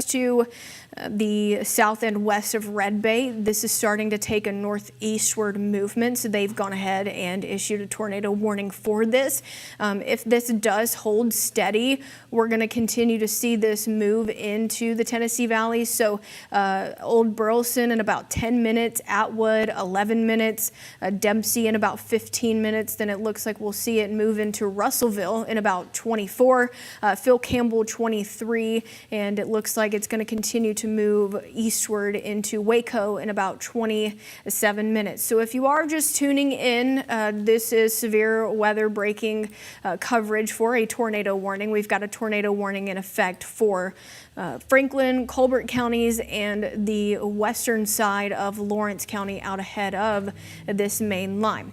to the south and west of Red Bay, this is starting to take a northeastward movement, so they've gone ahead and issued a tornado warning for this. If this does hold steady, we're going to continue to see this move into the Tennessee Valley. So Old Burleson in about 10 minutes, Atwood 11 minutes, Dempsey in about 15 minutes. Then it looks like we'll see it move into Russellville in about 24, Phil Campbell 23, and it looks like it's going to continue to move eastward into Waco in about 27 minutes. So if you are just tuning in, this is severe weather breaking coverage for a tornado warning. We've got a tornado warning in effect for Franklin, Colbert counties, and the western side of Lawrence County out ahead of this main line.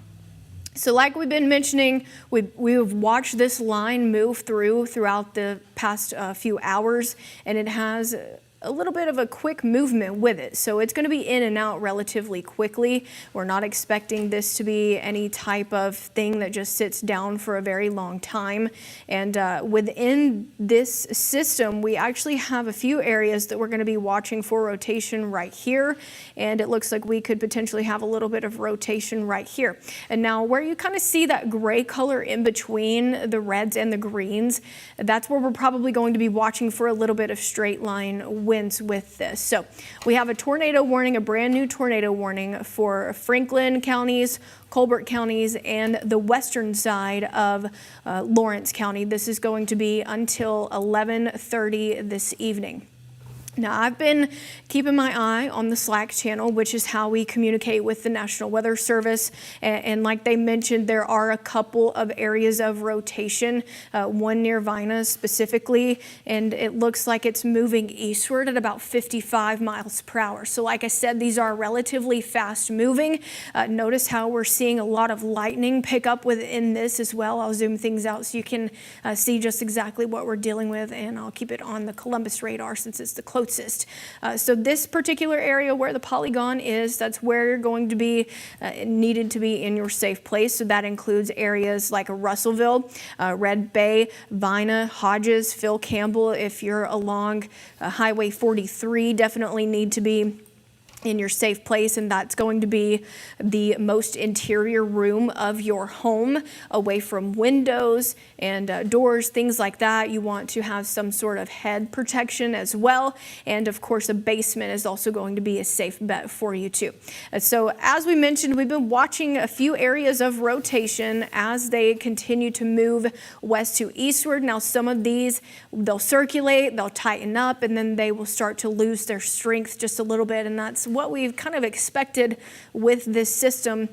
So like we've been mentioning, we've watched this line move throughout the past few hours, and it has a little bit of a quick movement with it. So it's going to be in and out relatively quickly. We're not expecting this to be any type of thing that just sits down for a very long time. And within this system, we actually have a few areas that we're going to be watching for rotation right here. And it looks like we could potentially have a little bit of rotation right here. And now where you kind of see that gray color in between the reds and the greens, that's where we're probably going to be watching for a little bit of straight line winds with this. So we have a tornado warning, a brand new tornado warning for Franklin counties, Colbert counties, and the western side of Lawrence County. This is going to be until 11:30 this evening. Now, I've been keeping my eye on the Slack channel, which is how we communicate with the National Weather Service. And like they mentioned, there are a couple of areas of rotation, one near Vina specifically, and it looks like it's moving eastward at about 55 miles per hour. So like I said, these are relatively fast moving. Notice how we're seeing a lot of lightning pick up within this as well. I'll zoom things out so you can see just exactly what we're dealing with, and I'll keep it on the Columbus radar since it's the closest. So this particular area where the polygon is, that's where you're going to be needed to be in your safe place. So that includes areas like Russellville, Red Bay, Vina, Hodges, Phil Campbell. If you're along Highway 43, definitely need to be in your safe place, and that's going to be the most interior room of your home, away from windows and doors, things like that. You want to have some sort of head protection as well, and of course a basement is also going to be a safe bet for you too. So as we mentioned, we've been watching a few areas of rotation as they continue to move west to eastward. Now some of these, they'll circulate, they'll tighten up, and then they will start to lose their strength just a little bit, and that's what we've kind of expected with this system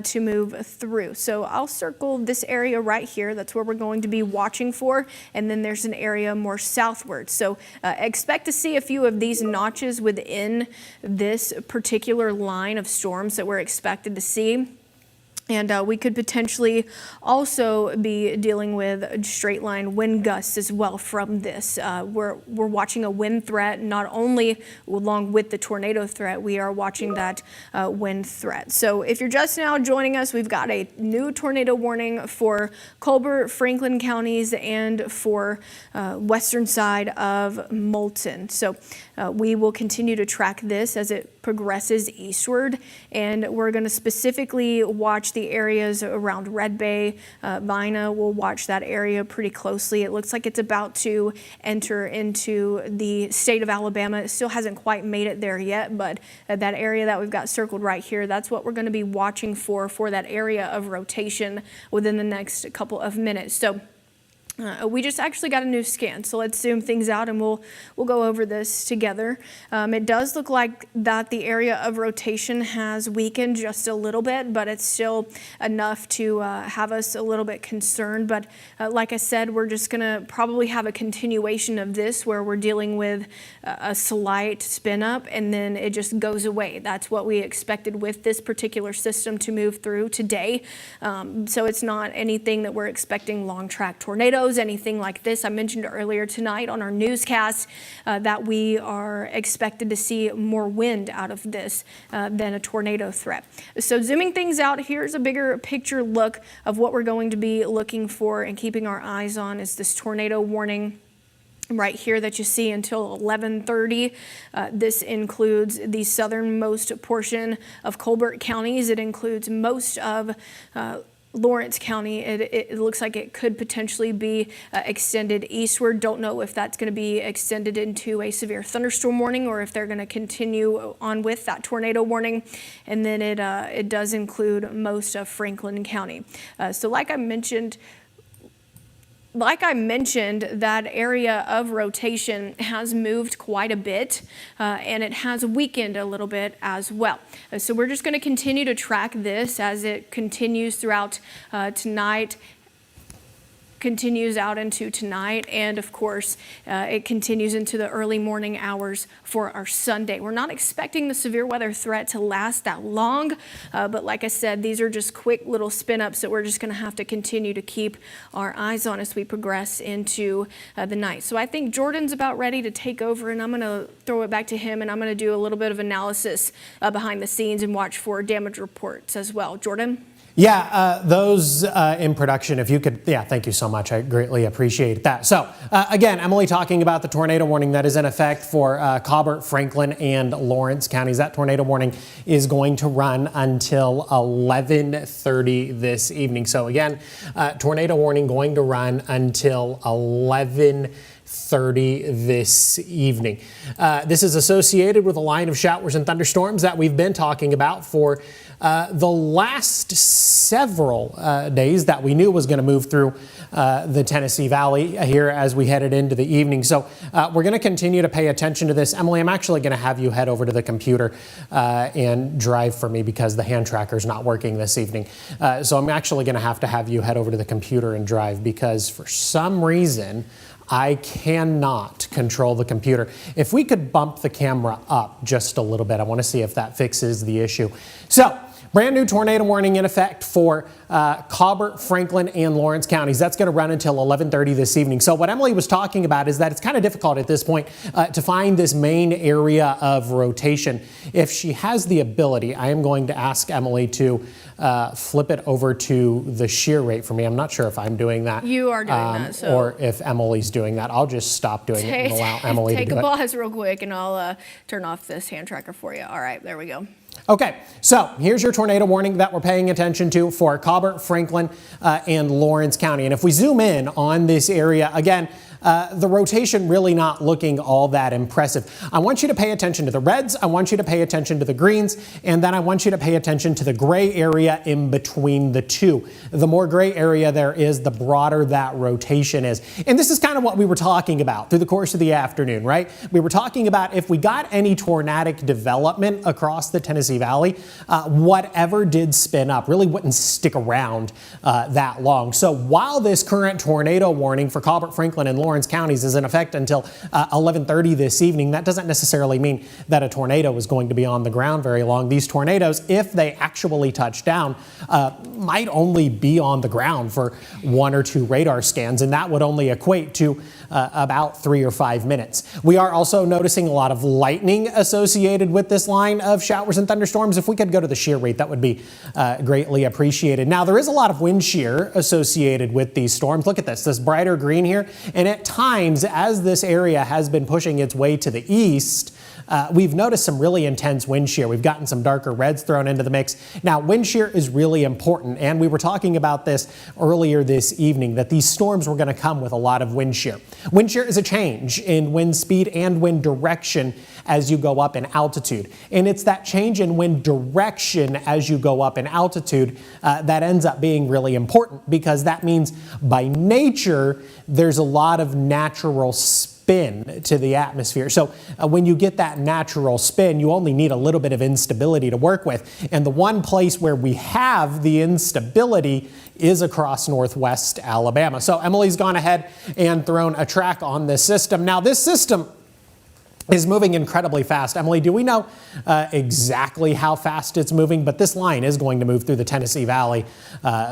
to move through. So I'll circle this area right here. That's where we're going to be watching for. And then there's an area more southward. So expect to see a few of these notches within this particular line of storms that we're expected to see. And we could potentially also be dealing with straight line wind gusts as well from this. We're watching a wind threat, not only along with the tornado threat, we are watching that wind threat. So if you're just now joining us, we've got a new tornado warning for Colbert, Franklin counties, and for western side of Moulton. So we will continue to track this as it progresses eastward, and we're going to specifically watch the areas around Red Bay, Vina. We'll watch that area pretty closely. It looks like it's about to enter into the state of Alabama. It still hasn't quite made it there yet, but that area that we've got circled right here, that's what we're going to be watching for that area of rotation within the next couple of minutes. So we just actually got a new scan, so let's zoom things out and we'll go over this together. It does look like that the area of rotation has weakened just a little bit, but it's still enough to have us a little bit concerned. But like I said, we're just going to probably have a continuation of this where we're dealing with a slight spin up and then it just goes away. That's what we expected with this particular system to move through today. So it's not anything that we're expecting long track tornadoes, anything like this. I mentioned earlier tonight on our newscast that we are expected to see more wind out of this than a tornado threat. So zooming things out, here's a bigger picture look of what we're going to be looking for and keeping our eyes on is this tornado warning right here that you see until 11:30. This includes the southernmost portion of Colbert counties. It includes most of Lawrence County. It looks like it could potentially be extended eastward. Don't know if that's going to be extended into a severe thunderstorm warning or if they're going to continue on with that tornado warning. And then it does include most of Franklin County. So like I mentioned, that area of rotation has moved quite a bit, and it has weakened a little bit as well. So we're just going to continue to track this as it continues throughout tonight, continues out into tonight, and of course it continues into the early morning hours for our Sunday. We're not expecting the severe weather threat to last that long, but like I said, these are just quick little spin ups that we're just going to have to continue to keep our eyes on as we progress into the night. So I think Jordan's about ready to take over, and I'm going to throw it back to him, and I'm going to do a little bit of analysis behind the scenes and watch for damage reports as well. Jordan? Yeah, those in production, if you could, yeah, thank you so much. I greatly appreciate that. So again, Emily talking about the tornado warning that is in effect for Colbert, Franklin, and Lawrence counties. That tornado warning is going to run until 11:30 this evening. So again, tornado warning going to run until 11:30 this evening. This is associated with a line of showers and thunderstorms that we've been talking about for the last several days that we knew was going to move through the Tennessee Valley here as we headed into the evening. So we're going to continue to pay attention to this. Emily, I'm actually going to have you head over to the computer and drive for me because the hand tracker is not working this evening. So I'm actually going to have you head over to the computer and drive because for some reason I cannot control the computer. If we could bump the camera up just a little bit, I want to see if that fixes the issue. So, brand new tornado warning in effect for Colbert, Franklin, and Lawrence counties. That's going to run until 11:30 this evening. So what Emily was talking about is that it's kind of difficult at this point to find this main area of rotation. If she has the ability, I am going to ask Emily to flip it over to the shear rate for me. I'm not sure if I'm doing that. You are doing that. So or if Emily's doing that. I'll just stop doing it and allow Emily to do it. Take a pause real quick and I'll turn off this hand tracker for you. All right, there we go. Okay, so here's your tornado warning that we're paying attention to for Colbert, Franklin, and Lawrence County. And if we zoom in on this area, again, the rotation really not looking all that impressive. I want you to pay attention to the reds, I want you to pay attention to the greens, and then I want you to pay attention to the gray area in between the two. The more gray area there is, the broader that rotation is. And this is kind of what we were talking about through the course of the afternoon, right? We were talking about if we got any tornadic development across the Tennessee Valley, whatever did spin up really wouldn't stick around that long. So while this current tornado warning for Colbert, Franklin, and Lawrence counties is in effect until 11:30 this evening, that doesn't necessarily mean that a tornado is going to be on the ground very long. These tornadoes, if they actually touch down, might only be on the ground for 1 or 2 radar scans, and that would only equate to about 3 or 5 minutes. We are also noticing a lot of lightning associated with this line of showers and thunderstorms. If we could go to the shear rate, that would be greatly appreciated. Now, there is a lot of wind shear associated with these storms. Look at this brighter green here, and at times, as this area has been pushing its way to the east, we've noticed some really intense wind shear. We've gotten some darker reds thrown into the mix. Now, wind shear is really important, and we were talking about this earlier this evening, that these storms were going to come with a lot of wind shear. Wind shear is a change in wind speed and wind direction as you go up in altitude. And it's that change in wind direction as you go up in altitude that ends up being really important, because that means by nature there's a lot of natural spin to the atmosphere. So when you get that natural spin, you only need a little bit of instability to work with. And the one place where we have the instability is across northwest Alabama. So Emily's gone ahead and thrown a track on this system. Now, this system is moving incredibly fast. Emily, do we know exactly how fast it's moving? But this line is going to move through the Tennessee Valley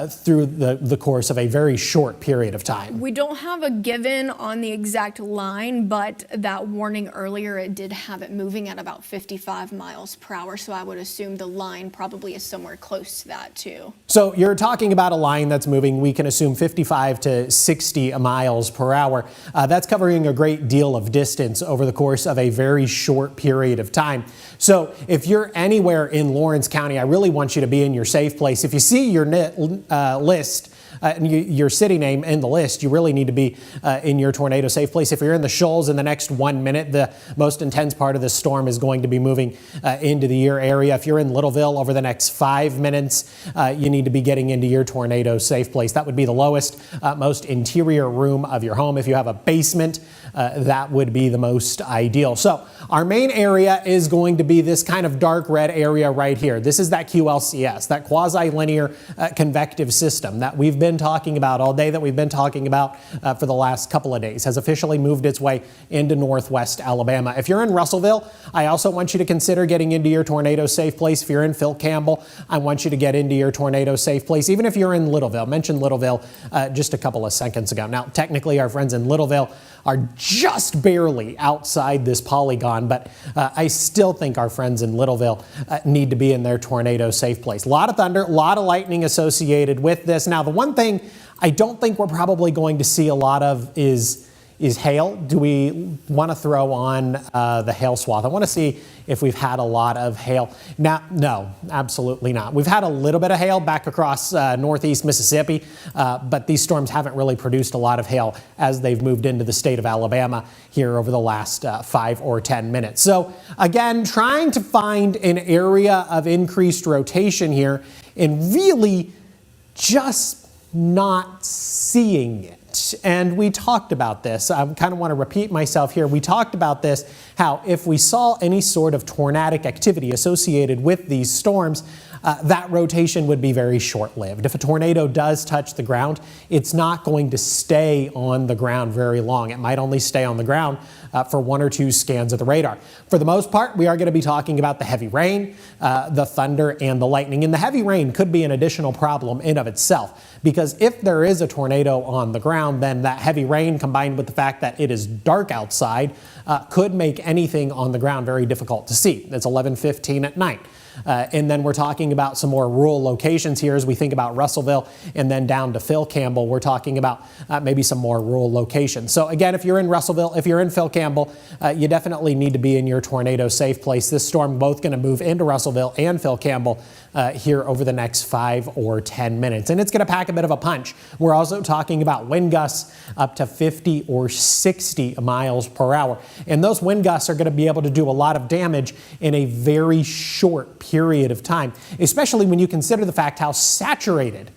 through the course of a very short period of time. We don't have a given on the exact line, but that warning earlier, it did have it moving at about 55 miles per hour. So I would assume the line probably is somewhere close to that too. So you're talking about a line that's moving, we can assume 55 to 60 miles per hour. That's covering a great deal of distance over the course of a very short period of time. So if you're anywhere in Lawrence County, I really want you to be in your safe place. If you see your list, your city name in the list, you really need to be in your tornado safe place. If you're in the Shoals in the next 1 minute, the most intense part of this storm is going to be moving into your area. If you're in Littleville over the next 5 minutes, you need to be getting into your tornado safe place. That would be the lowest, most interior room of your home. If you have a basement, that would be the most ideal. So our main area is going to be this kind of dark red area right here. This is that QLCS, that quasi-linear convective system that we've been talking about all day, that we've been talking about for the last couple of days, has officially moved its way into northwest Alabama. If you're in Russellville, I also want you to consider getting into your tornado safe place. If you're in Phil Campbell, I want you to get into your tornado safe place. Even if you're in Littleville, mentioned Littleville just a couple of seconds ago. Now, technically, our friends in Littleville are just barely outside this polygon, but I still think our friends in Littleville need to be in their tornado safe place. A lot of thunder, a lot of lightning associated with this. Now, the one thing I don't think we're probably going to see a lot of is hail. Do we want to throw on the hail swath? I want to see if we've had a lot of hail. Now, no, absolutely not. We've had a little bit of hail back across northeast Mississippi, but these storms haven't really produced a lot of hail as they've moved into the state of Alabama here over the last 5 or 10 minutes. So again, trying to find an area of increased rotation here and really just not seeing it. And we talked about this. I kind of want to repeat myself here. We talked about this, how if we saw any sort of tornadic activity associated with these storms, that rotation would be very short-lived. If a tornado does touch the ground, it's not going to stay on the ground very long. It might only stay on the ground for 1 or 2 scans of the radar. For the most part, we are going to be talking about the heavy rain, the thunder, and the lightning. And the heavy rain could be an additional problem in of itself, because if there is a tornado on the ground, then that heavy rain combined with the fact that it is dark outside could make anything on the ground very difficult to see. It's 11:15 at night. And then we're talking about some more rural locations here as we think about Russellville and then down to Phil Campbell. We're talking about maybe some more rural locations. So again, if you're in Russellville, if you're in Phil Campbell, you definitely need to be in your tornado safe place. This storm both going to move into Russellville and Phil Campbell here over the next 5 or 10 minutes. And it's going to pack a bit of a punch. We're also talking about wind gusts up to 50 or 60 miles per hour. And those wind gusts are going to be able to do a lot of damage in a very short period of time, especially when you consider the fact how saturated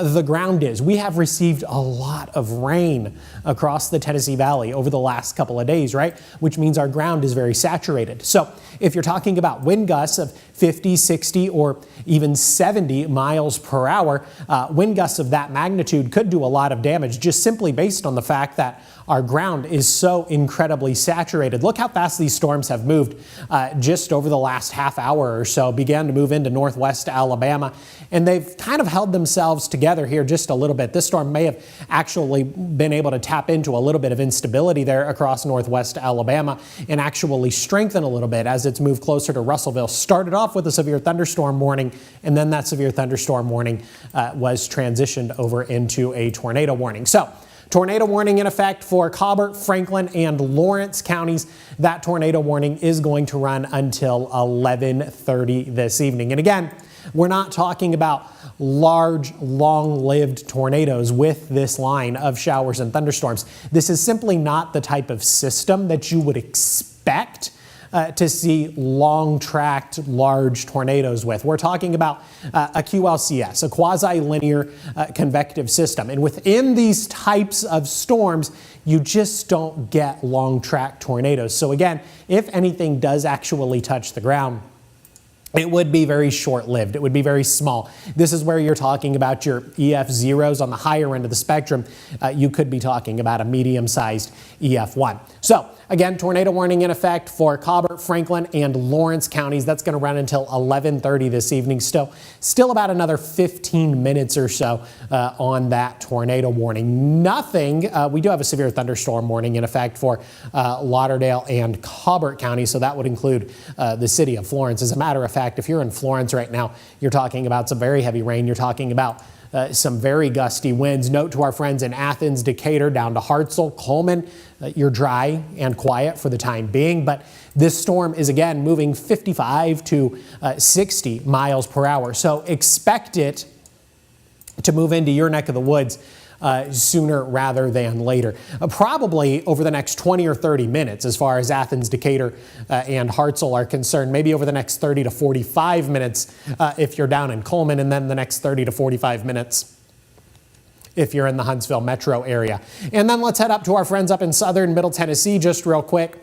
the ground is. We have received a lot of rain across the Tennessee Valley over the last couple of days, right? Which means our ground is very saturated. So if you're talking about wind gusts of 50, 60, or even 70 miles per hour, wind gusts of that magnitude could do a lot of damage just simply based on the fact that our ground is so incredibly saturated. Look how fast these storms have moved just over the last half hour or so, began to move into northwest Alabama, and they've kind of held themselves together here just a little bit. This storm may have actually been able to tap into a little bit of instability there across northwest Alabama and actually strengthen a little bit as it's moved closer to Russellville. Started off with a severe thunderstorm warning, and then that severe thunderstorm warning was transitioned over into a tornado warning. So tornado warning in effect for Colbert, Franklin, and Lawrence counties. That tornado warning is going to run until 11:30 this evening. And again, we're not talking about large, long-lived tornadoes with this line of showers and thunderstorms. This is simply not the type of system that you would expect to see long-tracked, large tornadoes with. We're talking about a QLCS, a quasi-linear convective system. And within these types of storms, you just don't get long-tracked tornadoes. So again, if anything does actually touch the ground, it would be very short-lived. It would be very small. This is where you're talking about your EF0s on the higher end of the spectrum. You could be talking about a medium-sized EF1. So again, tornado warning in effect for Colbert, Franklin, and Lawrence counties. That's going to run until 11:30 this evening. Still about another 15 minutes or so on that tornado warning. Nothing. We do have a severe thunderstorm warning in effect for Lauderdale and Colbert counties, so that would include the city of Florence. As a matter of fact, if you're in Florence right now, you're talking about some very heavy rain. You're talking about some very gusty winds. Note to our friends in Athens, Decatur, down to Hartselle, Coleman, you're dry and quiet for the time being, but this storm is again moving 55 to 60 miles per hour. So expect it to move into your neck of the woods sooner rather than later. Probably over the next 20 or 30 minutes as far as Athens, Decatur, and Hartselle are concerned. Maybe over the next 30 to 45 minutes if you're down in Coleman, and then the next 30 to 45 minutes if you're in the Huntsville metro area. And then let's head up to our friends up in southern Middle Tennessee just real quick.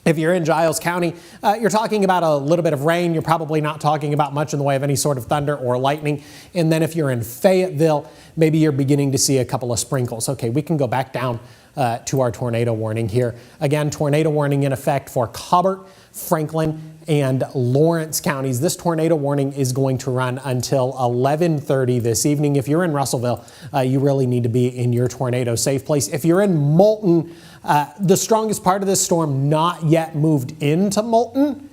If you're in Giles County, you're talking about a little bit of rain. You're probably not talking about much in the way of any sort of thunder or lightning. And then if you're in Fayetteville, maybe you're beginning to see a couple of sprinkles. Okay, we can go back down to our tornado warning here. Again, tornado warning in effect for Colbert, Franklin, and Lawrence counties. This tornado warning is going to run until 11:30 this evening. If you're in Russellville, you really need to be in your tornado safe place. If you're in Moulton, the strongest part of this storm not yet moved into Moulton,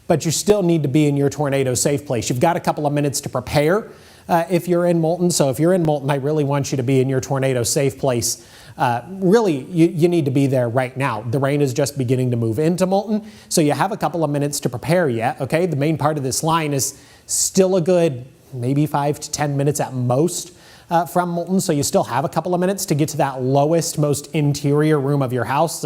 but you still need to be in your tornado safe place. You've got a couple of minutes to prepare if you're in Moulton. So if you're in Moulton, I really want you to be in your tornado safe place. Really, you need to be there right now. The rain is just beginning to move into Moulton, so you have a couple of minutes to prepare yet, okay? The main part of this line is still a good maybe 5 to 10 minutes at most from Moulton, so you still have a couple of minutes to get to that lowest, most interior room of your house.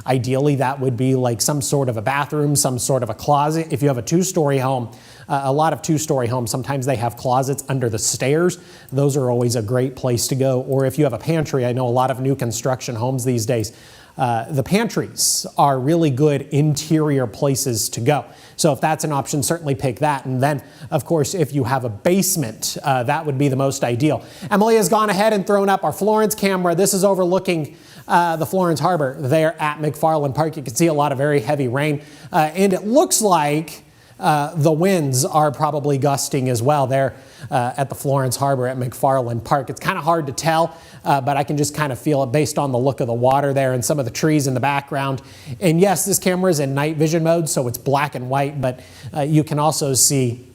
Ideally, that would be like some sort of a bathroom, some sort of a closet. If you have a two-story home, a lot of two-story homes, sometimes they have closets under the stairs. Those are always a great place to go. Or if you have a pantry, I know a lot of new construction homes these days, the pantries are really good interior places to go. So if that's an option, certainly pick that. And then, of course, if you have a basement, that would be the most ideal. Emily has gone ahead and thrown up our Florence camera. This is overlooking the Florence Harbor there at McFarland Park. You can see a lot of very heavy rain. And it looks like the winds are probably gusting as well there at the Florence Harbor at McFarland Park. It's kind of hard to tell, but I can just kind of feel it based on the look of the water there and some of the trees in the background. And yes, this camera is in night vision mode, so it's black and white, but you can also see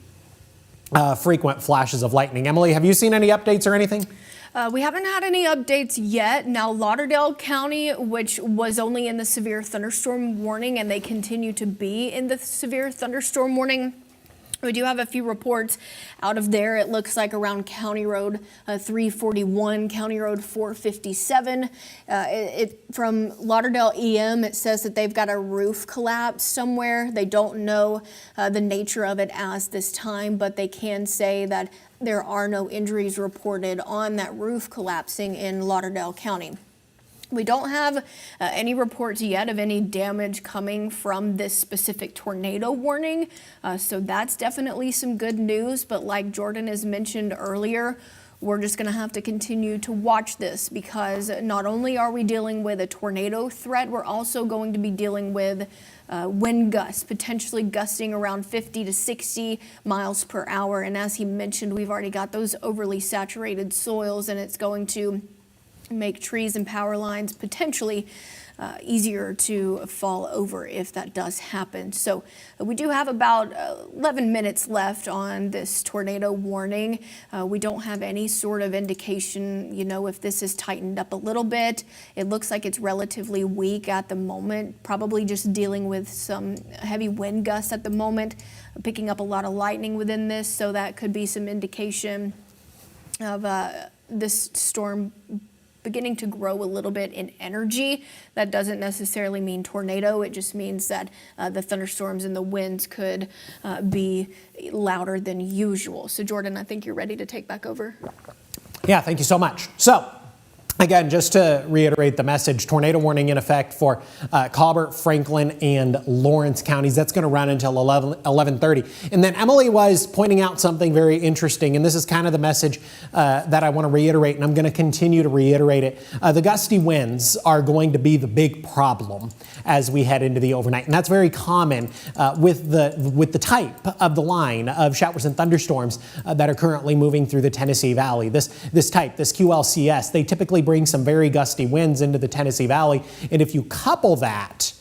frequent flashes of lightning. Emily, have you seen any updates or anything? We haven't had any updates yet. Now, Lauderdale County, which was only in the severe thunderstorm warning, and they continue to be in the severe thunderstorm warning. We do have a few reports out of there. It looks like around County Road 341, County Road 457. From Lauderdale EM, it says that they've got a roof collapse somewhere. They don't know the nature of it as this time, but they can say that there are no injuries reported on that roof collapsing in Lauderdale County. We don't have any reports yet of any damage coming from this specific tornado warning, so that's definitely some good news. But like Jordan has mentioned earlier, we're just going to have to continue to watch this, because not only are we dealing with a tornado threat, we're also going to be dealing with wind gusts, potentially gusting around 50 to 60 miles per hour. And as he mentioned, we've already got those overly saturated soils, and it's going to make trees and power lines potentially easier to fall over if that does happen. So we do have about 11 minutes left on this tornado warning. We don't have any sort of indication, if this is tightened up a little bit. It looks like it's relatively weak at the moment, probably just dealing with some heavy wind gusts at the moment, picking up a lot of lightning within this, so that could be some indication of this storm beginning to grow a little bit in energy. That doesn't necessarily mean tornado. It just means that the thunderstorms and the winds could be louder than usual. So Jordan, I think you're ready to take back over. Yeah, thank you so much. So Again, just to reiterate the message, tornado warning in effect for Colbert, Franklin, and Lawrence counties. That's going to run until 11:30. And then Emily was pointing out something very interesting, and this is kind of the message that I want to reiterate, and I'm going to continue to reiterate it. The gusty winds are going to be the big problem as we head into the overnight, and that's very common with the type of the line of showers and thunderstorms that are currently moving through the Tennessee Valley. This type, this QLCS, they typically bring some very gusty winds into the Tennessee Valley. And if you couple that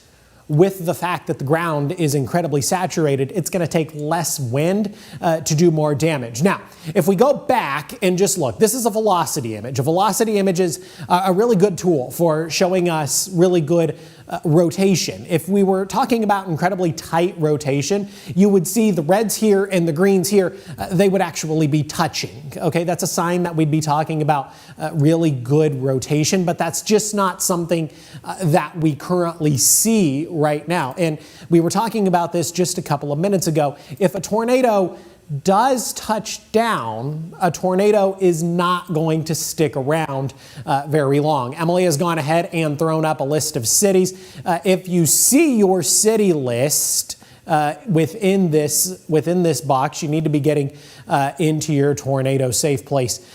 with the fact that the ground is incredibly saturated, it's going to take less wind to do more damage. Now, if we go back and just look, this is a velocity image. A velocity image is a really good tool for showing us really good rotation. If we were talking about incredibly tight rotation, you would see the reds here and the greens here, they would actually be touching. Okay, that's a sign that we'd be talking about really good rotation, but that's just not something that we currently see right now. And we were talking about this just a couple of minutes ago. If a tornado does touch down, a tornado is not going to stick around very long. Emily has gone ahead and thrown up a list of cities. If you see your city list within this box, you need to be getting into your tornado safe place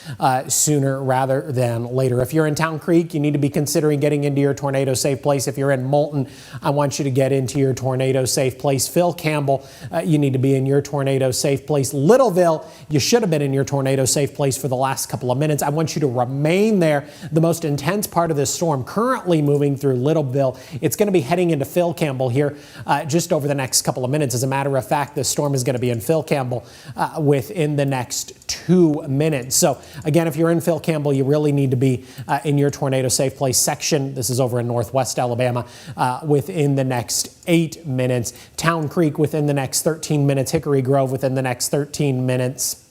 sooner rather than later. If you're in Town Creek, you need to be considering getting into your tornado safe place. If you're in Moulton, I want you to get into your tornado safe place. Phil Campbell, you need to be in your tornado safe place. Littleville, you should have been in your tornado safe place for the last couple of minutes. I want you to remain there. The most intense part of this storm currently moving through Littleville. It's going to be heading into Phil Campbell here just over the next couple of minutes. As a matter of fact, this storm is going to be in Phil Campbell within the next 2 minutes. So again, if you're in Phil Campbell, you really need to be in your tornado safe place section. This is over in northwest Alabama within the next 8 minutes. Town Creek within the next 13 minutes. Hickory Grove within the next 13 minutes.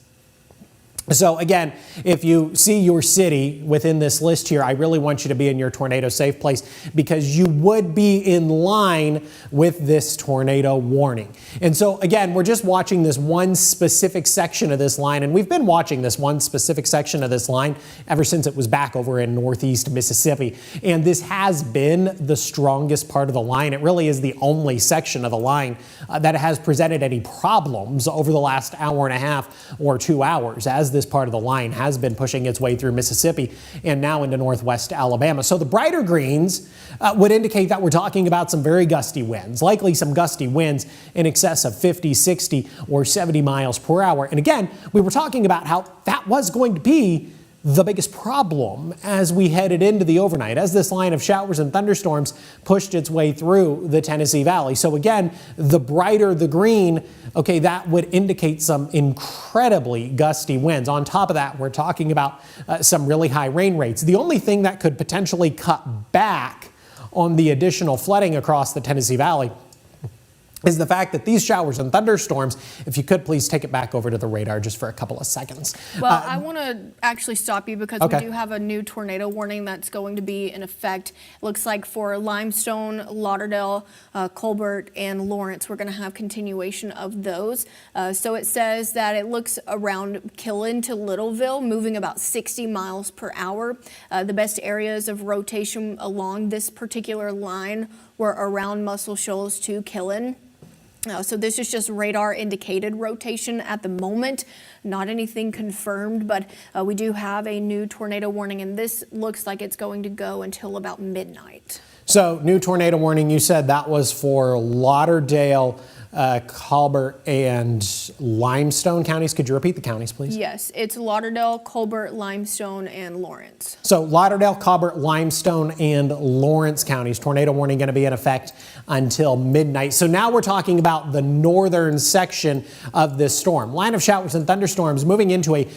So again, if you see your city within this list here, I really want you to be in your tornado safe place because you would be in line with this tornado warning. And so again, we're just watching this one specific section of this line, and we've been watching this one specific section of this line ever since it was back over in northeast Mississippi. And this has been the strongest part of the line. It really is the only section of the line that has presented any problems over the last hour and a half or 2 hours, as this part of the line has been pushing its way through Mississippi and now into northwest Alabama. So the brighter greens would indicate that we're talking about some very gusty winds, likely some gusty winds in excess of 50, 60, or 70 miles per hour. And again, we were talking about how that was going to be the biggest problem as we headed into the overnight, as this line of showers and thunderstorms pushed its way through the Tennessee Valley. So again, the brighter the green, okay, that would indicate some incredibly gusty winds. On top of that, we're talking about some really high rain rates. The only thing that could potentially cut back on the additional flooding across the Tennessee Valley is the fact that these showers and thunderstorms, if you could please take it back over to the radar just for a couple of seconds. Well, I want to actually stop you because okay. we do have a new tornado warning that's going to be in effect. Looks like for Limestone, Lauderdale, Colbert, and Lawrence, we're going to have continuation of those. So it says that it looks around Killen to Littleville, moving about 60 miles per hour. The best areas of rotation along this particular line were around Muscle Shoals to Killen. So this is just radar indicated rotation at the moment, not anything confirmed, but we do have a new tornado warning, and this looks like it's going to go until about midnight. So new tornado warning, you said that was for Lauderdale, Colbert, and Limestone counties. Could you repeat the counties, please? Yes, it's Lauderdale, Colbert, Limestone, and Lawrence. So Lauderdale, Colbert, Limestone, and Lawrence counties. Tornado warning going to be in effect until midnight. So now we're talking about the northern section of this storm. Line of showers and thunderstorms moving into a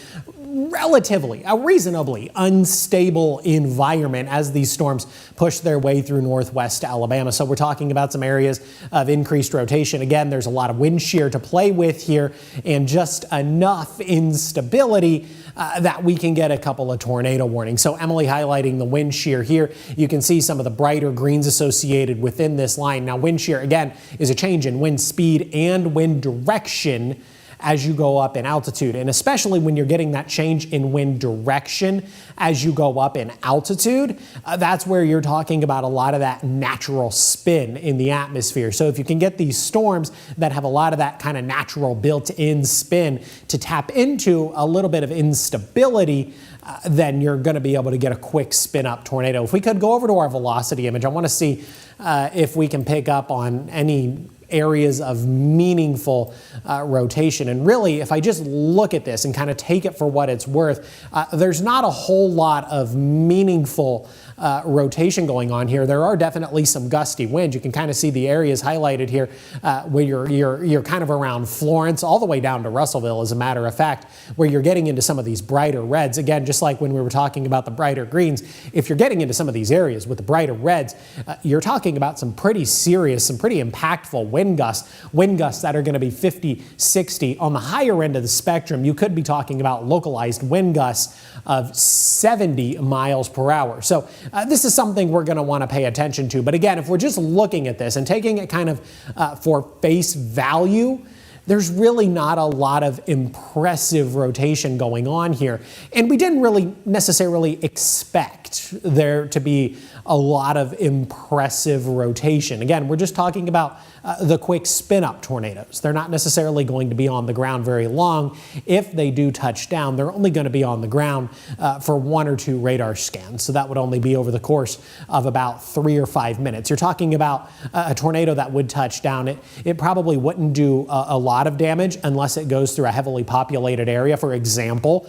reasonably unstable environment as these storms push their way through northwest Alabama. So we're talking about some areas of increased rotation. Again, there's a lot of wind shear to play with here and just enough instability that we can get a couple of tornado warnings. So Emily highlighting the wind shear here. You can see some of the brighter greens associated within this line. Now wind shear, again, is a change in wind speed and wind direction as you go up in altitude. And especially when you're getting that change in wind direction as you go up in altitude, that's where you're talking about a lot of that natural spin in the atmosphere. So if you can get these storms that have a lot of that kind of natural built-in spin to tap into a little bit of instability, then you're going to be able to get a quick spin up tornado. If we could go over to our velocity image, I want to see if we can pick up on any areas of meaningful rotation. And really, if I just look at this and kind of take it for what it's worth, there's not a whole lot of meaningful rotation going on here. There are definitely some gusty winds. You can kind of see the areas highlighted here where you're kind of around Florence all the way down to Russellville, as a matter of fact, where you're getting into some of these brighter reds. Again, just like when we were talking about the brighter greens, if you're getting into some of these areas with the brighter reds, you're talking about some pretty serious, some pretty impactful wind gusts that are going to be 50, 60. On the higher end of the spectrum, you could be talking about localized wind gusts of 70 miles per hour. So this is something we're going to want to pay attention to. But again, if we're just looking at this and taking it kind of for face value, there's really not a lot of impressive rotation going on here. And we didn't really necessarily expect there to be a lot of impressive rotation. Again, we're just talking about the quick spin-up tornadoes. They're not necessarily going to be on the ground very long. If they do touch down, they're only going to be on the ground for 1 or 2 radar scans. So that would only be over the course of about 3 or 5 minutes. You're talking about a tornado that would touch down. It probably wouldn't do a lot of damage unless it goes through a heavily populated area. For example,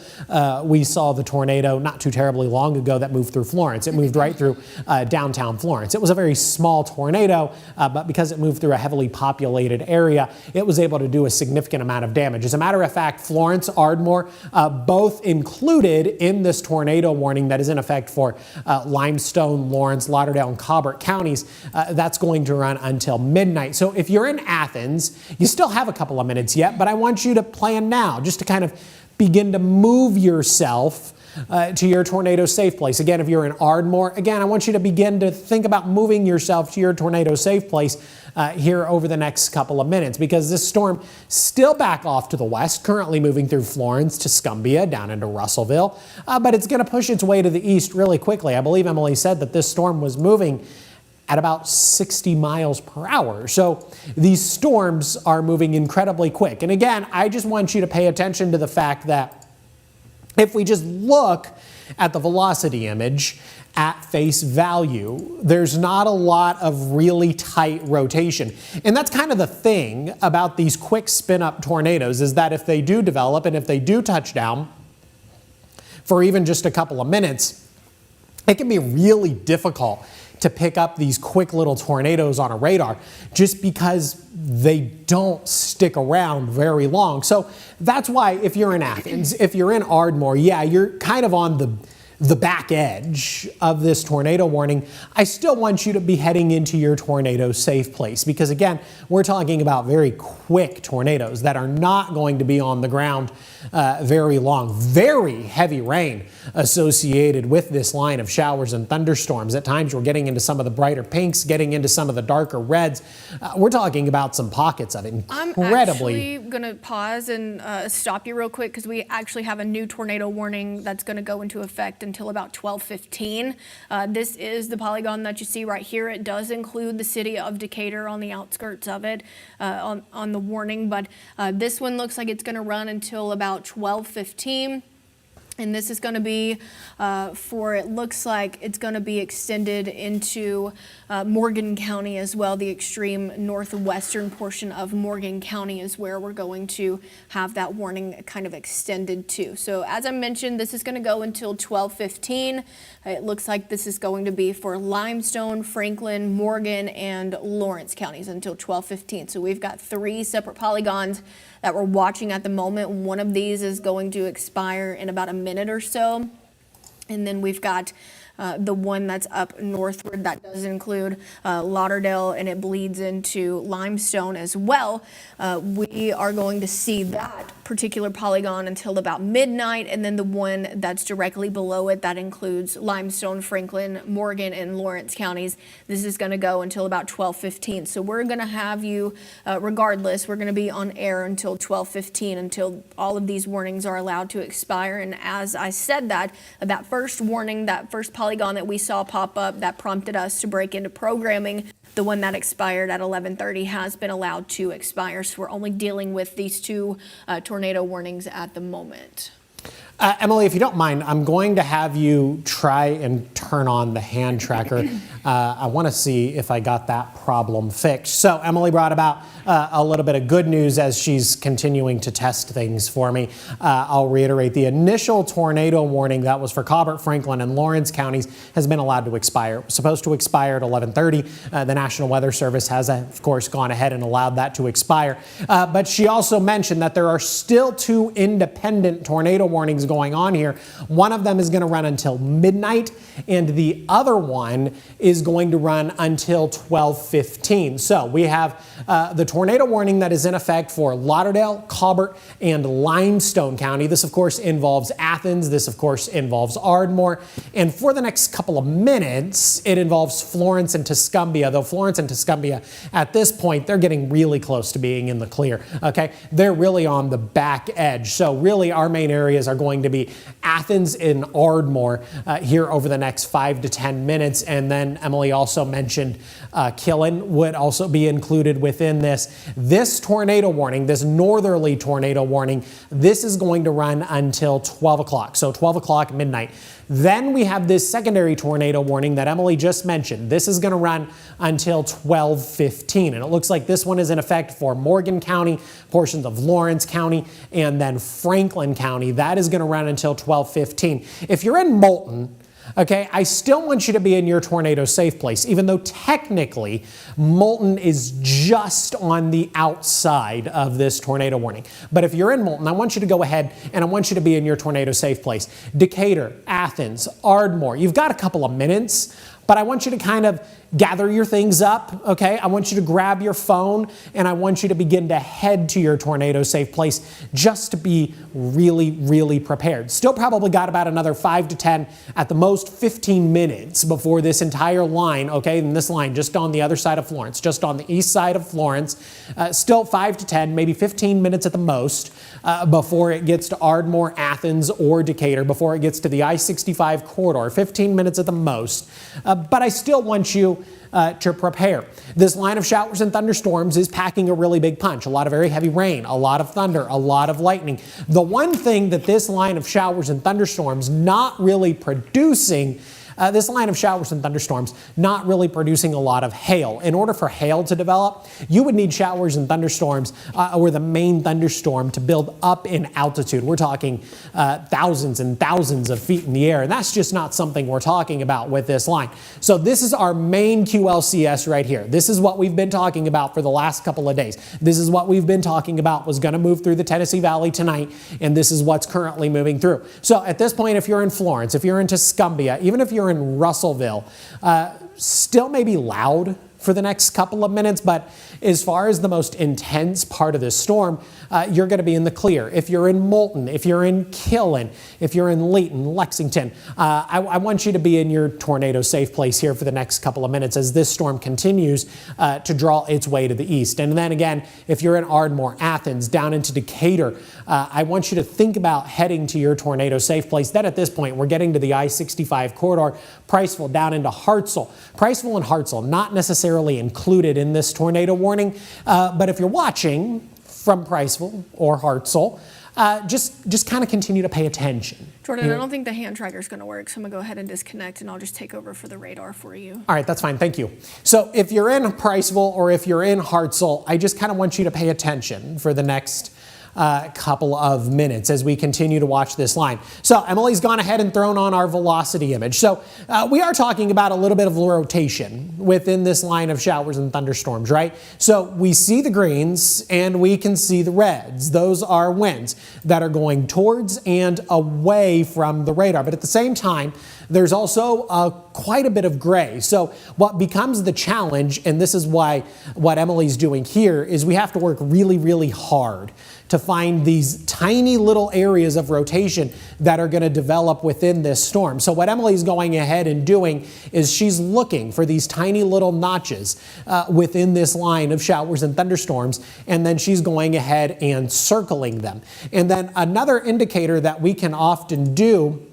we saw the tornado not too terribly long ago that moved through Florence. It moved right through downtown Florence. It was a very small tornado, but because it moved through a heavily populated area, it was able to do a significant amount of damage. As a matter of fact, Florence, Ardmore, both included in this tornado warning that is in effect for Limestone, Lawrence, Lauderdale, and Colbert counties. That's going to run until midnight. So if you're in Athens, you still have a couple of minutes yet, but I want you to plan now just to kind of begin to move yourself to your tornado safe place. Again, if you're in Ardmore, again, I want you to begin to think about moving yourself to your tornado safe place here over the next couple of minutes, because this storm still back off to the west, currently moving through Florence to Scumbia down into Russellville, but it's going to push its way to the east really quickly. I believe Emily said that this storm was moving at about 60 miles per hour. So these storms are moving incredibly quick. And again, I just want you to pay attention to the fact that if we just look at the velocity image at face value, there's not a lot of really tight rotation. And that's kind of the thing about these quick spin-up tornadoes, is that if they do develop and if they do touch down for even just a couple of minutes, it can be really difficult to pick up these quick little tornadoes on a radar just because they don't stick around very long. So that's why if you're in Athens, if you're in Ardmore, yeah, you're kind of on the back edge of this tornado warning. I still want you to be heading into your tornado safe place, because again, we're talking about very quick tornadoes that are not going to be on the ground very long. Very heavy rain associated with this line of showers and thunderstorms. At times we're getting into some of the brighter pinks, getting into some of the darker reds. We're talking about some pockets of incredibly... I'm actually going to pause and stop you real quick, because we actually have a new tornado warning that's going to go into effect until about 12:15. This is the polygon that you see right here. It does include the city of Decatur on the outskirts of it on the warning, but this one looks like it's going to run until about 12:15. And this is going to be it looks like it's going to be extended into Morgan County as well. The extreme northwestern portion of Morgan County is where we're going to have that warning kind of extended to. So as I mentioned, this is going to go until 12:15. It looks like this is going to be for Limestone, Franklin, Morgan, and Lawrence counties until 12:15. So we've got 3 separate polygons that we're watching at the moment. One of these is going to expire in about a minute or so. And then we've got the one that's up northward that does include Lauderdale, and it bleeds into Limestone as well. We are going to see that particular polygon until about midnight, and then the one that's directly below it, that includes Limestone, Franklin, Morgan, and Lawrence counties. This is going to go until about 12:15. So we're going to have you, regardless, we're going to be on air until 12:15, until all of these warnings are allowed to expire. And as I said that first warning, that first polygon that we saw pop up that prompted us to break into programming, the one that expired at 11:30 has been allowed to expire. So we're only dealing with these two tornado warnings at the moment. Emily, if you don't mind, I'm going to have you try and turn on the hand tracker. I want to see if I got that problem fixed. So Emily brought about a little bit of good news as she's continuing to test things for me. I'll reiterate, the initial tornado warning that was for Colbert, Franklin, and Lawrence counties has been allowed to expire. It was supposed to expire at 11:30. The National Weather Service has, of course, gone ahead and allowed that to expire. But she also mentioned that there are still two independent tornado warnings going on here. One of them is going to run until midnight, and the other one is going to run until 12:15. So we have the tornado warning that is in effect for Lauderdale, Colbert, and Limestone County. This, of course, involves Athens. This, of course, involves Ardmore. And for the next couple of minutes, it involves Florence and Tuscumbia, though Florence and Tuscumbia, at this point, they're getting really close to being in the clear, okay? They're really on the back edge. So really, our main areas are going to be Athens and Ardmore here over the next 5 to 10 minutes. And then Emily also mentioned Killen would also be included within this. This tornado warning, this northerly tornado warning, this is going to run until 12 o'clock. So 12 o'clock midnight. Then we have this secondary tornado warning that Emily just mentioned. This is going to run until 12:15. And it looks like this one is in effect for Morgan County, portions of Lawrence County, and then Franklin County. That is going to run until 12:15. If you're in Moulton, okay, I still want you to be in your tornado safe place, even though technically Moulton is just on the outside of this tornado warning. But if you're in Moulton, I want you to go ahead and I want you to be in your tornado safe place. Decatur, Athens, Ardmore, you've got a couple of minutes, but I want you to kind of gather your things up, okay? I want you to grab your phone and I want you to begin to head to your tornado safe place just to be really, really prepared. Still probably got about another 5 to 10, at the most 15 minutes before this entire line, okay? And this line just on the other side of Florence, just on the east side of Florence, still 5 to 10, maybe 15 minutes at the most before it gets to Ardmore, Athens, or Decatur, before it gets to the I-65 corridor, 15 minutes at the most. But I still want you to prepare. This line of showers and thunderstorms is packing a really big punch. A lot of very heavy rain, a lot of thunder, a lot of lightning. The one thing that this line of showers and thunderstorms not really producing this line of showers and thunderstorms not really producing a lot of hail. In order for hail to develop, you would need showers and thunderstorms or the main thunderstorm to build up in altitude. We're talking thousands and thousands of feet in the air, and that's just not something we're talking about with this line. So this is our main QLCS right here. This is what we've been talking about for the last couple of days. This is what we've been talking about was going to move through the Tennessee Valley tonight, and this is what's currently moving through. So at this point, if you're in Florence, if you're in Tuscumbia, even if you're in Russellville, still may be loud for the next couple of minutes, but as far as the most intense part of this storm, you're going to be in the clear. If you're in Moulton, if you're in Killen, if you're in Layton, Lexington, I want you to be in your tornado safe place here for the next couple of minutes as this storm continues to draw its way to the east. And then again, if you're in Ardmore, Athens, down into Decatur, I want you to think about heading to your tornado safe place. Then at this point, we're getting to the I-65 corridor, Priceville down into Hartselle. Priceville and Hartselle not necessarily included in this tornado warning, but if you're watching from Priceville or Hartselle, just kind of continue to pay attention. Jordan, I don't think the hand tracker is going to work, so I'm going to go ahead and disconnect, and I'll just take over for the radar for you. All right, that's fine. Thank you. So if you're in Priceville or if you're in Hartselle, I just kind of want you to pay attention for the next couple of minutes as we continue to watch this line. So Emily's gone ahead and thrown on our velocity image. So we are talking about a little bit of rotation within this line of showers and thunderstorms, right? So we see the greens and we can see the reds. Those are winds that are going towards and away from the radar. But at the same time, There's also quite a bit of gray. So what becomes the challenge, and this is why what Emily's doing here, is we have to work really, really hard to find these tiny little areas of rotation that are going to develop within this storm. So what Emily's going ahead and doing is she's looking for these tiny little notches within this line of showers and thunderstorms, and then she's going ahead and circling them. And then another indicator that we can often do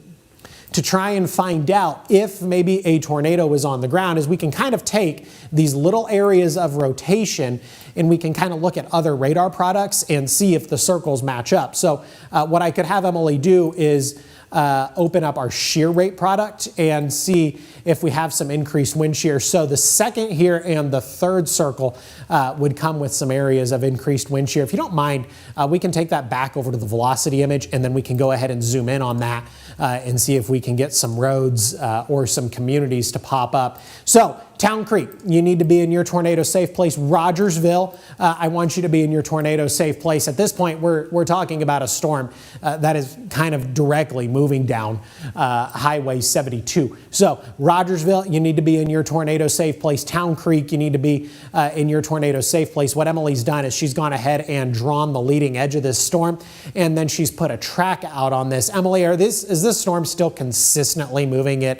to try and find out if maybe a tornado is on the ground is we can kind of take these little areas of rotation and we can kind of look at other radar products and see if the circles match up. So what I could have Emily do is open up our shear rate product and see if we have some increased wind shear. So the second here and the third circle would come with some areas of increased wind shear. If you don't mind, we can take that back over to the velocity image, and then we can go ahead and zoom in on that and see if we can get some roads or some communities to pop up. So Town Creek, you need to be in your tornado safe place. Rogersville, I want you to be in your tornado safe place. At this point, we're talking about a storm that is kind of directly moving down Highway 72. So Rogersville, you need to be in your tornado safe place. Town Creek, you need to be in your tornado safe place. What Emily's done is she's gone ahead and drawn the leading edge of this storm, and then she's put a track out on this. Emily, is this storm still consistently moving at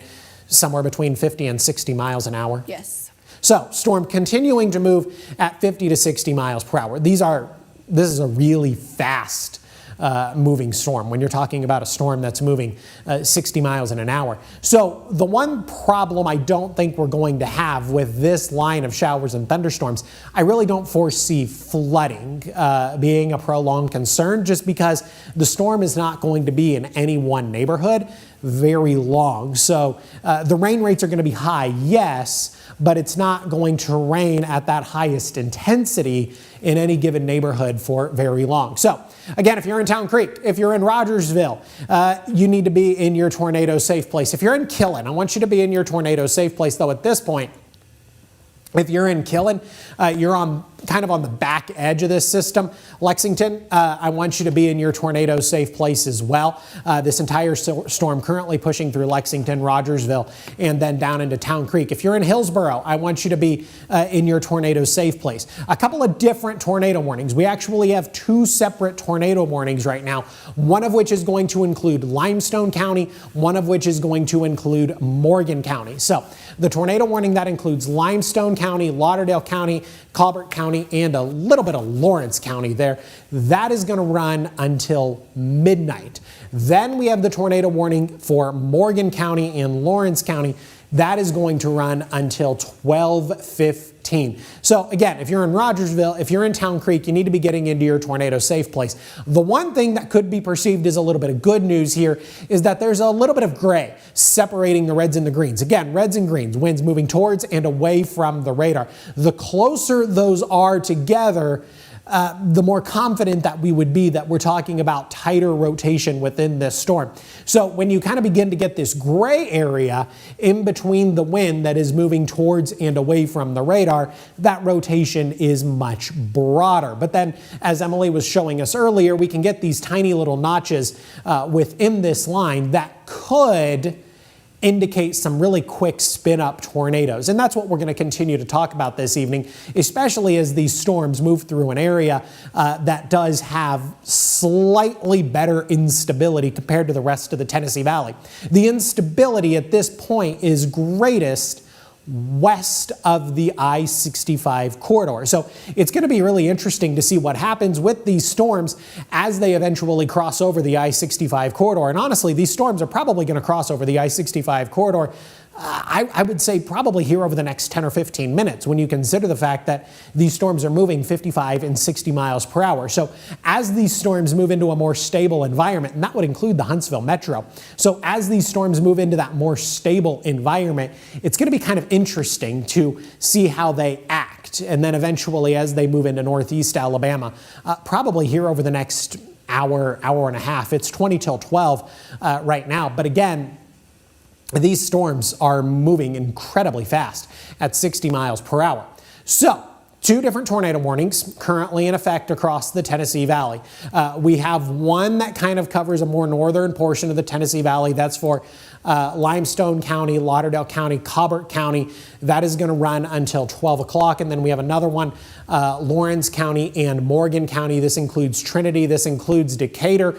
somewhere between 50 and 60 miles an hour? Yes. So storm continuing to move at 50 to 60 miles per hour. This is a really fast moving storm when you're talking about a storm that's moving 60 miles in an hour. So the one problem I don't think we're going to have with this line of showers and thunderstorms, I really don't foresee flooding being a prolonged concern, just because the storm is not going to be in any one neighborhood very long. So the rain rates are going to be high, yes, but it's not going to rain at that highest intensity in any given neighborhood for very long. So again, if you're in Town Creek, if you're in Rogersville, you need to be in your tornado safe place. If you're in Killen, I want you to be in your tornado safe place, though at this point, if you're in Killen, you're kind of on the back edge of this system. Lexington, I want you to be in your tornado safe place as well. This entire storm currently pushing through Lexington, Rogersville, and then down into Town Creek. If you're in Hillsborough, I want you to be in your tornado safe place. A couple of different tornado warnings. We actually have two separate tornado warnings right now, one of which is going to include Limestone County, one of which is going to include Morgan County. So the tornado warning that includes Limestone County, Lauderdale County, Colbert County, and a little bit of Lawrence County there, that is going to run until midnight. Then we have the tornado warning for Morgan County and Lawrence County. That is going to run until 12:15. So again, if you're in Rogersville, if you're in Town Creek, you need to be getting into your tornado safe place. The one thing that could be perceived as a little bit of good news here is that there's a little bit of gray separating the reds and the greens. Again, reds and greens, winds moving towards and away from the radar. The closer those are together, the more confident that we would be that we're talking about tighter rotation within this storm. So when you kind of begin to get this gray area in between the wind that is moving towards and away from the radar, that rotation is much broader. But then, as Emily was showing us earlier, we can get these tiny little notches within this line that could indicate some really quick spin-up tornadoes. And that's what we're going to continue to talk about this evening, especially as these storms move through an area that does have slightly better instability compared to the rest of the Tennessee Valley. The instability at this point is greatest west of the I-65 corridor. So it's going to be really interesting to see what happens with these storms as they eventually cross over the I-65 corridor. And honestly, these storms are probably going to cross over the I-65 corridor I would say probably here over the next 10 or 15 minutes when you consider the fact that these storms are moving 55 and 60 miles per hour. So as these storms move into a more stable environment, and that would include the Huntsville Metro. So as these storms move into that more stable environment, it's going to be kind of interesting to see how they act. And then eventually as they move into Northeast Alabama, probably here over the next hour, hour and a half. It's 20 till 12 right now. But again, these storms are moving incredibly fast at 60 miles per hour. So two different tornado warnings currently in effect across the Tennessee Valley. We have one that kind of covers a more northern portion of the Tennessee Valley. That's for Limestone County, Lauderdale County, Colbert County. That is going to run until 12 o'clock. And then we have another one, Lawrence County and Morgan County. This includes Trinity. This includes Decatur.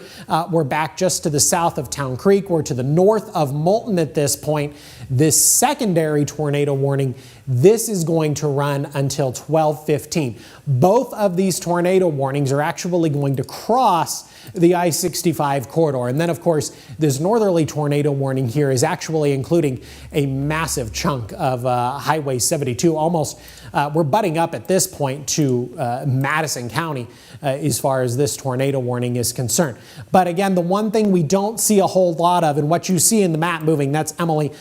We're back just to the south of Town Creek. We're to the north of Moulton at this point. This secondary tornado warning, this is going to run until 12:15. Both of these tornado warnings are actually going to cross the I-65 corridor. And then, of course, this northerly tornado warning here is actually including a massive chunk of Highway 72. Almost, we're butting up at this point to Madison County as far as this tornado warning is concerned. But again, the one thing we don't see a whole lot of, and what you see in the map moving, that's Emily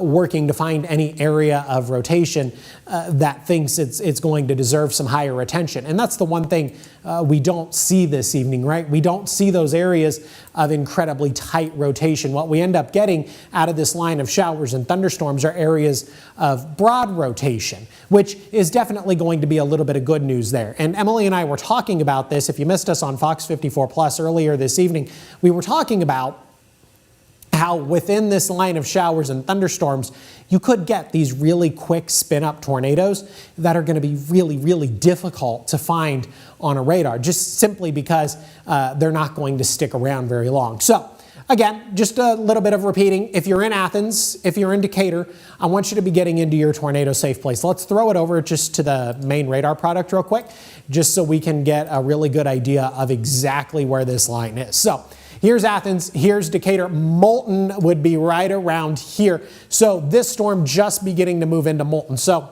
working to find any area of rotation that thinks it's going to deserve some higher attention. And that's the one thing we don't see this evening, right? We don't see those areas of incredibly tight rotation. What we end up getting out of this line of showers and thunderstorms are areas of broad rotation, which is definitely going to be a little bit of good news there. And Emily and I were talking about this. If you missed us on Fox 54 Plus earlier this evening, we were talking about how within this line of showers and thunderstorms, you could get these really quick spin-up tornadoes that are going to be really, really difficult to find on a radar, just simply because they're not going to stick around very long. So again, just a little bit of repeating. If you're in Athens, if you're in Decatur, I want you to be getting into your tornado safe place. Let's throw it over just to the main radar product real quick, just so we can get a really good idea of exactly where this line is. So here's Athens, here's Decatur. Moulton would be right around here. So this storm just beginning to move into Moulton. So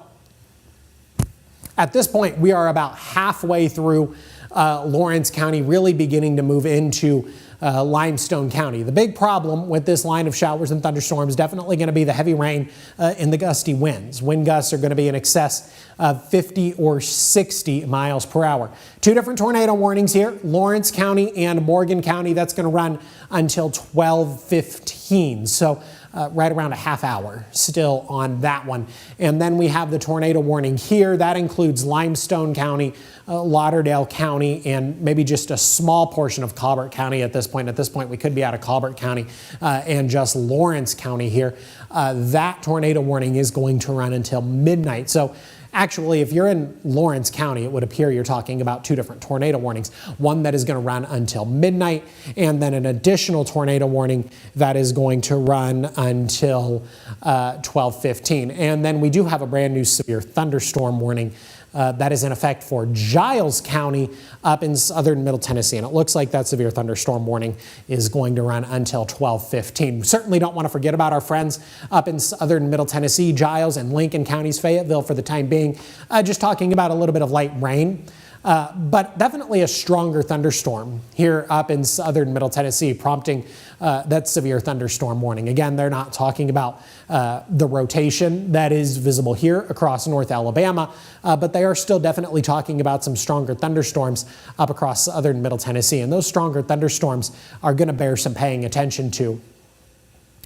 at this point, we are about halfway through Lawrence County, really beginning to move into Limestone County. The big problem with this line of showers and thunderstorms is definitely going to be the heavy rain and the gusty winds. Wind gusts are going to be in excess of 50 or 60 miles per hour. Two different tornado warnings here, Lawrence County and Morgan County. That's going to run until 12:15. So right around a half hour still on that one. And then we have the tornado warning here. That includes Limestone County, Lauderdale County, and maybe just a small portion of Colbert County at this point. At this point, we could be out of Colbert County and just Lawrence County here. That tornado warning is going to run until midnight. So actually, if you're in Lawrence County, it would appear you're talking about two different tornado warnings. One that is going to run until midnight, and then an additional tornado warning that is going to run until 12:15. And then we do have a brand new severe thunderstorm warning that is in effect for Giles County up in southern Middle Tennessee. And it looks like that severe thunderstorm warning is going to run until 12:15. We certainly don't want to forget about our friends up in southern Middle Tennessee, Giles and Lincoln Counties, Fayetteville for the time being. Just talking about a little bit of light rain. But definitely a stronger thunderstorm here up in southern Middle Tennessee, prompting that severe thunderstorm warning. Again, they're not talking about the rotation that is visible here across North Alabama, but they are still definitely talking about some stronger thunderstorms up across southern Middle Tennessee. And those stronger thunderstorms are going to bear some paying attention to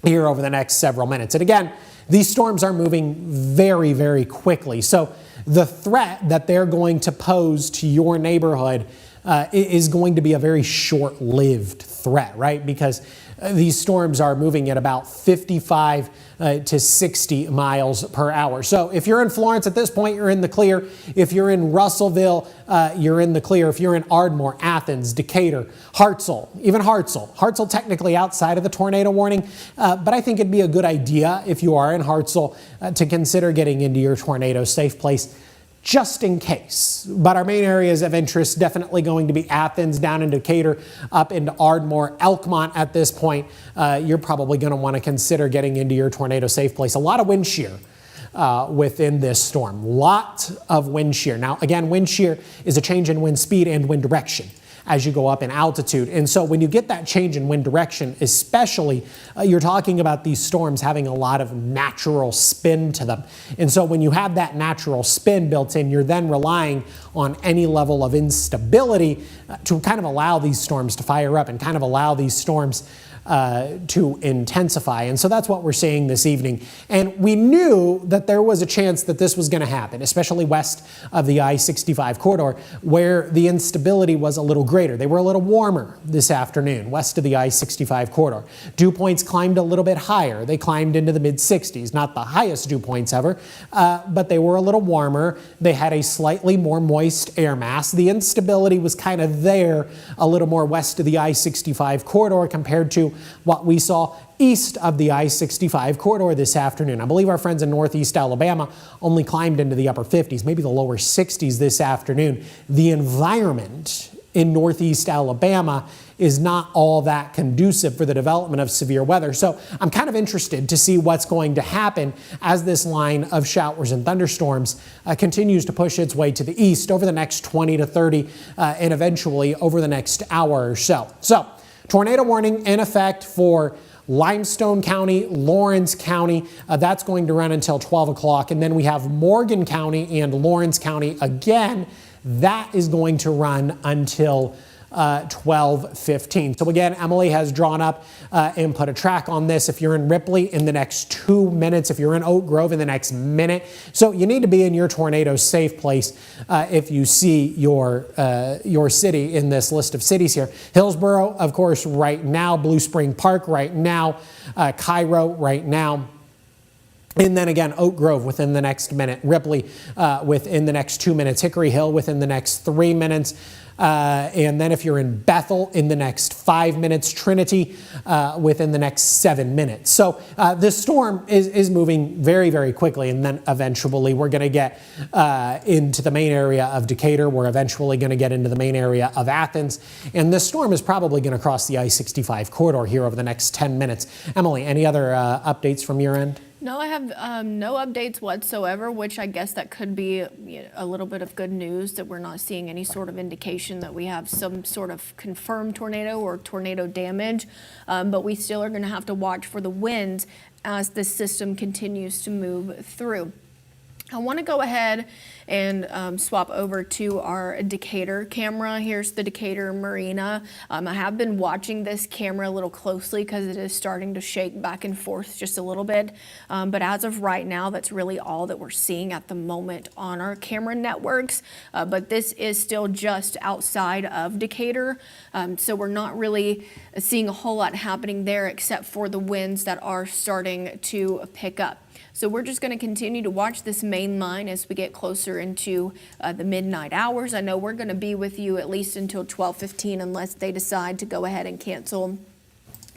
here over the next several minutes. And again, these storms are moving very, very quickly. So the threat that they're going to pose to your neighborhood is going to be a very short-lived threat, right? Because these storms are moving at about 55 to 60 miles per hour. So if you're in Florence at this point, you're in the clear. If you're in Russellville, you're in the clear. If you're in Ardmore, Athens, Decatur, Hartselle, even Hartselle technically outside of the tornado warning, but I think it'd be a good idea if you are in Hartselle to consider getting into your tornado safe place, just in case. But our main areas of interest definitely going to be Athens, down in Decatur, up into Ardmore, Elkmont at this point. You're probably going to want to consider getting into your tornado safe place. A lot of wind shear within this storm. Lot of wind shear. Now, again, wind shear is a change in wind speed and wind direction as you go up in altitude. And so when you get that change in wind direction, especially, you're talking about these storms having a lot of natural spin to them. And so when you have that natural spin built in, you're then relying on any level of instability to kind of allow these storms to fire up and kind of allow these storms to intensify. And so that's what we're seeing this evening. And we knew that there was a chance that this was going to happen, especially west of the I-65 corridor, where the instability was a little greater. They were a little warmer this afternoon, west of the I-65 corridor. Dew points climbed a little bit higher. They climbed into the mid-60s, not the highest dew points ever, but they were a little warmer. They had a slightly more moist air mass. The instability was kind of there a little more west of the I-65 corridor compared to what we saw east of the I-65 corridor this afternoon. I believe our friends in Northeast Alabama only climbed into the upper 50s, maybe the lower 60s this afternoon. The environment in Northeast Alabama is not all that conducive for the development of severe weather. So I'm kind of interested to see what's going to happen as this line of showers and thunderstorms continues to push its way to the east over the next 20 to 30 and eventually over the next hour or so. So tornado warning in effect for Limestone County, Lawrence County, that's going to run until 12 o'clock. And then we have Morgan County and Lawrence County again. That is going to run until 12:15. So again, Emily has drawn up and put a track on this. If you're in Ripley in the next 2 minutes, if you're in Oak Grove in the next minute. So you need to be in your tornado safe place if you see your city in this list of cities here. Hillsborough, of course, right now. Blue Spring Park right now. Cairo right now. And then again, Oak Grove within the next minute, Ripley within the next 2 minutes, Hickory Hill within the next 3 minutes, and then if you're in Bethel in the next 5 minutes, Trinity within the next 7 minutes. So this storm is moving very, very quickly, and then eventually we're going to get into the main area of Decatur. We're eventually going to get into the main area of Athens, and this storm is probably going to cross the I-65 corridor here over the next 10 minutes. Emily, any other updates from your end? No, I have no updates whatsoever, which I guess that could be a little bit of good news that we're not seeing any sort of indication that we have some sort of confirmed tornado or tornado damage. But we still are going to have to watch for the winds as the system continues to move through. I want to go ahead and swap over to our Decatur camera. Here's the Decatur Marina. I have been watching this camera a little closely because it is starting to shake back and forth just a little bit. But as of right now, that's really all that we're seeing at the moment on our camera networks. But this is still just outside of Decatur. So we're not really seeing a whole lot happening there except for the winds that are starting to pick up. So we're just going to continue to watch this main line as we get closer into the midnight hours. I know we're going to be with you at least until 12:15 unless they decide to go ahead and cancel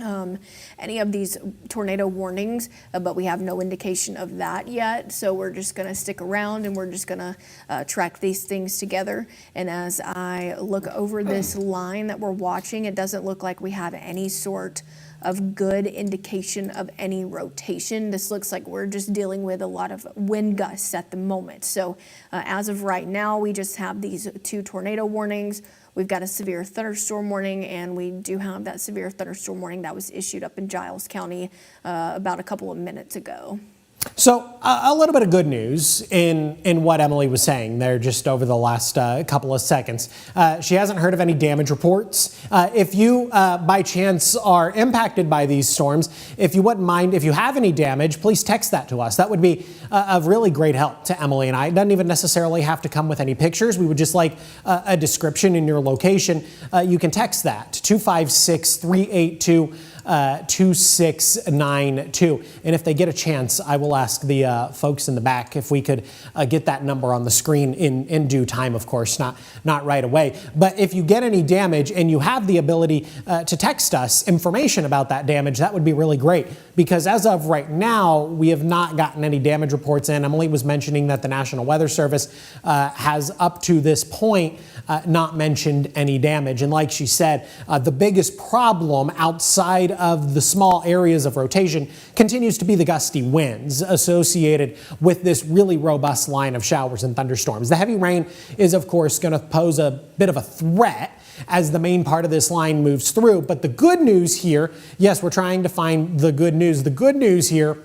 any of these tornado warnings, but we have no indication of that yet. So we're just going to stick around and we're just going to track these things together. And as I look over this line that we're watching, it doesn't look like we have any sort of good indication of any rotation. This looks like we're just dealing with a lot of wind gusts at the moment. So as of right now, we just have these 2 tornado warnings. We've got a severe thunderstorm warning, and we do have that severe thunderstorm warning that was issued up in Giles County about a couple of minutes ago. So a little bit of good news in what Emily was saying there just over the last couple of seconds. She hasn't heard of any damage reports. If you, by chance, are impacted by these storms, if you wouldn't mind, if you have any damage, please text that to us. That would be of really great help to Emily and I. It doesn't even necessarily have to come with any pictures. We would just like a description in your location. You can text that to 256-382. 2692. And if they get a chance, I will ask the folks in the back if we could get that number on the screen in due time, of course, not right away. But if you get any damage and you have the ability to text us information about that damage, that would be really great, because as of right now, we have not gotten any damage reports in. Emily was mentioning that the National Weather Service has up to this point not mentioned any damage. And like she said, the biggest problem outside of the small areas of rotation continues to be the gusty winds associated with this really robust line of showers and thunderstorms. The heavy rain is, of course, going to pose a bit of a threat as the main part of this line moves through. But the good news here, yes, we're trying to find the good news. The good news here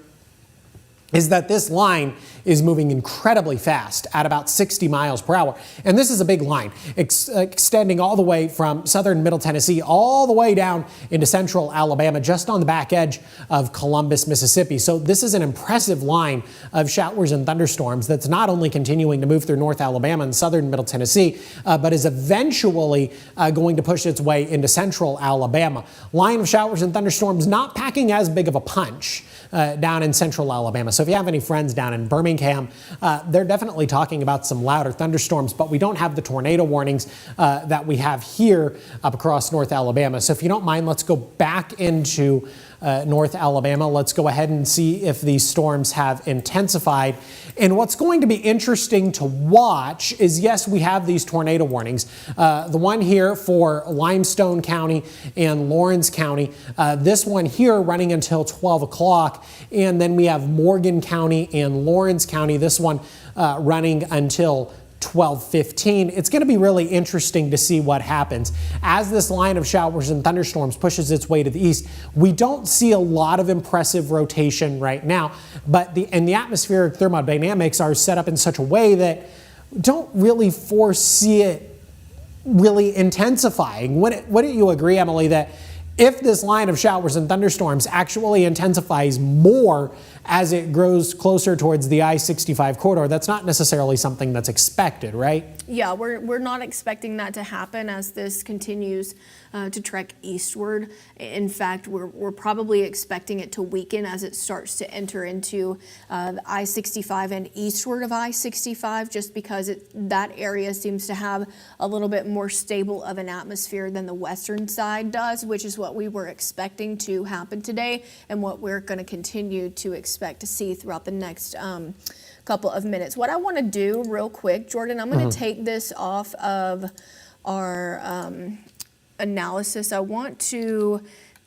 is that this line is moving incredibly fast at about 60 miles per hour. And this is a big line, extending all the way from southern Middle Tennessee all the way down into central Alabama, just on the back edge of Columbus, Mississippi. So this is an impressive line of showers and thunderstorms that's not only continuing to move through North Alabama and southern Middle Tennessee, but is eventually going to push its way into central Alabama. Line of showers and thunderstorms not packing as big of a punch down in central Alabama. So if you have any friends down in Birmingham, they're definitely talking about some louder thunderstorms, but we don't have the tornado warnings that we have here up across North Alabama. So if you don't mind, let's go back into North Alabama. Let's go ahead and see if these storms have intensified. And what's going to be interesting to watch is, yes, we have these tornado warnings. The one here for Limestone County and Lawrence County, this one here running until 12 o'clock. And then we have Morgan County and Lawrence County, this one running until 12:15. It's going to be really interesting to see what happens. As this line of showers and thunderstorms pushes its way to the east, we don't see a lot of impressive rotation right now, but the atmospheric thermodynamics are set up in such a way that don't really foresee it really intensifying. Wouldn't you agree, Emily, that if this line of showers and thunderstorms actually intensifies more as it grows closer towards the I-65 corridor, that's not necessarily something that's expected, right? Yeah, we're not expecting that to happen as this continues to trek eastward. In fact, we're probably expecting it to weaken as it starts to enter into the I-65 and eastward of I-65, just because that area seems to have a little bit more stable of an atmosphere than the western side does, which is what we were expecting to happen today and what we're going to continue to expect to see throughout the next couple of minutes. What I want to do real quick, Jordan, I'm going to take this off of our analysis. I want to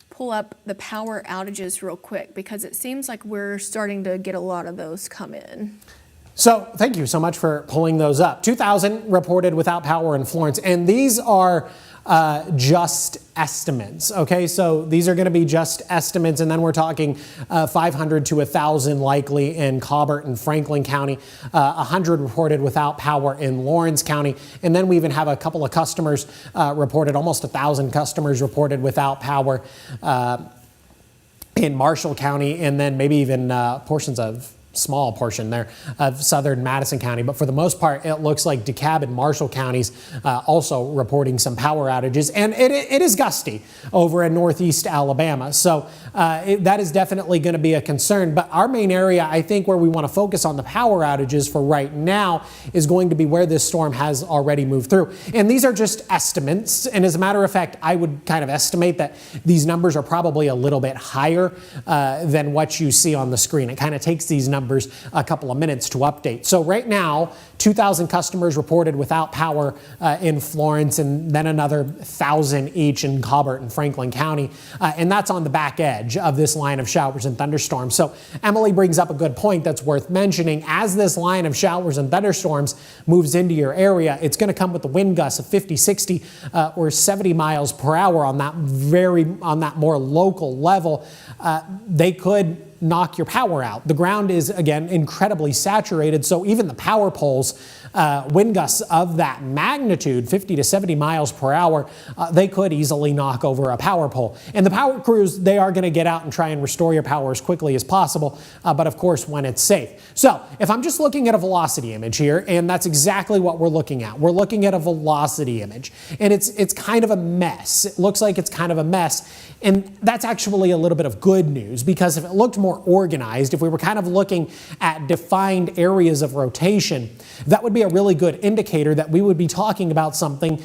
pull up the power outages real quick because it seems like we're starting to get a lot of those come in. So thank you so much for pulling those up. 2,000 reported without power in Florence, and these are just estimates, okay? So these are going to be just estimates, and then we're talking 500 to 1,000 likely in Colbert and Franklin County, 100 reported without power in Lawrence County, and then we even have a couple of customers reported, almost 1,000 customers reported without power in Marshall County, and then maybe even portions of small portion there of southern Madison County. But for the most part, it looks like DeKalb and Marshall counties also reporting some power outages. And it is gusty over in northeast Alabama. So that is definitely going to be a concern. But our main area, I think, where we want to focus on the power outages for right now is going to be where this storm has already moved through. And these are just estimates. And as a matter of fact, I would kind of estimate that these numbers are probably a little bit higher than what you see on the screen. It kind of takes these numbers a couple of minutes to update. So right now, 2,000 customers reported without power in Florence, and then another 1,000 each in Colbert and Franklin County. And that's on the back edge of this line of showers and thunderstorms. So Emily brings up a good point that's worth mentioning. As this line of showers and thunderstorms moves into your area, it's going to come with the wind gusts of 50, 60, or 70 miles per hour on that more local level. They could knock your power out. The ground is, again, incredibly saturated, so even the power poles, wind gusts of that magnitude, 50 to 70 miles per hour, they could easily knock over a power pole. And the power crews, they are going to get out and try and restore your power as quickly as possible, but of course when it's safe. So if I'm just looking at a velocity image here, and that's exactly what we're looking at. We're looking at a velocity image, and it's kind of a mess. It looks like it's kind of a mess. And that's actually a little bit of good news, because if it looked more organized, if we were kind of looking at defined areas of rotation, that would be a really good indicator that we would be talking about something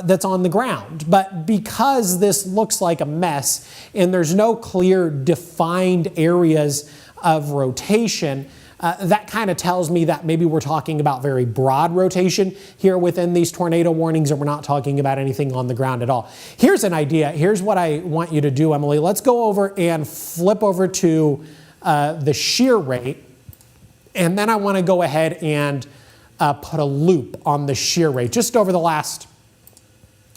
that's on the ground. But because this looks like a mess and there's no clear defined areas of rotation, that kind of tells me that maybe we're talking about very broad rotation here within these tornado warnings, and we're not talking about anything on the ground at all. Here's an idea. Here's what I want you to do, Emily. Let's go over and flip over to the shear rate, and then I want to go ahead and put a loop on the shear rate just over the last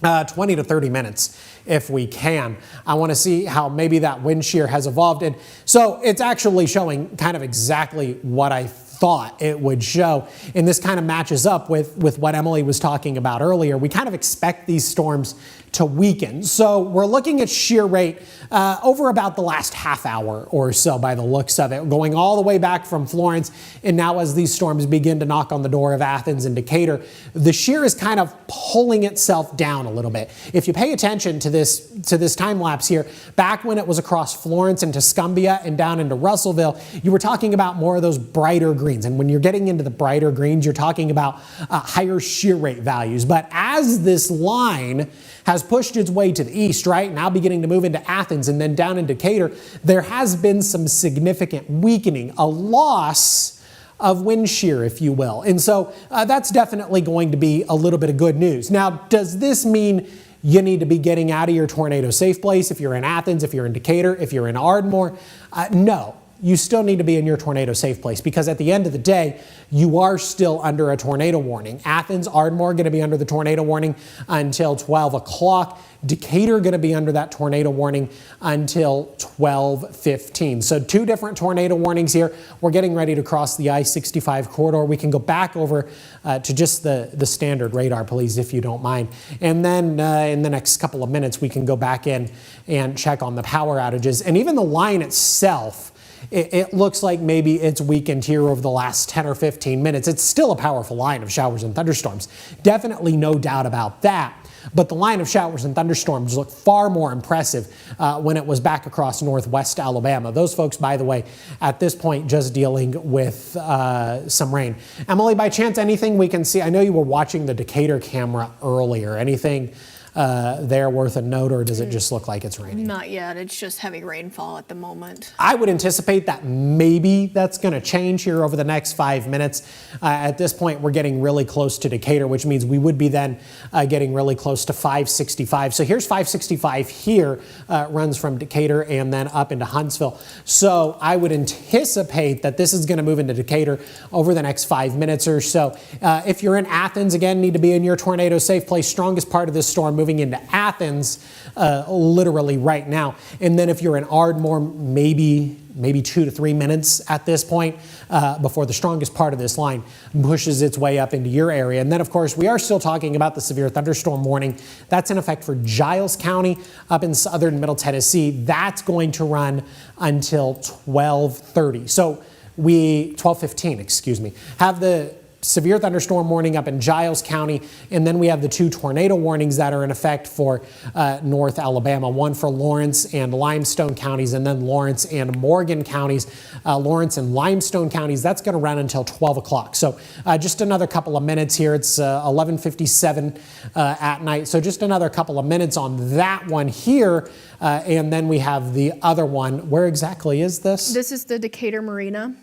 20 to 30 minutes if we can. I want to see how maybe that wind shear has evolved. And so it's actually showing kind of exactly what I thought it would show. And this kind of matches up with what Emily was talking about earlier. We kind of expect these storms to weaken. So we're looking at shear rate over about the last half hour or so by the looks of it, going all the way back from Florence. And now as these storms begin to knock on the door of Athens and Decatur, the shear is kind of pulling itself down a little bit. If you pay attention to this time lapse here, back when it was across Florence and Tuscumbia and down into Russellville, you were talking about more of those brighter greens. And when you're getting into the brighter greens, you're talking about higher shear rate values. But as this line has pushed its way to the east, right, now beginning to move into Athens and then down in Decatur, there has been some significant weakening, a loss of wind shear, if you will. And so that's definitely going to be a little bit of good news. Now, does this mean you need to be getting out of your tornado safe place if you're in Athens, if you're in Decatur, if you're in Ardmore? No. You still need to be in your tornado safe place because at the end of the day, you are still under a tornado warning. Athens, Ardmore going to be under the tornado warning until 12 o'clock. Decatur going to be under that tornado warning until 12:15. So two different tornado warnings here. We're getting ready to cross the I-65 corridor. We can go back over to just the standard radar, please, if you don't mind. And then in the next couple of minutes, we can go back in and check on the power outages. And even the line itself, it looks like maybe it's weakened here over the last 10 or 15 minutes. It's still a powerful line of showers and thunderstorms. Definitely no doubt about that. But the line of showers and thunderstorms looked far more impressive when it was back across northwest Alabama. Those folks, by the way, at this point just dealing with some rain. Emily, by chance, anything we can see? I know you were watching the Decatur camera earlier. Anything there worth a note, or does it just look like it's raining? Not yet. It's just heavy rainfall at the moment. I would anticipate that maybe that's going to change here over the next 5 minutes. At this point, we're getting really close to Decatur, which means we would be then getting really close to 565. So here's 565 here, runs from Decatur and then up into Huntsville. So I would anticipate that this is going to move into Decatur over the next 5 minutes or so. If you're in Athens, again, need to be in your tornado safe place. Strongest part of this storm moving into Athens literally right now. And then if you're in Ardmore, maybe 2 to 3 minutes at this point before the strongest part of this line pushes its way up into your area. And then, of course, we are still talking about the severe thunderstorm warning. That's in effect for Giles County up in southern Middle Tennessee. That's going to run until 12:30. So 12:15, excuse me, have the severe thunderstorm warning up in Giles County, and then we have the two tornado warnings that are in effect for North Alabama, one for Lawrence and Limestone counties, and then Lawrence and Morgan counties. Lawrence and Limestone counties, that's going to run until 12 o'clock. So just another couple of minutes here. It's 11:57 at night, so just another couple of minutes on that one here, and then we have the other one. Where exactly is this? This is the Decatur Marina.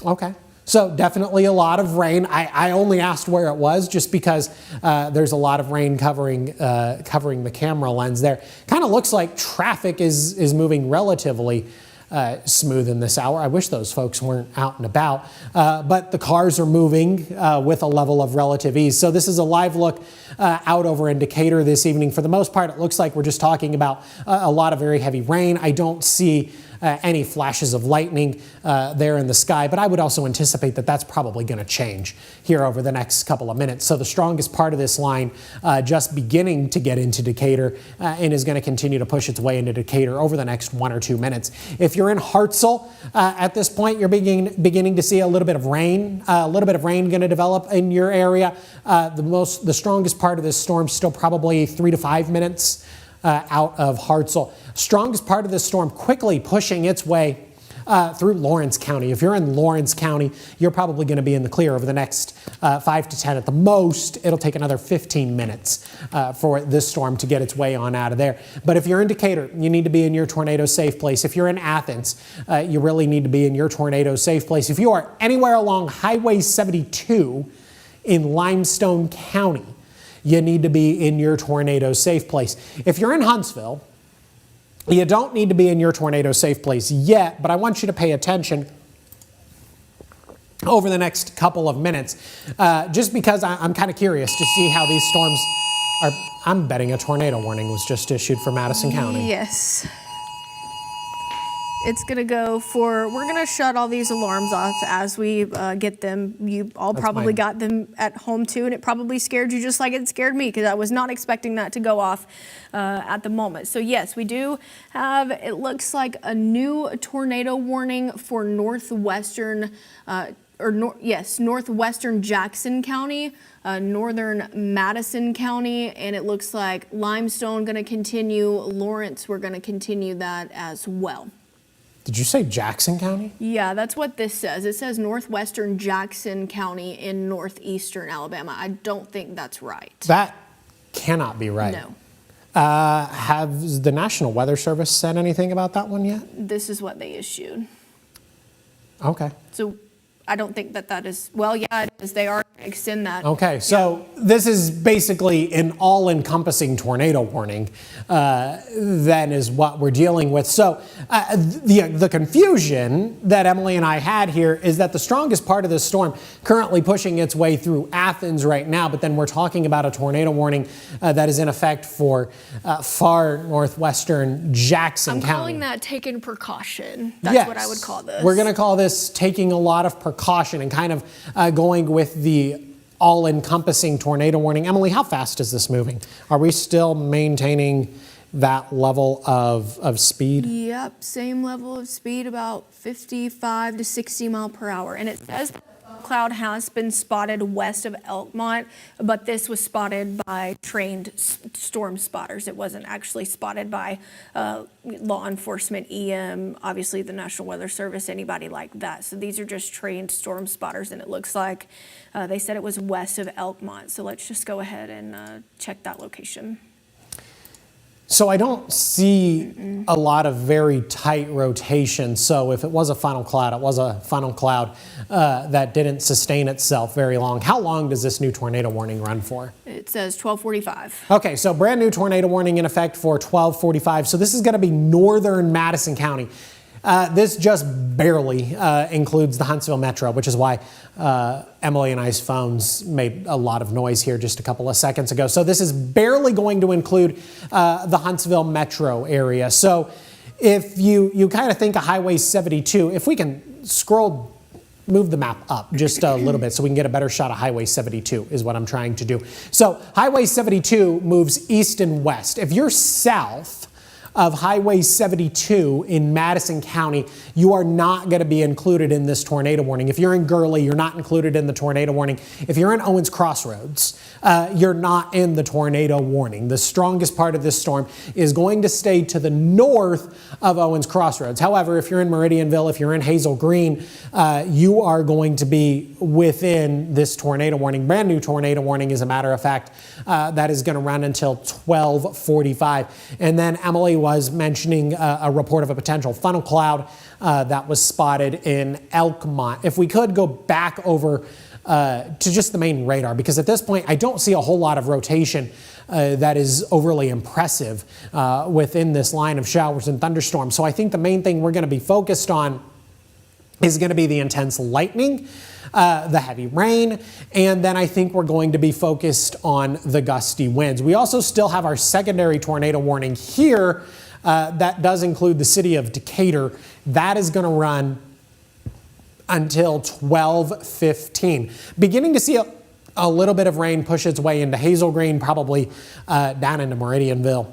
Okay. So definitely a lot of rain. I only asked where it was just because there's a lot of rain covering the camera lens there. Kind of looks like traffic is moving relatively smooth in this hour. I wish those folks weren't out and about, but the cars are moving with a level of relative ease. So this is a live look out over in Decatur this evening. For the most part, it looks like we're just talking about a lot of very heavy rain. I don't see any flashes of lightning there in the sky, but I would also anticipate that that's probably going to change here over the next couple of minutes. So the strongest part of this line just beginning to get into Decatur and is going to continue to push its way into Decatur over the next 1 or 2 minutes. If you're in Hartselle at this point, you're beginning to see a little bit of rain, going to develop in your area. The strongest part of this storm still probably 3 to 5 minutes out of Hartselle. Strongest part of this storm quickly pushing its way through Lawrence County. If you're in Lawrence County, you're probably going to be in the clear over the next 5 to 10 at the most. It'll take another 15 minutes for this storm to get its way on out of there. But if you're in Decatur, you need to be in your tornado safe place. If you're in Athens, you really need to be in your tornado safe place. If you are anywhere along Highway 72 in Limestone County, you need to be in your tornado safe place. If you're in Huntsville, you don't need to be in your tornado safe place yet, but I want you to pay attention over the next couple of minutes, just because I'm kind of curious to see how these storms I'm betting a tornado warning was just issued for Madison County. Yes. It's gonna go for, we're gonna shut all these alarms off as we get them. You all probably got them at home too, and it probably scared you just like it scared me, because I was not expecting that to go off at the moment. So yes, we do have, it looks like a new tornado warning for northwestern, northwestern Jackson County, northern Madison County, and it looks like Limestone gonna continue, Lawrence, we're gonna continue that as well. Did you say Jackson County? Yeah, that's what this says. It says northwestern Jackson County in northeastern Alabama. I don't think that's right. That cannot be right. No. Has the National Weather Service said anything about that one yet? This is what they issued. Okay. So I don't think that is, well, yeah, it is. They are going to extend that. Okay, so this is basically an all-encompassing tornado warning, then is what we're dealing with. So the confusion that Emily and I had here is that the strongest part of this storm currently pushing its way through Athens right now, but then we're talking about a tornado warning that is in effect for far northwestern Jackson County. I'm calling that taking precaution. That's what I would call this. We're going to call this taking a lot of precaution and kind of going with the all-encompassing tornado warning. Emily, how fast is this moving? Are we still maintaining that level of speed? Yep, same level of speed, about 55 to 60 mile per hour. And it says cloud has been spotted west of Elkmont, but this was spotted by trained storm spotters. It wasn't actually spotted by law enforcement, EM, obviously the National Weather Service, anybody like that. So these are just trained storm spotters, and it looks like they said it was west of Elkmont. So let's just go ahead and check that location. So I don't see a lot of very tight rotation. So if it was a funnel cloud, it was a funnel cloud that didn't sustain itself very long. How long does this new tornado warning run for? It says 12:45. Okay, so brand new tornado warning in effect for 12:45. So this is going to be northern Madison County. This just barely includes the Huntsville Metro, which is why Emily and I's phones made a lot of noise here just a couple of seconds ago. So this is barely going to include the Huntsville Metro area. So if you kind of think of Highway 72, if we can move the map up just a little bit so we can get a better shot of Highway 72 is what I'm trying to do. So Highway 72 moves east and west. If you're south of Highway 72 in Madison County, you are not going to be included in this tornado warning. If you're in Gurley, you're not included in the tornado warning. If you're in Owens Crossroads, you're not in the tornado warning. The strongest part of this storm is going to stay to the north of Owens Crossroads. However, if you're in Meridianville, if you're in Hazel Green, you are going to be within this tornado warning. Brand new tornado warning, as a matter of fact, that is going to run until 12:45. And then Emily was mentioning a report of a potential funnel cloud that was spotted in Elkmont. If we could go back over to just the main radar, because at this point I don't see a whole lot of rotation that is overly impressive within this line of showers and thunderstorms. So I think the main thing we're going to be focused on is going to be the intense lightning, the heavy rain, and then I think we're going to be focused on the gusty winds. We also still have our secondary tornado warning here that does include the city of Decatur. That is going to run until 12:15. Beginning to see a little bit of rain push its way into Hazel Green, probably down into Meridianville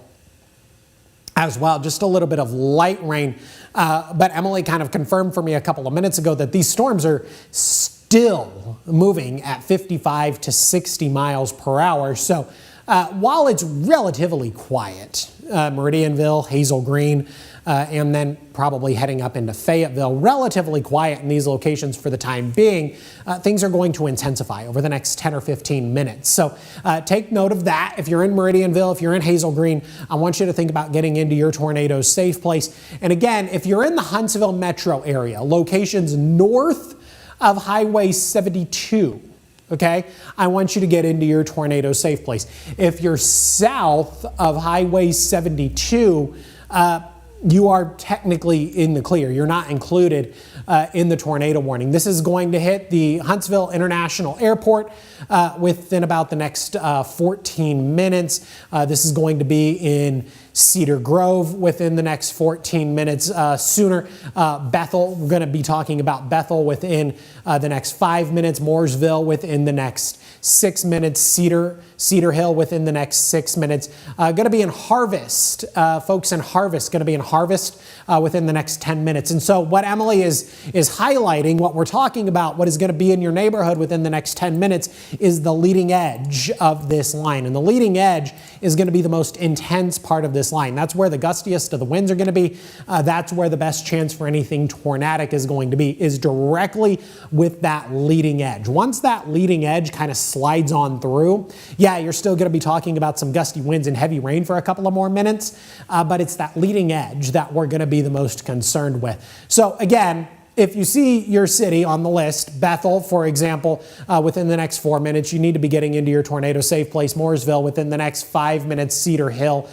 as well. Just a little bit of light rain. But Emily kind of confirmed for me a couple of minutes ago that these storms are still moving at 55 to 60 miles per hour. So while it's relatively quiet, Meridianville, Hazel Green, and then probably heading up into Fayetteville, relatively quiet in these locations for the time being, things are going to intensify over the next 10 or 15 minutes. So take note of that. If you're in Meridianville, if you're in Hazel Green, I want you to think about getting into your tornado safe place. And again, if you're in the Huntsville metro area, locations north of Highway 72, okay, I want you to get into your tornado safe place. If you're south of Highway 72, you are technically in the clear. You're not included in the tornado warning. This is going to hit the Huntsville International Airport within about the next 14 minutes. This is going to be in Cedar Grove within the next 14 minutes. Sooner, Bethel, we're going to be talking about Bethel within the next 5 minutes. Mooresville within the next 6 minutes. Cedar Hill within the next 6 minutes. Going to be in Harvest. Folks in Harvest, going to be in Harvest within the next 10 minutes. And so what Emily is highlighting, what we're talking about, what is going to be in your neighborhood within the next 10 minutes is the leading edge of this line. And the leading edge is going to be the most intense part of this line. That's where the gustiest of the winds are going to be. That's where the best chance for anything tornadic is going to be, is directly with that leading edge. Once that leading edge kind of slides on through, yeah, you're still going to be talking about some gusty winds and heavy rain for a couple of more minutes, but it's that leading edge that we're going to be the most concerned with. So again, if you see your city on the list, Bethel, for example, within the next 4 minutes, you need to be getting into your tornado safe place. Mooresville within the next 5 minutes. Cedar Hill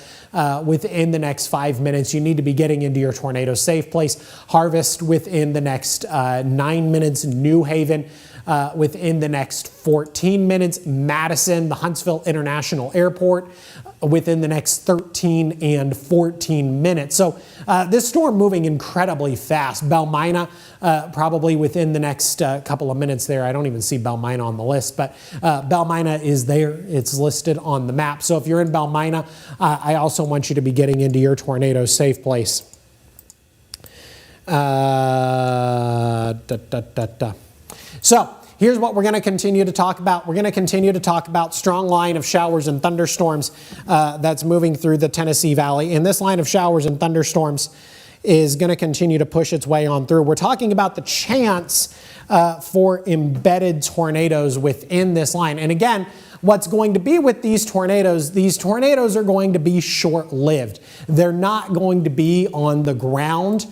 within the next 5 minutes, you need to be getting into your tornado safe place. Harvest within the next 9 minutes. New Haven within the next 14 minutes. Madison, the Huntsville International Airport, within the next 13 and 14 minutes. So this storm moving incredibly fast. Belmina, probably within the next couple of minutes there. I don't even see Belmina on the list, but Belmina is there. It's listed on the map. So if you're in Belmina, I also want you to be getting into your tornado safe place. So here's what we're going to continue to talk about. We're going to continue to talk about strong line of showers and thunderstorms that's moving through the Tennessee Valley. And this line of showers and thunderstorms is going to continue to push its way on through. We're talking about the chance for embedded tornadoes within this line. And again, what's going to be with these tornadoes are going to be short-lived. They're not going to be on the ground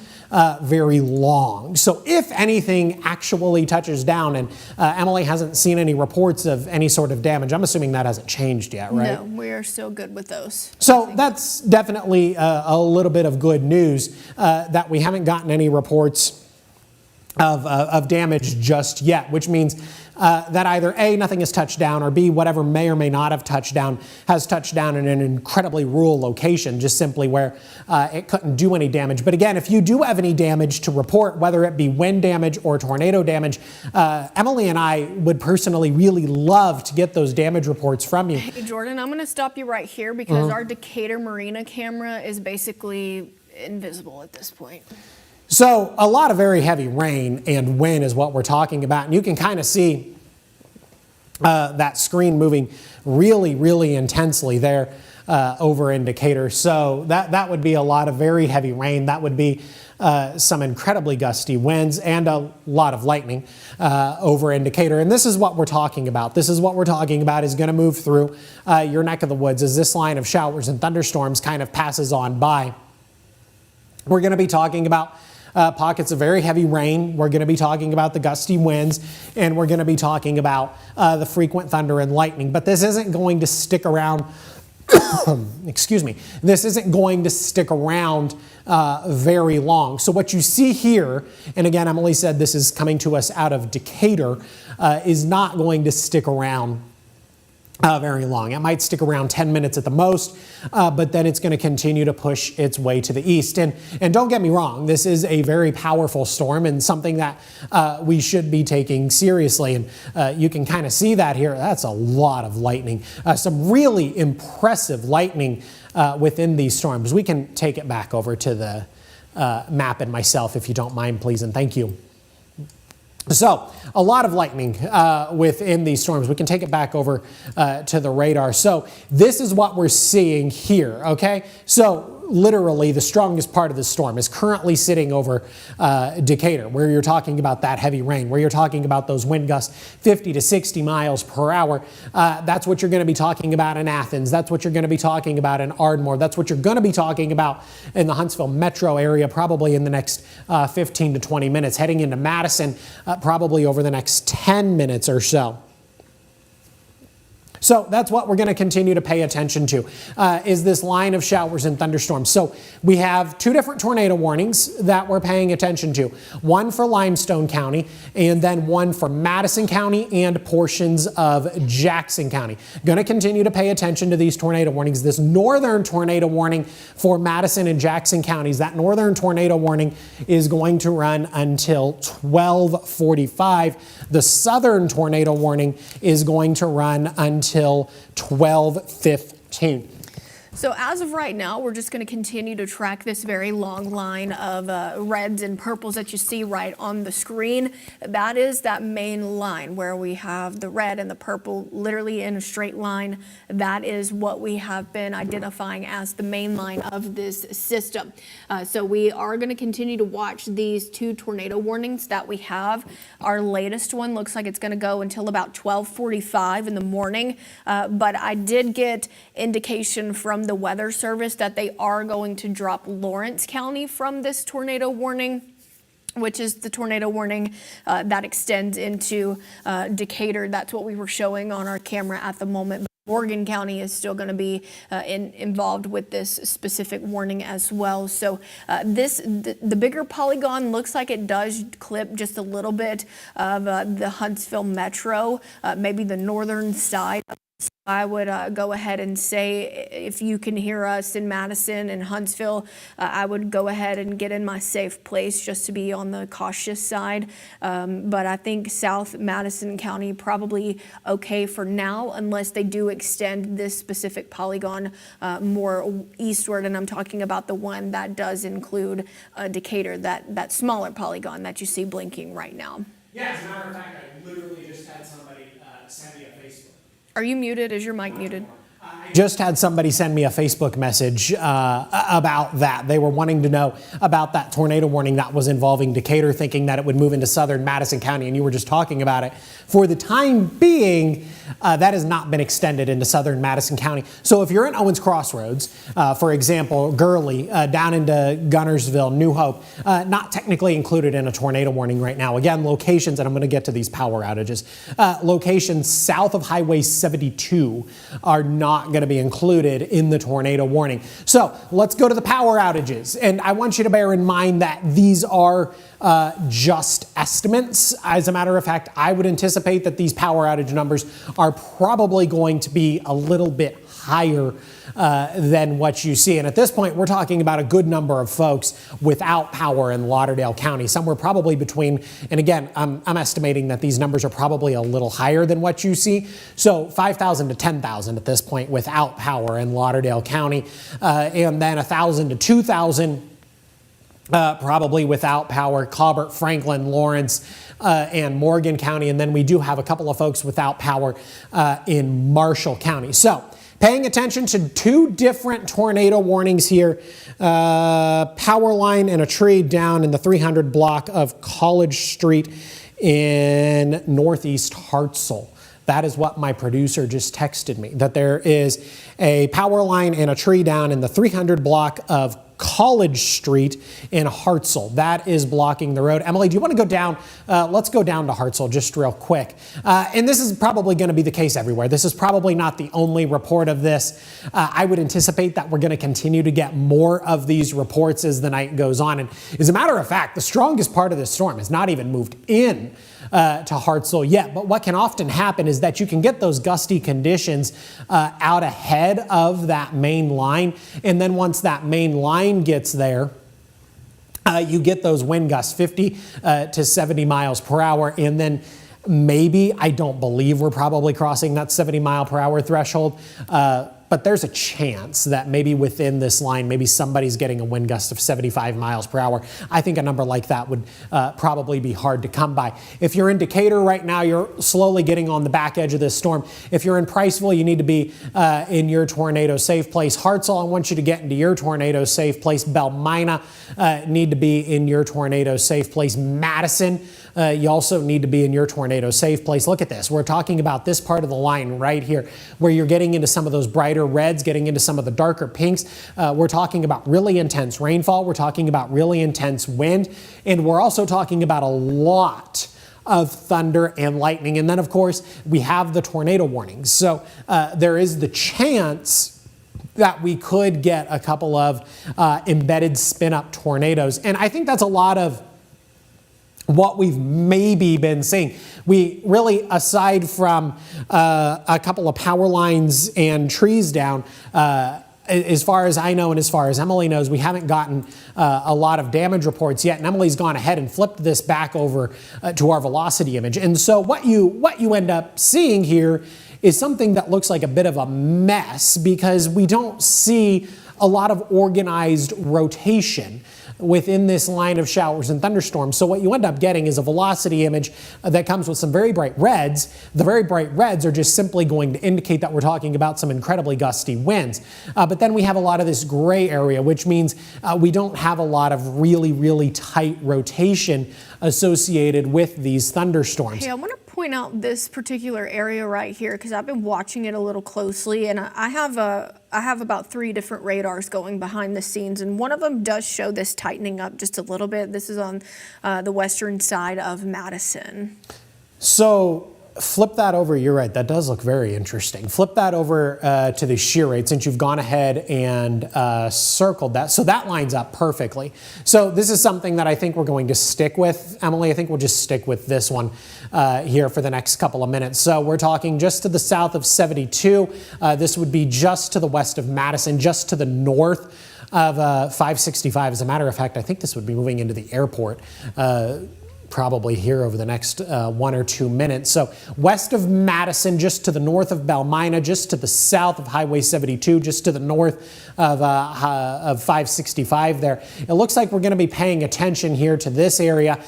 very long. So if anything actually touches down, and Emily hasn't seen any reports of any sort of damage, I'm assuming that hasn't changed yet, right? No, we're still good with those. So that's definitely a little bit of good news that we haven't gotten any reports of damage just yet, which means that either A, nothing has touched down, or B, whatever may or may not have touched down has touched down in an incredibly rural location, just simply where it couldn't do any damage. But again, if you do have any damage to report, whether it be wind damage or tornado damage, Emily and I would personally really love to get those damage reports from you. Hey, Jordan, I'm going to stop you right here because our Decatur Marina camera is basically invisible at this point. So a lot of very heavy rain and wind is what we're talking about. And you can kind of see that screen moving really, really intensely there over in Decatur. So that would be a lot of very heavy rain. That would be some incredibly gusty winds and a lot of lightning over in Decatur. And this is what we're talking about. This is what we're talking about is going to move through your neck of the woods as this line of showers and thunderstorms kind of passes on by. We're going to be talking about pockets of very heavy rain. We're going to be talking about the gusty winds, and we're going to be talking about the frequent thunder and lightning. But this isn't going to stick around. Excuse me. This isn't going to stick around very long. So what you see here, and again, Emily said this is coming to us out of Decatur, is not going to stick around very long. It might stick around 10 minutes at the most, but then it's going to continue to push its way to the east. And don't get me wrong, this is a very powerful storm and something that we should be taking seriously. And you can kind of see that here. That's a lot of lightning. Some really impressive lightning within these storms. We can take it back over to the map and myself, if you don't mind, please, and thank you. So a lot of lightning within these storms. We can take it back over to the radar. So this is what we're seeing here, okay? So literally the strongest part of the storm is currently sitting over Decatur, where you're talking about that heavy rain, where you're talking about those wind gusts 50 to 60 miles per hour. That's what you're going to be talking about in Athens. That's what you're going to be talking about in Ardmore. That's what you're going to be talking about in the Huntsville metro area probably in the next 15 to 20 minutes, heading into Madison probably over the next 10 minutes or so. So that's what we're going to continue to pay attention to, is this line of showers and thunderstorms. So we have two different tornado warnings that we're paying attention to. One for Limestone County, and then one for Madison County and portions of Jackson County. Going to continue to pay attention to these tornado warnings. This northern tornado warning for Madison and Jackson counties, that northern tornado warning is going to run until 12:45. The southern tornado warning is going to run until 12:15. So as of right now, we're just going to continue to track this very long line of reds and purples that you see right on the screen. That is that main line where we have the red and the purple literally in a straight line. That is what we have been identifying as the main line of this system. So we are going to continue to watch these two tornado warnings that we have. Our latest one looks like it's going to go until about 12:45 in the morning. But I did get indication from the Weather Service that they are going to drop Lawrence County from this tornado warning, which is the tornado warning that extends into Decatur. That's what we were showing on our camera at the moment. But Morgan County is still going to be involved with this specific warning as well. So the bigger polygon looks like it does clip just a little bit of the Huntsville metro, maybe the northern side. I would go ahead and say, if you can hear us in Madison and Huntsville, I would go ahead and get in my safe place just to be on the cautious side. But I think South Madison County probably okay for now, unless they do extend this specific polygon more eastward. And I'm talking about the one that does include Decatur, that smaller polygon that you see blinking right now. Yeah, as a matter of fact, I literally just had somebody send me a Facebook. Are you muted? Is your mic muted? I just had somebody send me a Facebook message about that. They were wanting to know about that tornado warning that was involving Decatur, thinking that it would move into southern Madison County, and you were just talking about it. For the time being, that has not been extended into southern Madison County. So if you're in Owens Crossroads, for example, Gurley, down into Gunnersville, New Hope, not technically included in a tornado warning right now. Again, locations, and I'm going to get to these power outages, locations south of Highway 72 are not going to be included in the tornado warning. So let's go to the power outages. And I want you to bear in mind that these are just estimates. As a matter of fact, I would anticipate that these power outage numbers are probably going to be a little bit higher than what you see. And at this point, we're talking about a good number of folks without power in Lauderdale County, somewhere probably between, and again, I'm estimating that these numbers are probably a little higher than what you see. So 5,000 to 10,000 at this point without power in Lauderdale County, and then 1,000 to 2,000 probably without power, Colbert, Franklin, Lawrence, and Morgan County. And then we do have a couple of folks without power in Marshall County. So paying attention to two different tornado warnings here. Power line and a tree down in the 300 block of College Street in northeast Hartselle. That is what my producer just texted me, that there is a power line and a tree down in the 300 block of College Street in Hartselle. That is blocking the road. Emily, do you want to go down? Let's go down to Hartselle just real quick. And this is probably going to be the case everywhere. This is probably not the only report of this. I would anticipate that we're going to continue to get more of these reports as the night goes on. And as a matter of fact, the strongest part of this storm has not even moved in to Hartselle yet. But what can often happen is that you can get those gusty conditions out ahead of that main line. And then once that main line gets there, you get those wind gusts 50 to 70 miles per hour. And then maybe, I don't believe we're probably crossing that 70 mile per hour threshold. But there's a chance that maybe within this line, maybe somebody's getting a wind gust of 75 miles per hour. I think a number like that would probably be hard to come by. If you're in Decatur right now, you're slowly getting on the back edge of this storm. If you're in Priceville, you need to be in your tornado safe place. Hartselle, I want you to get into your tornado safe place. Belmina need to be in your tornado safe place. Madison, you also need to be in your tornado safe place. Look at this. We're talking about this part of the line right here where you're getting into some of those brighter reds, getting into some of the darker pinks. We're talking about really intense rainfall. We're talking about really intense wind. And we're also talking about a lot of thunder and lightning. And then, of course, we have the tornado warnings. So there is the chance that we could get a couple of embedded spin-up tornadoes. And I think that's a lot of what we've maybe been seeing. We really, aside from a couple of power lines and trees down, as far as I know and as far as Emily knows, we haven't gotten a lot of damage reports yet. And Emily's gone ahead and flipped this back over to our velocity image. And so what you end up seeing here is something that looks like a bit of a mess, because we don't see a lot of organized rotation within this line of showers and thunderstorms. So what you end up getting is a velocity image that comes with some very bright reds. The very bright reds are just simply going to indicate that we're talking about some incredibly gusty winds. But then we have a lot of this gray area, which means we don't have a lot of really, really tight rotation associated with these thunderstorms. Hey, I want to point out this particular area right here because I've been watching it a little closely, and I have about 3 different radars going behind the scenes, and one of them does show this tightening up just a little bit. This is on the western side of Madison. So flip that over. You're right. That does look very interesting. Flip that over to the shear rate, since you've gone ahead and circled that. So that lines up perfectly. So this is something that I think we're going to stick with. Emily, I think we'll just stick with this one here for the next couple of minutes. So we're talking just to the south of 72. This would be just to the west of Madison, just to the north of 565. As a matter of fact, I think this would be moving into the airport probably here over the next 1 or 2 minutes. So west of Madison, just to the north of Belmina, just to the south of Highway 72, just to the north of 565 there. It looks like we're going to be paying attention here to this area.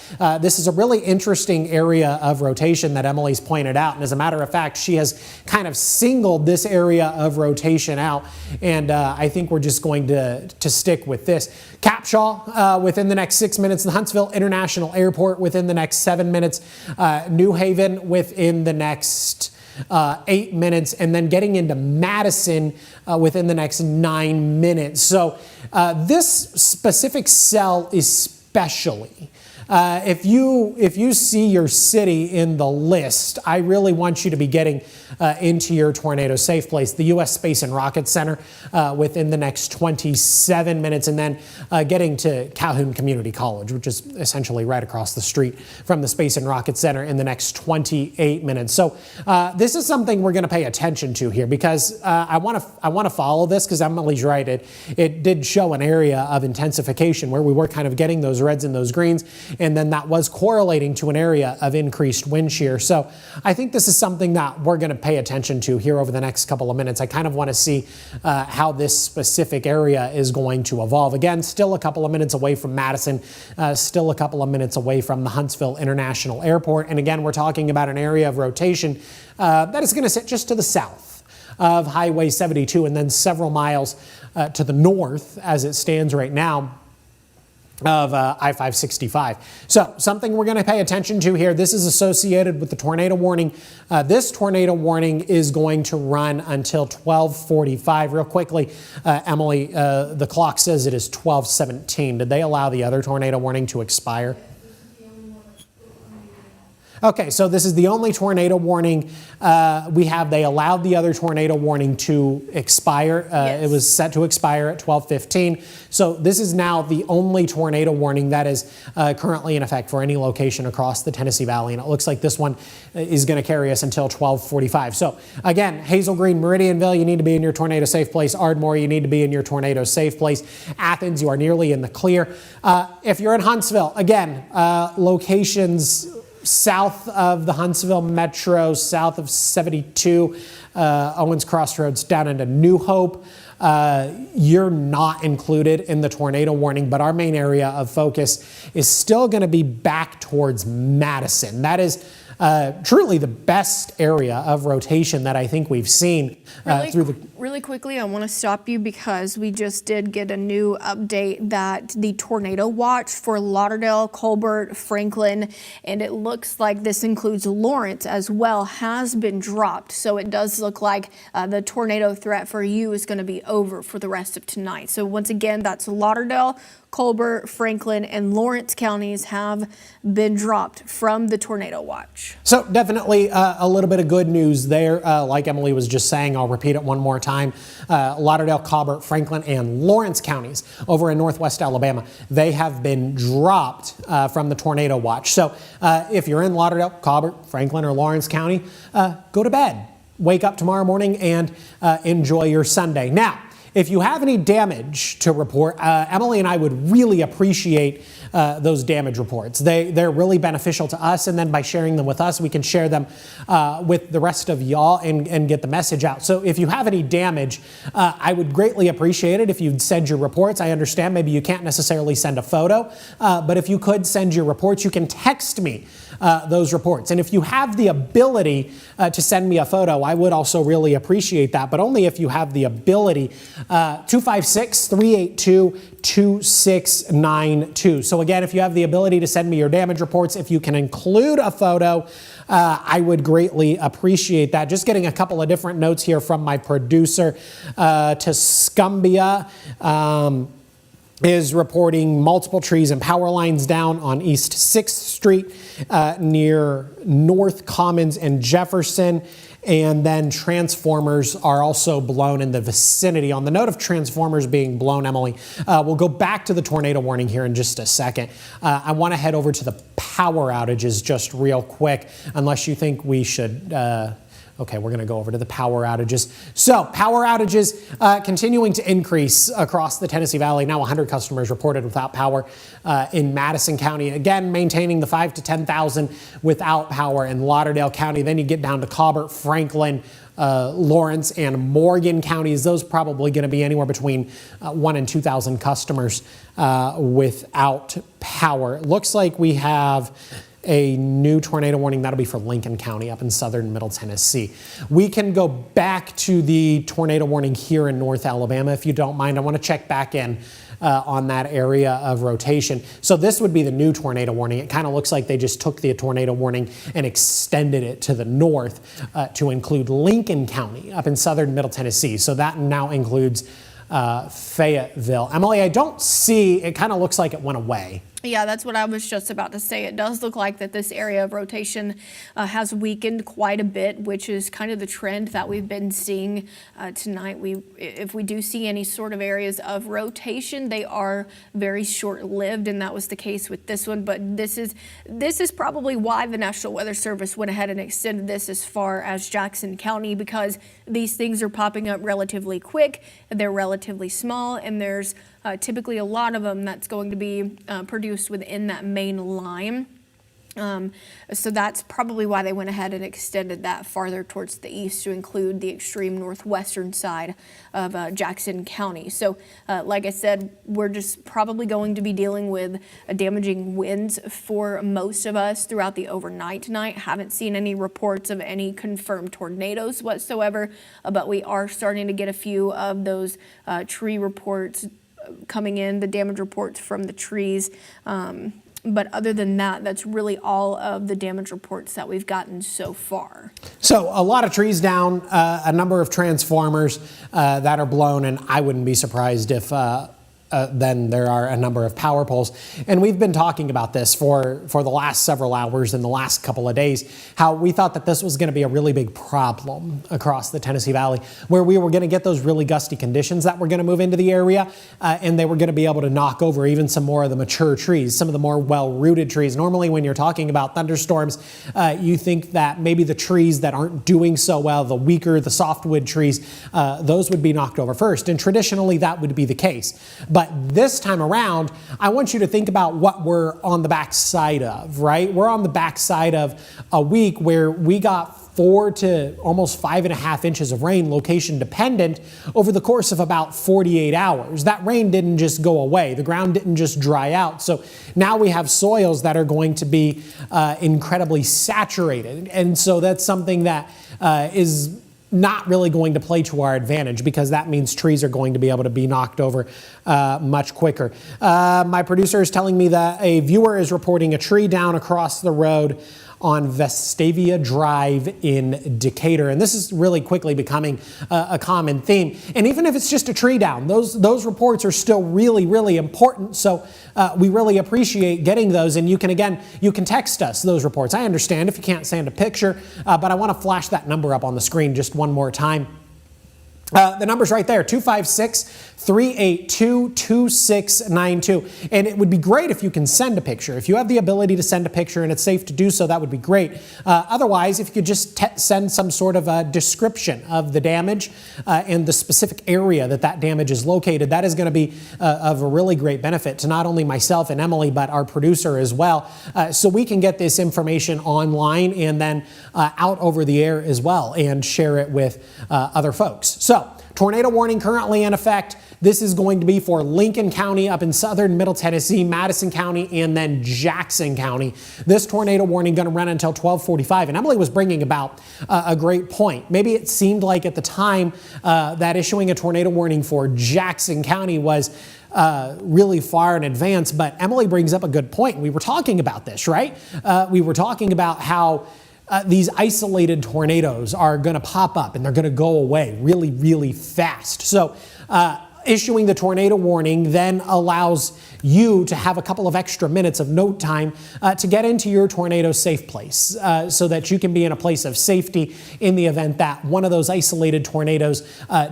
This is a really interesting area of rotation that Emily's pointed out. And as a matter of fact, she has kind of singled this area of rotation out. And I think we're just going to stick with this. Capshaw within the next 6 minutes, the Huntsville International Airport within the next 7 minutes, New Haven within the next 8 minutes, and then getting into Madison within the next 9 minutes. So this specific cell especially, if you see your city in the list, I really want you to be getting into your tornado safe place. The U.S. Space and Rocket Center within the next 27 minutes, and then getting to Calhoun Community College, which is essentially right across the street from the Space and Rocket Center, in the next 28 minutes. So this is something we're going to pay attention to here, because I want to follow this, because Emily's right. It did show an area of intensification where we were kind of getting those reds and those greens, and then that was correlating to an area of increased wind shear. So I think this is something that we're going to pay attention to here over the next couple of minutes. I kind of want to see how this specific area is going to evolve. Again, still a couple of minutes away from Madison, still a couple of minutes away from the Huntsville International Airport. And again, we're talking about an area of rotation that is going to sit just to the south of Highway 72, and then several miles to the north, as it stands right now, of I-565. So something we're going to pay attention to here. This is associated with the tornado warning. This tornado warning is going to run until 12:45. Real quickly, Emily, the clock says it is 12:17. Did they allow the other tornado warning to expire? Okay, so this is the only tornado warning we have. They allowed the other tornado warning to expire. Yes. It was set to expire at 12:15. So this is now the only tornado warning that is currently in effect for any location across the Tennessee Valley. And it looks like this one is going to carry us until 12:45. So again, Hazel Green, Meridianville, you need to be in your tornado safe place. Ardmore, you need to be in your tornado safe place. Athens, you are nearly in the clear. If you're in Huntsville, again, locations south of the Huntsville Metro, south of 72, Owens Crossroads down into New Hope. You're not included in the tornado warning, but our main area of focus is still going to be back towards Madison. That is truly the best area of rotation that I think we've seen Really quickly, I want to stop you because we just did get a new update that the tornado watch for Lauderdale, Colbert, Franklin, and it looks like this includes Lawrence as well, has been dropped. So it does look like the tornado threat for you is going to be over for the rest of tonight. So once again, that's Lauderdale, Colbert, Franklin, and Lawrence counties have been dropped from the tornado watch. So definitely a little bit of good news there. Like Emily was just saying, I'll repeat it one more time. Lauderdale, Colbert, Franklin, and Lawrence counties over in northwest Alabama, they have been dropped from the tornado watch. So if you're in Lauderdale, Colbert, Franklin, or Lawrence County, go to bed. Wake up tomorrow morning and enjoy your Sunday. Now, if you have any damage to report, Emily and I would really appreciate those damage reports. They're really beneficial to us, and then by sharing them with us, we can share them with the rest of y'all and get the message out. So if you have any damage, I would greatly appreciate it if you'd send your reports. I understand maybe you can't necessarily send a photo, but if you could send your reports, you can text me those reports. And if you have the ability to send me a photo, I would also really appreciate that, but only if you have the ability. 256-382-2692. So again, if you have the ability to send me your damage reports, if you can include a photo, I would greatly appreciate that. Just getting a couple of different notes here from my producer. Tuscumbia is reporting multiple trees and power lines down on East 6th Street near North Commons and Jefferson. And then transformers are also blown in the vicinity. On the note of transformers being blown, Emily, we'll go back to the tornado warning here in just a second. I want to head over to the power outages just real quick, unless you think we should... Okay, we're going to go over to the power outages. So power outages continuing to increase across the Tennessee Valley. Now 100 customers reported without power in Madison County. Again, maintaining the 5,000 to 10,000 without power in Lauderdale County. Then you get down to Colbert, Franklin, Lawrence, and Morgan counties. Those probably going to be anywhere between 1,000 and 2,000 customers without power. It looks like we have a new tornado warning. That'll be for Lincoln County up in southern Middle Tennessee. We can go back to the tornado warning here in North Alabama if you don't mind. I want to check back in on that area of rotation. So this would be the new tornado warning. It kind of looks like they just took the tornado warning and extended it to the north to include Lincoln County up in southern Middle Tennessee. So that now includes Fayetteville. Emily, I don't see, it kind of looks like it went away. Yeah, that's what I was just about to say. It does look like that this area of rotation has weakened quite a bit, which is kind of the trend that we've been seeing tonight. If we do see any sort of areas of rotation, they are very short-lived, and that was the case with this one. But this is probably why the National Weather Service went ahead and extended this as far as Jackson County, because these things are popping up relatively quick, they're relatively small, and there's typically a lot of them that's going to be produced within that main line. So that's probably why they went ahead and extended that farther towards the east to include the extreme northwestern side of Jackson County. So like I said, we're just probably going to be dealing with damaging winds for most of us throughout the overnight tonight. Haven't seen any reports of any confirmed tornadoes whatsoever, but we are starting to get a few of those tree reports coming in, the damage reports from the trees. But other than that, that's really all of the damage reports that we've gotten so far. So a lot of trees down, a number of transformers that are blown, and I wouldn't be surprised if then there are a number of power poles. And we've been talking about this for the last several hours and the last couple of days, how we thought that this was going to be a really big problem across the Tennessee Valley, where we were going to get those really gusty conditions that were going to move into the area, and they were going to be able to knock over even some more of the mature trees, some of the more well-rooted trees. Normally when you're talking about thunderstorms, you think that maybe the trees that aren't doing so well, the weaker, the softwood trees, those would be knocked over first. And traditionally that would be the case. But this time around, I want you to think about what we're on the backside of, right? We're on the backside of a week where we got 4 to almost 5.5 inches of rain, location dependent, over the course of about 48 hours. That rain didn't just go away. The ground didn't just dry out. So now we have soils that are going to be incredibly saturated. And so that's something that is not really going to play to our advantage, because that means trees are going to be able to be knocked over much quicker. My producer is telling me that a viewer is reporting a tree down across the road on Vestavia Drive in Decatur. And this is really quickly becoming a common theme. And even if it's just a tree down, those reports are still really, really important. So we really appreciate getting those. And you can text us those reports. I understand if you can't send a picture, but I want to flash that number up on the screen just one more time. The number's right there, 256-382-2692. And it would be great if you can send a picture. If you have the ability to send a picture and it's safe to do so, that would be great. Otherwise, if you could just send some sort of a description of the damage and the specific area that damage is located, that is going to be of a really great benefit to not only myself and Emily, but our producer as well, so we can get this information online and then out over the air as well and share it with other folks. So, tornado warning currently in effect. This is going to be for Lincoln County up in southern Middle Tennessee, Madison County, and then Jackson County. This tornado warning going to run until 12:45. And Emily was bringing about a great point. Maybe it seemed like at the time that issuing a tornado warning for Jackson County was really far in advance. But Emily brings up a good point. We were talking about this, right? We were talking about how these isolated tornadoes are going to pop up and they're going to go away really, really fast. So issuing the tornado warning then allows you to have a couple of extra minutes of note time to get into your tornado safe place so that you can be in a place of safety in the event that one of those isolated tornadoes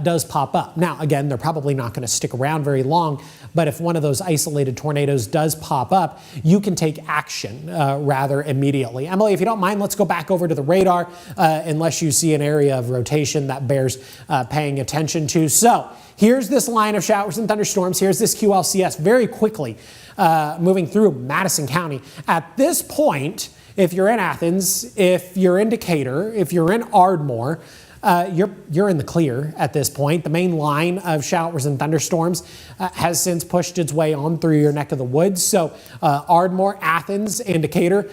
does pop up. Now, again, they're probably not going to stick around very long, but if one of those isolated tornadoes does pop up, you can take action rather immediately. Emily, if you don't mind, let's go back over to the radar unless you see an area of rotation that bears paying attention to. So here's this line of showers and thunderstorms. Here's this QLCS very quickly moving through Madison County. At this point, if you're in Athens, if you're in Decatur, if you're in Ardmore, you're in the clear at this point. The main line of showers and thunderstorms has since pushed its way on through your neck of the woods. So Ardmore, Athens, and Decatur,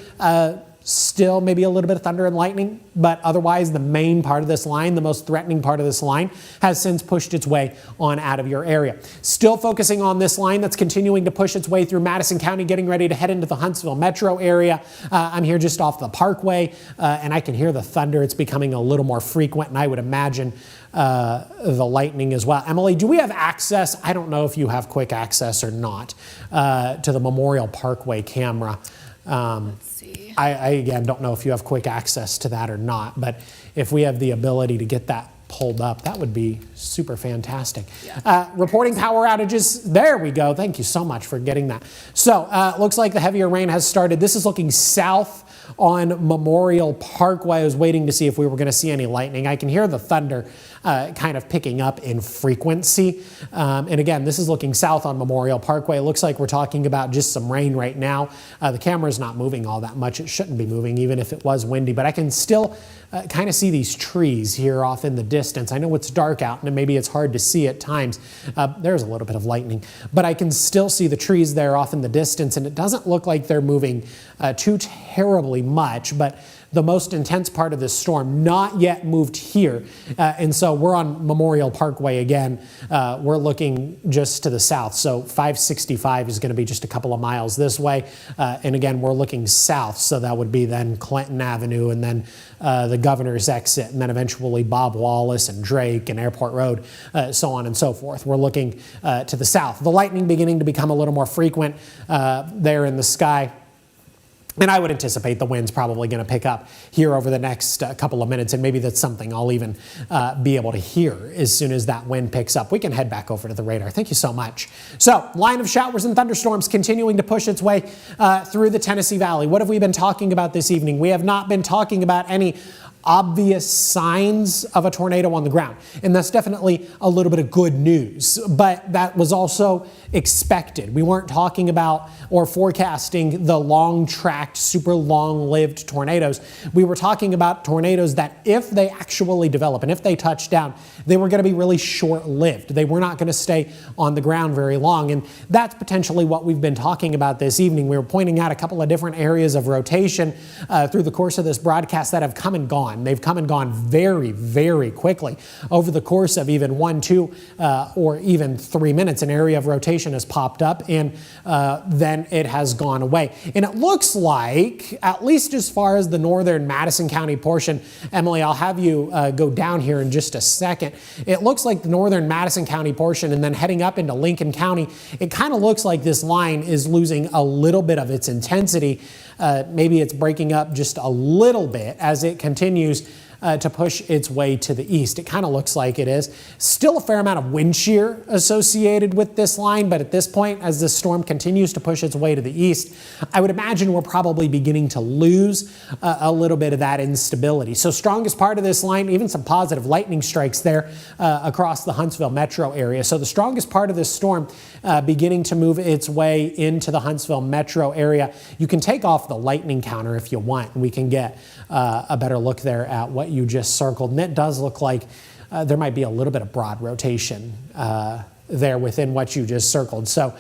still maybe a little bit of thunder and lightning, but otherwise the main part of this line, the most threatening part of this line, has since pushed its way on out of your area. Still focusing on this line that's continuing to push its way through Madison County, getting ready to head into the Huntsville metro area. I'm here just off the Parkway, and I can hear the thunder. It's becoming a little more frequent, and I would imagine the lightning as well. Emily, do we have access? I don't know if you have quick access or not to the Memorial Parkway camera. Let's see. I again don't know if you have quick access to that or not, but if we have the ability to get that pulled up, that would be super fantastic. Yeah. Reporting power outages. There we go. Thank you so much for getting that. So looks like the heavier rain has started. This is looking south on Memorial Parkway. I was waiting to see if we were going to see any lightning. I can hear the thunder kind of picking up in frequency. And again, this is looking south on Memorial Parkway. It looks like we're talking about just some rain right now. The camera's not moving all that much. It shouldn't be moving even if it was windy, but I can still kind of see these trees here off in the distance. I know it's dark out and maybe it's hard to see at times. There's a little bit of lightning, but I can still see the trees there off in the distance, and it doesn't look like they're moving too terribly much, but the most intense part of this storm not yet moved here. And so we're on Memorial Parkway again. We're looking just to the south. So 565 is going to be just a couple of miles this way. And again, we're looking south. So that would be then Clinton Avenue and then the Governor's Exit and then eventually Bob Wallace and Drake and Airport Road, so on and so forth. We're looking to the south. The lightning beginning to become a little more frequent there in the sky. And I would anticipate the wind's probably going to pick up here over the next couple of minutes, and maybe that's something I'll even be able to hear as soon as that wind picks up. We can head back over to the radar. Thank you so much. So, line of showers and thunderstorms continuing to push its way through the Tennessee Valley. What have we been talking about this evening? We have not been talking about any obvious signs of a tornado on the ground. And that's definitely a little bit of good news, but that was also expected. We weren't talking about or forecasting the long-tracked, super long-lived tornadoes. We were talking about tornadoes that if they actually develop and if they touch down, they were going to be really short-lived. They were not going to stay on the ground very long. And that's potentially what we've been talking about this evening. We were pointing out a couple of different areas of rotation through the course of this broadcast that have come and gone. They've come and gone very, very quickly. Over the course of even 1, 2, or even 3 minutes, an area of rotation has popped up and then it has gone away. And it looks like, at least as far as the northern Madison County portion, Emily, I'll have you go down here in just a second. It looks like the northern Madison County portion and then heading up into Lincoln County, it kind of looks like this line is losing a little bit of its intensity. Maybe it's breaking up just a little bit as it continues to push its way to the east. It kind of looks like it is. Still a fair amount of wind shear associated with this line, but at this point, as this storm continues to push its way to the east, I would imagine we're probably beginning to lose a little bit of that instability. So strongest part of this line, even some positive lightning strikes there across the Huntsville metro area. So the strongest part of this storm beginning to move its way into the Huntsville metro area. You can take off the lightning counter if you want, and we can get a better look there at what you just circled. And it does look like there might be a little bit of broad rotation there within what you just circled. So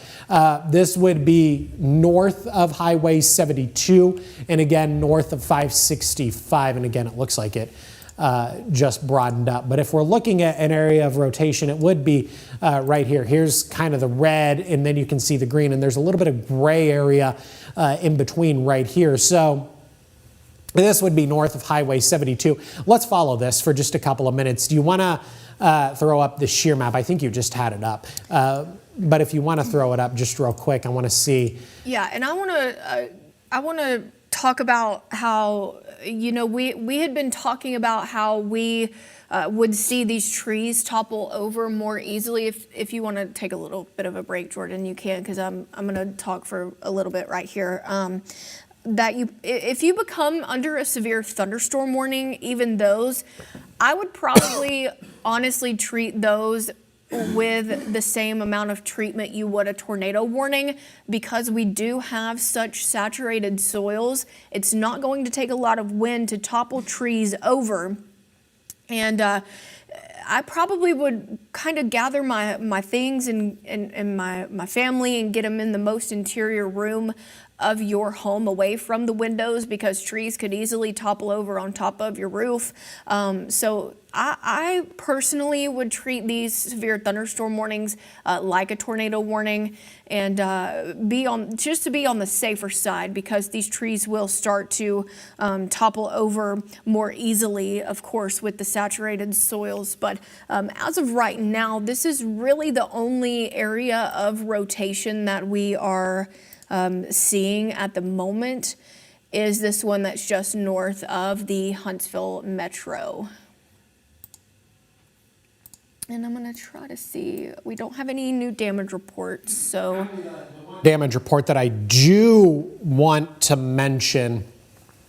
this would be north of Highway 72 and again north of 565. And again, it looks like it just broadened up. But if we're looking at an area of rotation, it would be right here. Here's kind of the red, and then you can see the green, and there's a little bit of gray area in between right here. So this would be north of Highway 72. Let's follow this for just a couple of minutes. Do you want to throw up the shear map? I think you just had it up. But if you want to throw it up just real quick, I want to see. Yeah, and I want to talk about how, you know, we had been talking about how we would see these trees topple over more easily. If you want to take a little bit of a break, Jordan, you can, because I'm going to talk for a little bit right here. That if you become under a severe thunderstorm warning, even those, I would probably honestly treat those with the same amount of treatment you would a tornado warning, because we do have such saturated soils. It's not going to take a lot of wind to topple trees over. And I probably would kind of gather my things and my family and get them in the most interior room of your home away from the windows, because trees could easily topple over on top of your roof. So I personally would treat these severe thunderstorm warnings like a tornado warning, and just to be on the safer side, because these trees will start to topple over more easily, of course, with the saturated soils. But as of right now, this is really the only area of rotation that we are seeing at the moment, is this one that's just north of the Huntsville metro. And I'm going to try to see. We don't have any new damage reports, so. Damage report that I do want to mention,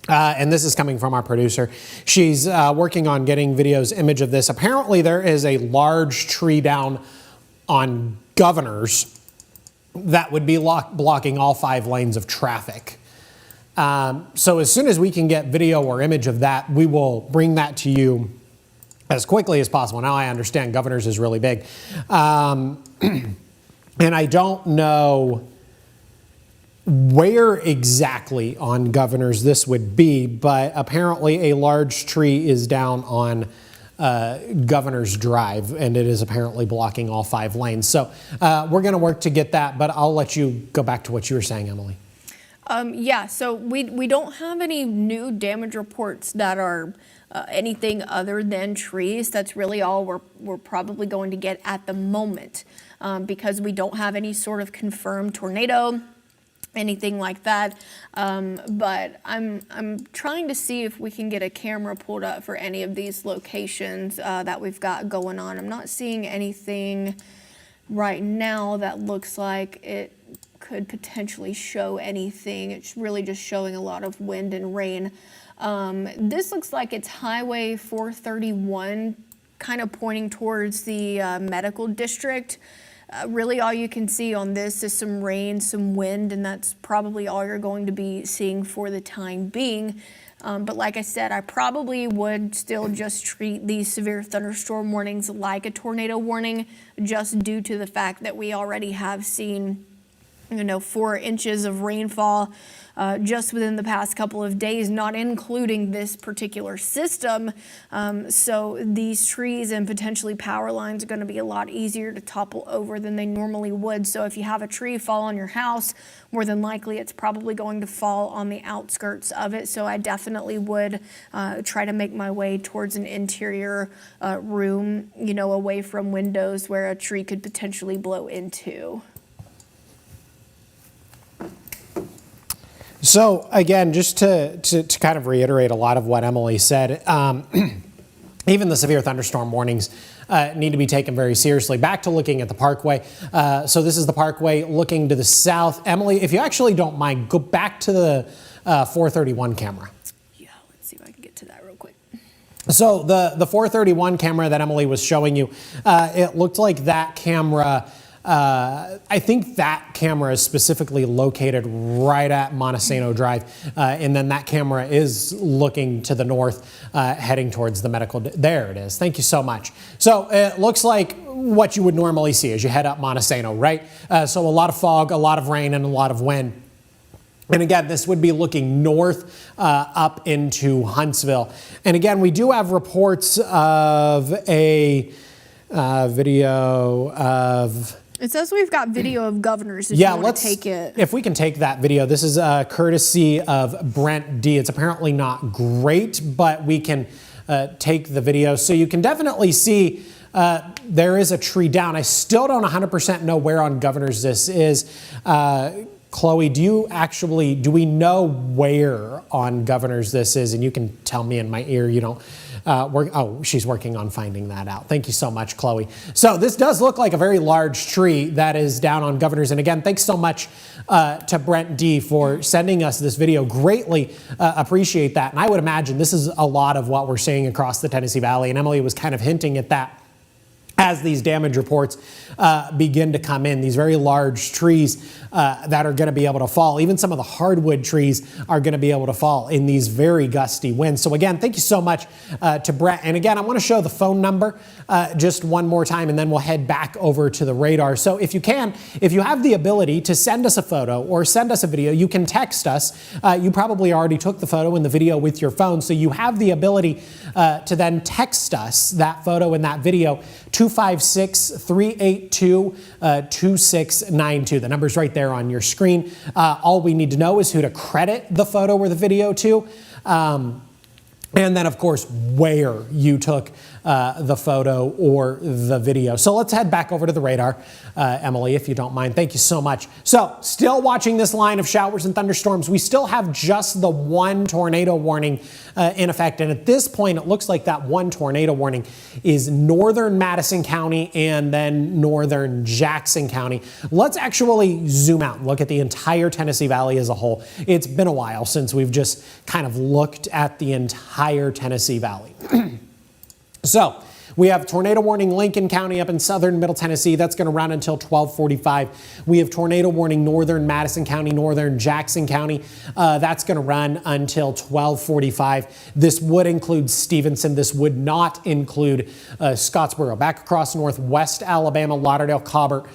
and this is coming from our producer. She's working on getting image of this. Apparently there is a large tree down on Governors that would be blocking all 5 lanes of traffic. So as soon as we can get video or image of that, we will bring that to you as quickly as possible. Now I understand Governors is really big. And I don't know where exactly on Governors this would be, but apparently a large tree is down on Governor's Drive, and it is apparently blocking all 5 lanes. So we're going to work to get that, but I'll let you go back to what you were saying, Emily. Yeah, so we don't have any new damage reports that are anything other than trees. That's really all we're probably going to get at the moment, because we don't have any sort of confirmed tornado, anything like that. But I'm trying to see if we can get a camera pulled up for any of these locations that we've got going on. I'm not seeing anything right now that looks like it could potentially show anything. It's really just showing a lot of wind and rain This looks like it's Highway 431, kind of pointing towards the medical district. Really all you can see on this is some rain, some wind, and that's probably all you're going to be seeing for the time being. But like I said, I probably would still just treat these severe thunderstorm warnings like a tornado warning, just due to the fact that we already have seen 4 inches of rainfall just within the past couple of days, not including this particular system. So these trees and potentially power lines are going to be a lot easier to topple over than they normally would. So if you have a tree fall on your house, more than likely it's probably going to fall on the outskirts of it. So I definitely would try to make my way towards an interior room, away from windows where a tree could potentially blow into. So again, just to kind of reiterate a lot of what Emily said, even the severe thunderstorm warnings need to be taken very seriously. Back to looking at the parkway. So this is the parkway looking to the south. Emily, if you actually don't mind, go back to the 431 camera. Yeah, let's see if I can get to that real quick. So the 431 camera that Emily was showing you, it looked like that camera, I think that camera is specifically located right at Montesano Drive, and then that camera is looking to the north, heading towards the medical. There it is. Thank you so much. So it looks like what you would normally see as you head up Montesano, right? So a lot of fog, a lot of rain, and a lot of wind. And again, this would be looking north up into Huntsville. And again, we do have reports of a video of... It says we've got video of governors if you want to take it. If we can take that video. This is courtesy of Brent D. It's apparently not great, but we can take the video. So you can definitely see there is a tree down. I still don't 100% know where on Governors this is. Chloe, do we know where on Governors this is? And you can tell me in my ear, you don't she's working on finding that out. Thank you so much, Chloe. So this does look like a very large tree that is down on Governors. And again, thanks so much to Brent D for sending us this video. Greatly appreciate that. And I would imagine this is a lot of what we're seeing across the Tennessee Valley. And Emily was kind of hinting at that as these damage reports begin to come in. These very large trees that are going to be able to fall. Even some of the hardwood trees are going to be able to fall in these very gusty winds. So again, thank you so much to Brett. And again, I want to show the phone number just one more time, and then we'll head back over to the radar. So if you have the ability to send us a photo or send us a video, you can text us. You probably already took the photo and the video with your phone, so you have the ability to then text us that photo and that video 256-382-2692. The number's right there on your screen. All we need to know is who to credit the photo or the video to. And then, of course, where you took the photo or the video. So let's head back over to the radar, Emily, if you don't mind. Thank you so much. So still watching this line of showers and thunderstorms. We still have just the one tornado warning in effect. And at this point, it looks like that one tornado warning is northern Madison County and then northern Jackson County. Let's actually zoom out and look at the entire Tennessee Valley as a whole. It's been a while since we've just kind of looked at the entire Tennessee Valley. So we have tornado warning Lincoln County up in southern Middle Tennessee. That's going to run until 12:45. We have tornado warning northern Madison County, northern Jackson County. That's going to run until 12:45. This would include Stevenson. This would not include Scottsboro. Back across northwest Alabama, Lauderdale, Cobbart,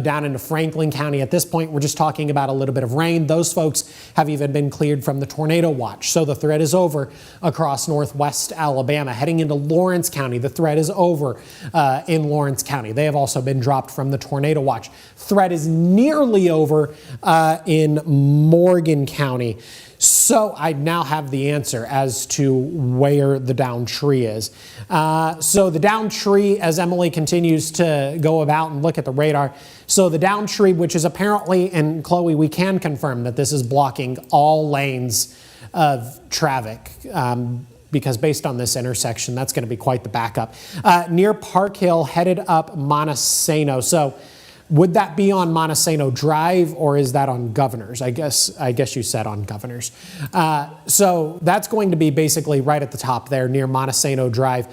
down into Franklin County. At this point, we're just talking about a little bit of rain. Those folks have even been cleared from the tornado watch. So the threat is over across northwest Alabama. Heading into Lawrence County, the threat is over in Lawrence County. They have also been dropped from the tornado watch. Threat is nearly over in Morgan County. So I now have the answer as to where the down tree is. So the down tree, as Emily continues to go about and look at the radar, so the down tree, which is apparently, and Chloe, we can confirm that this is blocking all lanes of traffic. Because based on this intersection, that's going to be quite the backup. Near Park Hill, headed up Montesano. So Would that be on Montesano Drive, or is that on Governors? I guess you said on Governors. So that's going to be basically right at the top there near Montesano Drive.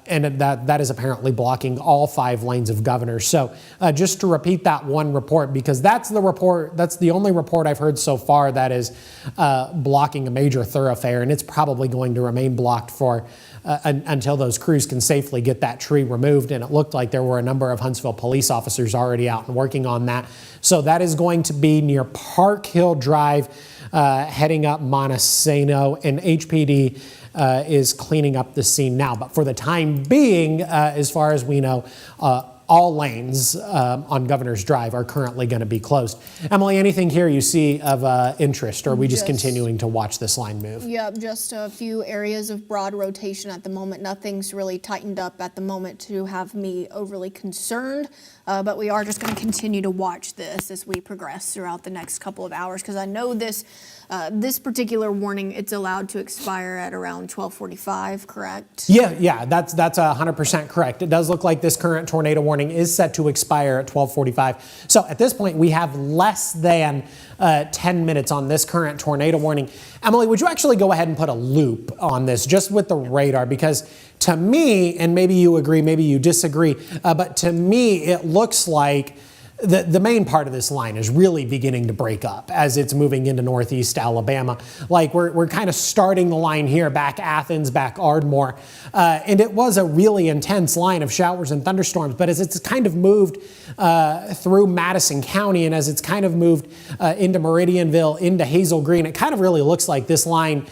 And that is apparently blocking all 5 lanes of Governors. So just to repeat that one report, because that's the only report I've heard so far that is blocking a major thoroughfare, and it's probably going to remain blocked for until those crews can safely get that tree removed. And it looked like there were a number of Huntsville police officers already out and working on that. So that is going to be near Park Hill Drive, heading up Montesano, and HPD is cleaning up the scene now. But for the time being, as far as we know, all lanes on Governor's Drive are currently going to be closed. Emily, anything here you see of interest, or are we just continuing to watch this line move? Yep, just a few areas of broad rotation at the moment. Nothing's really tightened up at the moment to have me overly concerned, but we are just going to continue to watch this as we progress throughout the next couple of hours, because I know this particular warning, it's allowed to expire at around 12:45, correct? Yeah, that's 100% correct. It does look like this current tornado warning is set to expire at 12:45. So at this point, we have less than 10 minutes on this current tornado warning. Emily, would you actually go ahead and put a loop on this just with the radar? Because to me, and maybe you agree, maybe you disagree, but to me, it looks like the main part of this line is really beginning to break up as it's moving into northeast Alabama. Like we're kind of starting the line here, back Athens, back Ardmore. And it was a really intense line of showers and thunderstorms, but as it's kind of moved through Madison County, and as it's kind of moved into Meridianville, into Hazel Green, it kind of really looks like this line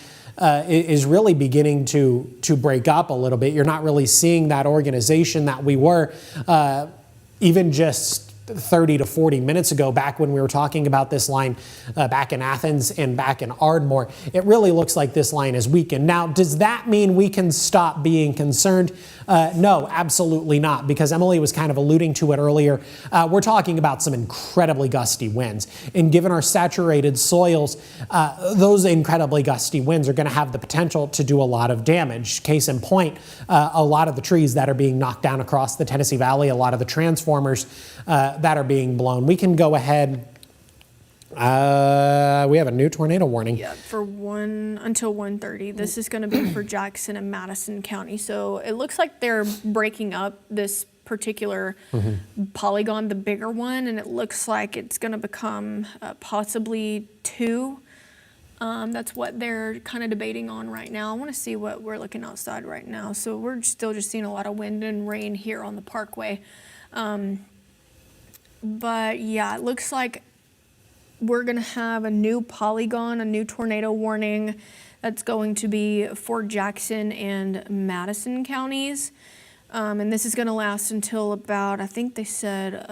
is really beginning to break up a little bit. You're not really seeing that organization that we were even just 30 to 40 minutes ago, back when we were talking about this line back in Athens and back in Ardmore. It really looks like this line is weakened. Now, does that mean we can stop being concerned? No, absolutely not, because Emily was kind of alluding to it earlier. We're talking about some incredibly gusty winds, and given our saturated soils, those incredibly gusty winds are going to have the potential to do a lot of damage. Case in point, a lot of the trees that are being knocked down across the Tennessee Valley, a lot of the transformers that are being blown. We can go ahead. We have a new tornado warning. Yeah, until 1:30. This is going to be for Jackson and Madison County. So it looks like they're breaking up this particular polygon, the bigger one, and it looks like it's going to become possibly 2. That's what they're kind of debating on right now. I want to see what we're looking outside right now. So we're still just seeing a lot of wind and rain here on the Parkway. But yeah, it looks like we're going to have a new polygon, a new tornado warning that's going to be for Jackson and Madison counties. And this is going to last until about, I think they said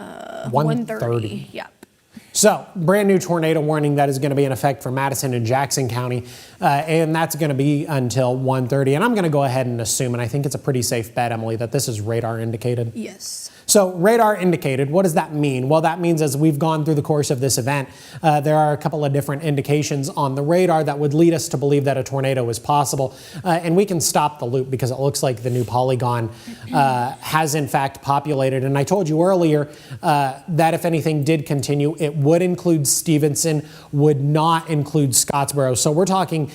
1:30. Yep. So, brand new tornado warning that is going to be in effect for Madison and Jackson County, and that's going to be until 1:30. And I'm going to go ahead and assume, and I think it's a pretty safe bet, Emily, that this is radar indicated. Yes. So radar indicated, what does that mean? Well, that means as we've gone through the course of this event, there are a couple of different indications on the radar that would lead us to believe that a tornado is possible. And we can stop the loop because it looks like the new polygon has in fact populated. And I told you earlier that if anything did continue, it would include Stevenson, would not include Scottsboro. So we're talking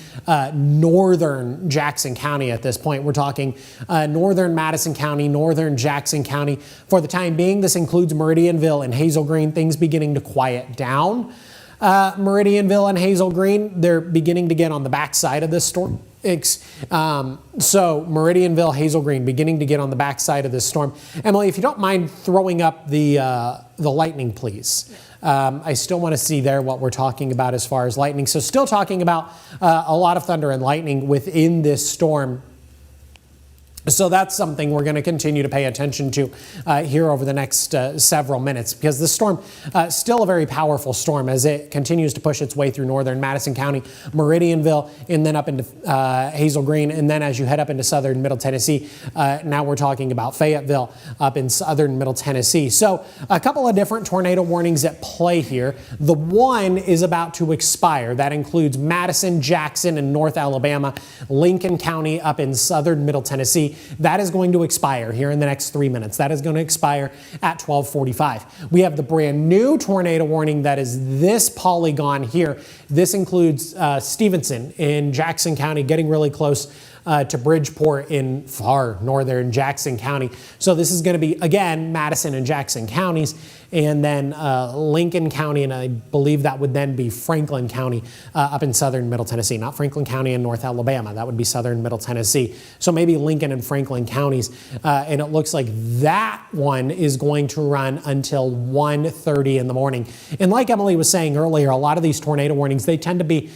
northern Jackson County at this point. We're talking northern Madison County, northern Jackson County. For the time being, this includes Meridianville and Hazel Green, things beginning to quiet down. Meridianville and Hazel Green, they're beginning to get on the backside of this storm. So Meridianville, Hazel Green, beginning to get on the backside of this storm. Emily, if you don't mind throwing up the lightning, please. I still want to see there what we're talking about as far as lightning. So still talking about a lot of thunder and lightning within this storm. So that's something we're going to continue to pay attention to here over the next several minutes, because the storm still a very powerful storm as it continues to push its way through northern Madison County, Meridianville, and then up into Hazel Green. And then as you head up into southern Middle Tennessee, now we're talking about Fayetteville up in southern Middle Tennessee. So a couple of different tornado warnings at play here. The one is about to expire. That includes Madison, Jackson, and North Alabama, Lincoln County up in southern Middle Tennessee. that is going to expire here in the next 3 minutes. That is going to expire at 12:45. We have the brand new tornado warning that is this polygon here. This includes Stevenson in Jackson County, getting really close to Bridgeport in far northern Jackson County. So this is going to be, again, Madison and Jackson counties, and then Lincoln County, and I believe that would then be Franklin County up in southern Middle Tennessee. Not Franklin County in North Alabama. That would be southern Middle Tennessee. So maybe Lincoln and Franklin counties. And it looks like that one is going to run until 1:30 in the morning. And like Emily was saying earlier, a lot of these tornado warnings, they tend to be,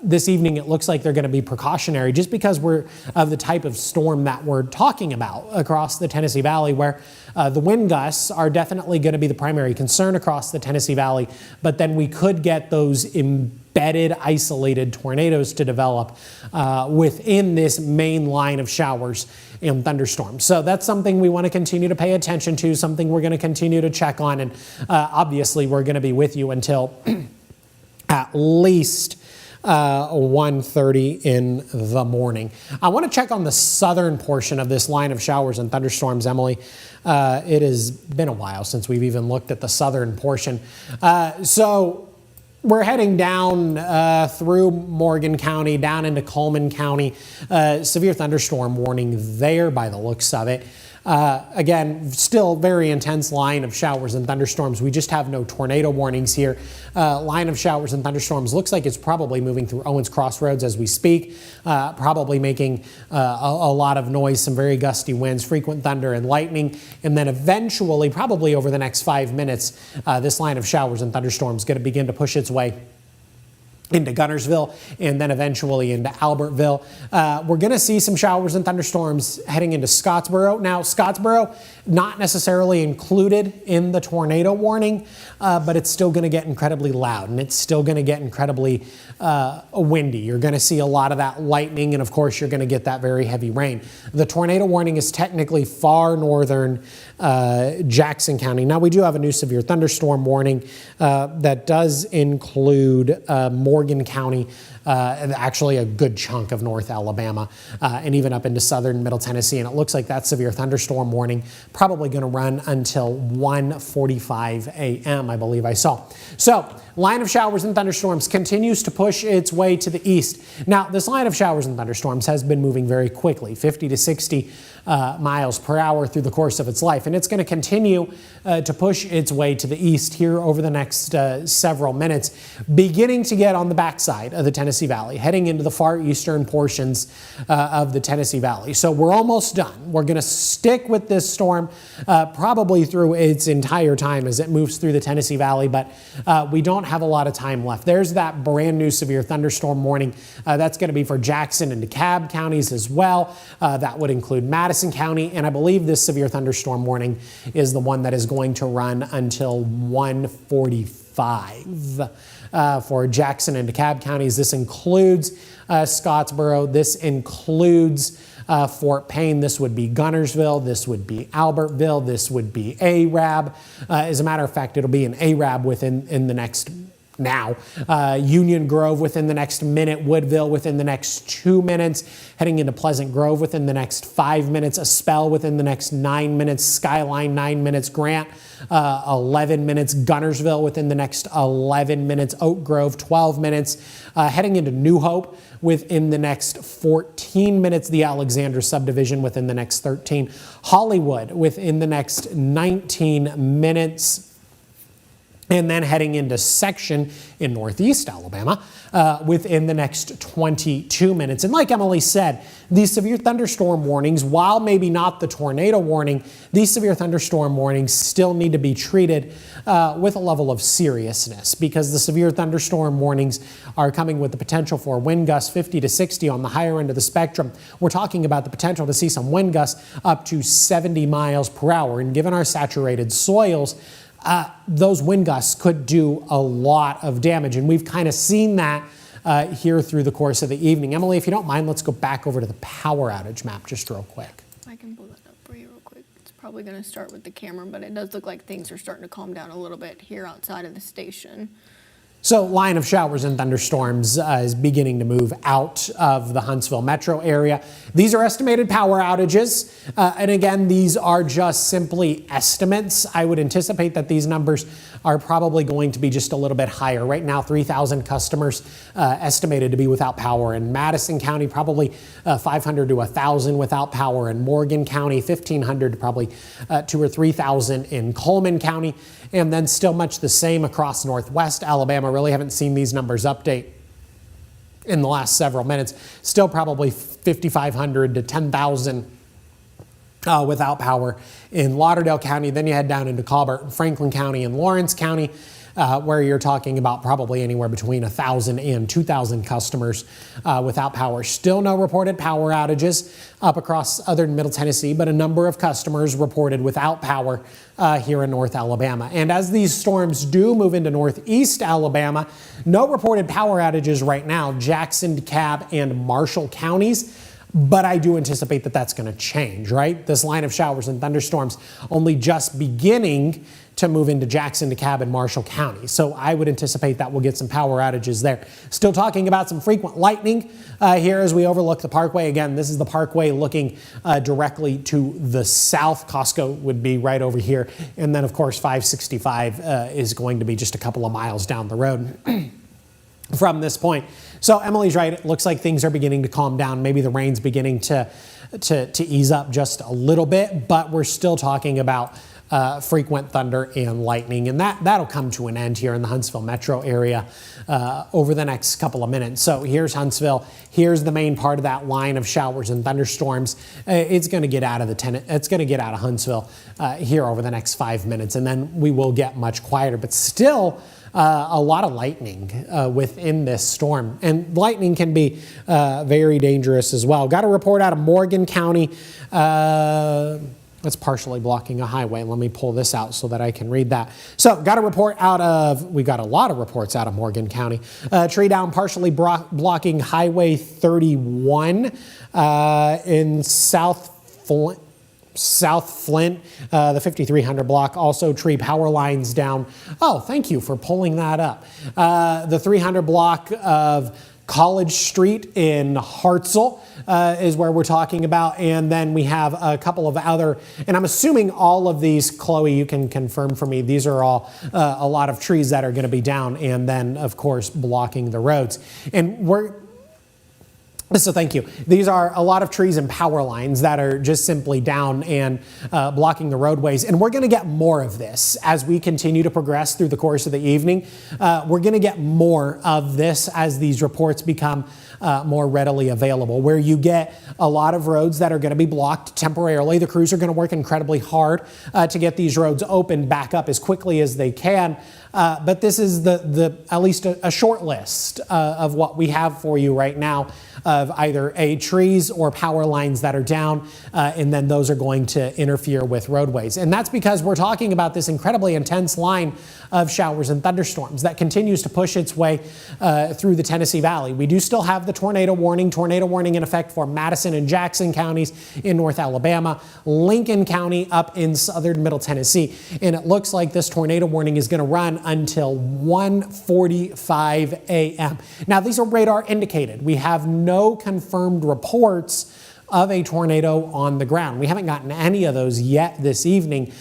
this evening it looks like they're going to be precautionary just because we're of the type of storm that we're talking about across the Tennessee Valley, where the wind gusts are definitely going to be the primary concern across the Tennessee Valley, but then we could get those embedded, isolated tornadoes to develop within this main line of showers and thunderstorms. So that's something we want to continue to pay attention to, something we're going to continue to check on, and obviously we're going to be with you until at least 1:30 in the morning. I want to check on the southern portion of this line of showers and thunderstorms, Emily. It has been a while since we've even looked at the southern portion. So we're heading down through Morgan County, down into Coleman County. Severe thunderstorm warning there by the looks of it. Again, still very intense line of showers and thunderstorms. We just have no tornado warnings here. Line of showers and thunderstorms looks like it's probably moving through Owens Crossroads as we speak, probably making a lot of noise, some very gusty winds, frequent thunder and lightning. And then eventually, probably over the next 5 minutes, this line of showers and thunderstorms is going to begin to push its way into Gunnersville and then eventually into Albertville. We're going to see some showers and thunderstorms heading into Scottsboro. Now, Scottsboro, not necessarily included in the tornado warning, but it's still going to get incredibly loud and it's still going to get incredibly windy. You're going to see a lot of that lightning, and of course, you're going to get that very heavy rain. The tornado warning is technically far northern Jackson County. Now, we do have a new severe thunderstorm warning that does include Morgan County, actually a good chunk of North Alabama, and even up into southern Middle Tennessee. And it looks like that severe thunderstorm warning probably going to run until 1:45 a.m., I believe I saw. So, line of showers and thunderstorms continues to push its way to the east. Now, this line of showers and thunderstorms has been moving very quickly, 50 to 60 miles per hour through the course of its life. And it's going to continue to push its way to the east here over the next several minutes, beginning to get on the backside of the Tennessee Valley, heading into the far eastern portions of the Tennessee Valley. So we're almost done. We're going to stick with this storm probably through its entire time as it moves through the Tennessee Valley, but we don't have a lot of time left. There's that brand new severe thunderstorm warning. That's going to be for Jackson and DeKalb counties as well. That would include Madison County, and I believe this severe thunderstorm warning is the one that is going to run until 1:45 for Jackson and DeKalb counties. This includes Scottsboro. This includes Fort Payne. This would be Gunnersville. This would be Albertville. This would be Arab. As a matter of fact, it'll be an Arab within the next now. Union Grove within the next minute, Woodville within the next 2 minutes, heading into Pleasant Grove within the next 5 minutes, a spell within the next 9 minutes, Skyline 9 minutes, Grant 11 minutes, Gunnersville within the next 11 minutes, Oak Grove 12 minutes, heading into New Hope within the next 14 minutes, the Alexander subdivision within the next 13, Hollywood within the next 19 minutes, and then heading into Section in northeast Alabama within the next 22 minutes. And like Emily said, these severe thunderstorm warnings, while maybe not the tornado warning, these severe thunderstorm warnings still need to be treated with a level of seriousness, because the severe thunderstorm warnings are coming with the potential for wind gusts 50 to 60 on the higher end of the spectrum. We're talking about the potential to see some wind gusts up to 70 miles per hour. And given our saturated soils, those wind gusts could do a lot of damage, and we've kind of seen that here through the course of the evening. Emily, if you don't mind, let's go back over to the power outage map just real quick. I can pull that up for you real quick. It's probably going to start with the camera, but it does look like things are starting to calm down a little bit here outside of the station. So line of showers and thunderstorms is beginning to move out of the Huntsville metro area. These are estimated power outages. And again, these are just simply estimates. I would anticipate that these numbers are probably going to be just a little bit higher. Right now, 3,000 customers estimated to be without power in Madison County, probably 500 to 1,000 without power in Morgan County, 1,500 to probably 2,000 or 3,000 in Coleman County, and then still much the same across Northwest Alabama. Really haven't seen these numbers update in the last several minutes. Still probably 5,500 to 10,000 without power in Lauderdale County. Then you head down into Colbert, Franklin County, and Lawrence County, where you're talking about probably anywhere between 1,000 and 2,000 customers without power. Still no reported power outages up across southern Middle Tennessee, but a number of customers reported without power here in North Alabama. And as these storms do move into Northeast Alabama, no reported power outages right now, Jackson, DeKalb, and Marshall counties. But I do anticipate that that's going to change, right? This line of showers and thunderstorms only just beginning to move into Jackson, DeKalb, and Marshall County. So I would anticipate that we'll get some power outages there. Still talking about some frequent lightning here as we overlook the Parkway. Again, this is the Parkway looking directly to the south. Costco would be right over here. And then, of course, 565 is going to be just a couple of miles down the road from this point. So Emily's right. It looks like things are beginning to calm down. Maybe the rain's beginning to ease up just a little bit, but we're still talking about frequent thunder and lightning, and that'll come to an end here in the Huntsville metro area over the next couple of minutes. So here's Huntsville. Here's the main part of that line of showers and thunderstorms. It's going to get out of Huntsville here over the next 5 minutes, and then we will get much quieter, but still a lot of lightning within this storm. And lightning can be very dangerous as well. Got a report out of Morgan County. That's partially blocking a highway. Let me pull this out so that I can read that. So we got a lot of reports out of Morgan County. Tree down partially blocking Highway 31 in South Flint, the 5300 block. Also tree power lines down. Oh, thank you for pulling that up. The 300 block of College Street in Hartselle is where we're talking about. And then we have a couple of other, and I'm assuming all of these, Chloe, you can confirm for me, these are all a lot of trees that are going to be down and then, of course, blocking the roads. And so thank you. These are a lot of trees and power lines that are just simply down and blocking the roadways. And we're going to get more of this as we continue to progress through the course of the evening. We're going to get more of this as these reports become more readily available, where you get a lot of roads that are going to be blocked temporarily. The crews are going to work incredibly hard to get these roads open back up as quickly as they can. But this is at least a short list of what we have for you right now of either trees or power lines that are down, and then those are going to interfere with roadways. And that's because we're talking about this incredibly intense line of showers and thunderstorms that continues to push its way through the Tennessee Valley. We do still have the tornado warning in effect for Madison and Jackson counties in North Alabama, Lincoln County up in southern Middle Tennessee. And it looks like this tornado warning is going to run until 1:45 a.m. Now, these are radar indicated. We have no confirmed reports of a tornado on the ground. We haven't gotten any of those yet this evening.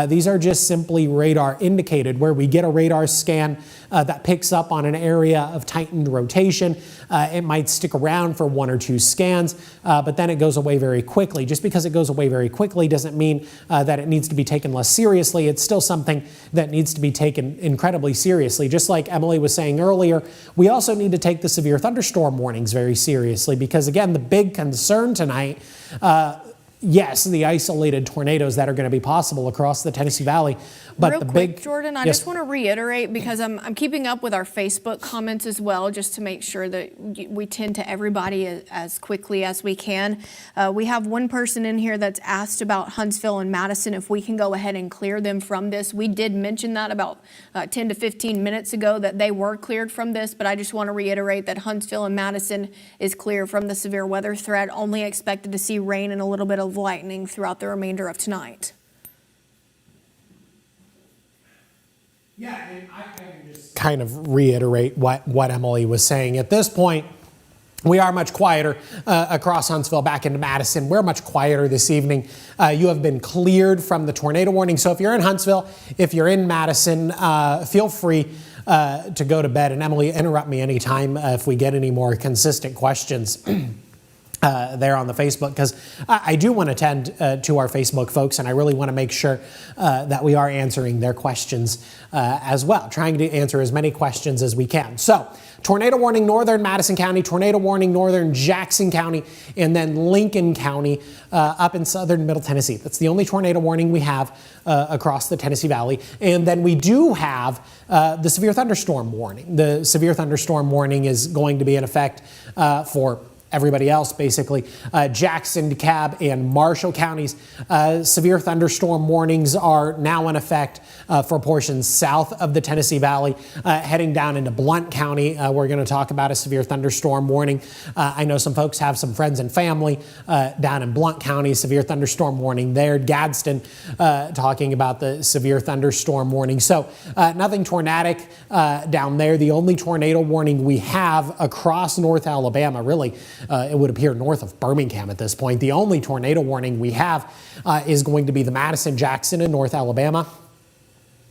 These are just simply radar indicated, where we get a radar scan that picks up on an area of tightened rotation. It might stick around for 1 or 2 scans, but then it goes away very quickly. Just because it goes away very quickly doesn't mean that it needs to be taken less seriously. It's still something that needs to be taken incredibly seriously. Just like Emily was saying earlier, we also need to take the severe thunderstorm warnings very seriously, because again, the big concern tonight, yes, the isolated tornadoes that are going to be possible across the Tennessee Valley. But Real the quick, big, Jordan, I yes. just want to reiterate, because I'm keeping up with our Facebook comments as well, just to make sure that we tend to everybody as quickly as we can. We have one person in here that's asked about Huntsville and Madison, if we can go ahead and clear them from this. We did mention that about 10 to 15 minutes ago, that they were cleared from this, but I just want to reiterate that Huntsville and Madison is clear from the severe weather threat, only expected to see rain and a little bit of lightning throughout the remainder of tonight. Yeah, and I can just kind of reiterate what Emily was saying. At this point, we are much quieter across Huntsville back into Madison. We're much quieter this evening. You have been cleared from the tornado warning. So if you're in Huntsville, if you're in Madison, feel free to go to bed. And Emily, interrupt me anytime if we get any more consistent questions. There on the Facebook, because I do want to tend to our Facebook folks, and I really want to make sure that we are answering their questions as well, trying to answer as many questions as we can. So, tornado warning northern Madison County, tornado warning northern Jackson County, and then Lincoln County up in southern Middle Tennessee. That's the only tornado warning we have across the Tennessee Valley. And then we do have the severe thunderstorm warning. The severe thunderstorm warning is going to be in effect for everybody else, basically. Jackson, DeKalb, and Marshall counties. Severe thunderstorm warnings are now in effect for portions south of the Tennessee Valley. Heading down into Blount County, we're going to talk about a severe thunderstorm warning. I know some folks have some friends and family down in Blount County, severe thunderstorm warning there. Gadsden talking about the severe thunderstorm warning. So nothing tornadic down there. The only tornado warning we have across North Alabama, really, it would appear north of Birmingham at this point. The only tornado warning we have is going to be the Madison, Jackson, and North Alabama,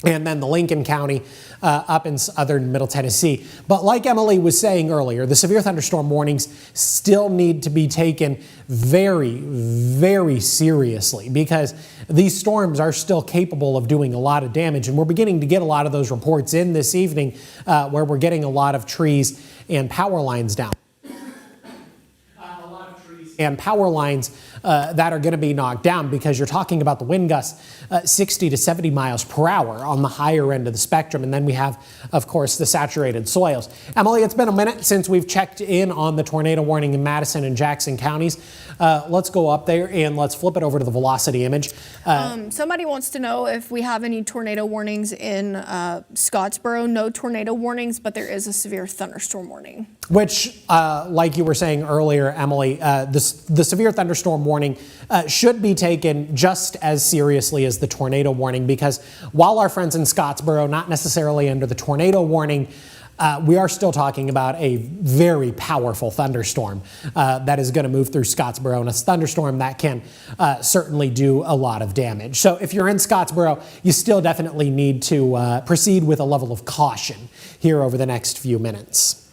and then the Lincoln County up in southern Middle Tennessee. But like Emily was saying earlier, the severe thunderstorm warnings still need to be taken very, very seriously, because these storms are still capable of doing a lot of damage. And we're beginning to get a lot of those reports in this evening where we're getting a lot of trees and power lines down. And power lines that are going to be knocked down, because you're talking about the wind gusts 60 to 70 miles per hour on the higher end of the spectrum. And then we have, of course, the saturated soils. Emily, it's been a minute since we've checked in on the tornado warning in Madison and Jackson counties. Let's go up there and let's flip it over to the velocity image. Somebody wants to know if we have any tornado warnings in Scottsboro. No tornado warnings, but there is a severe thunderstorm warning. Which, like you were saying earlier, Emily, the severe thunderstorm warning should be taken just as seriously as the tornado warning, because while our friends in Scottsboro, not necessarily under the tornado warning, we are still talking about a very powerful thunderstorm that is going to move through Scottsboro, and a thunderstorm that can certainly do a lot of damage. So if you're in Scottsboro, you still definitely need to proceed with a level of caution here over the next few minutes.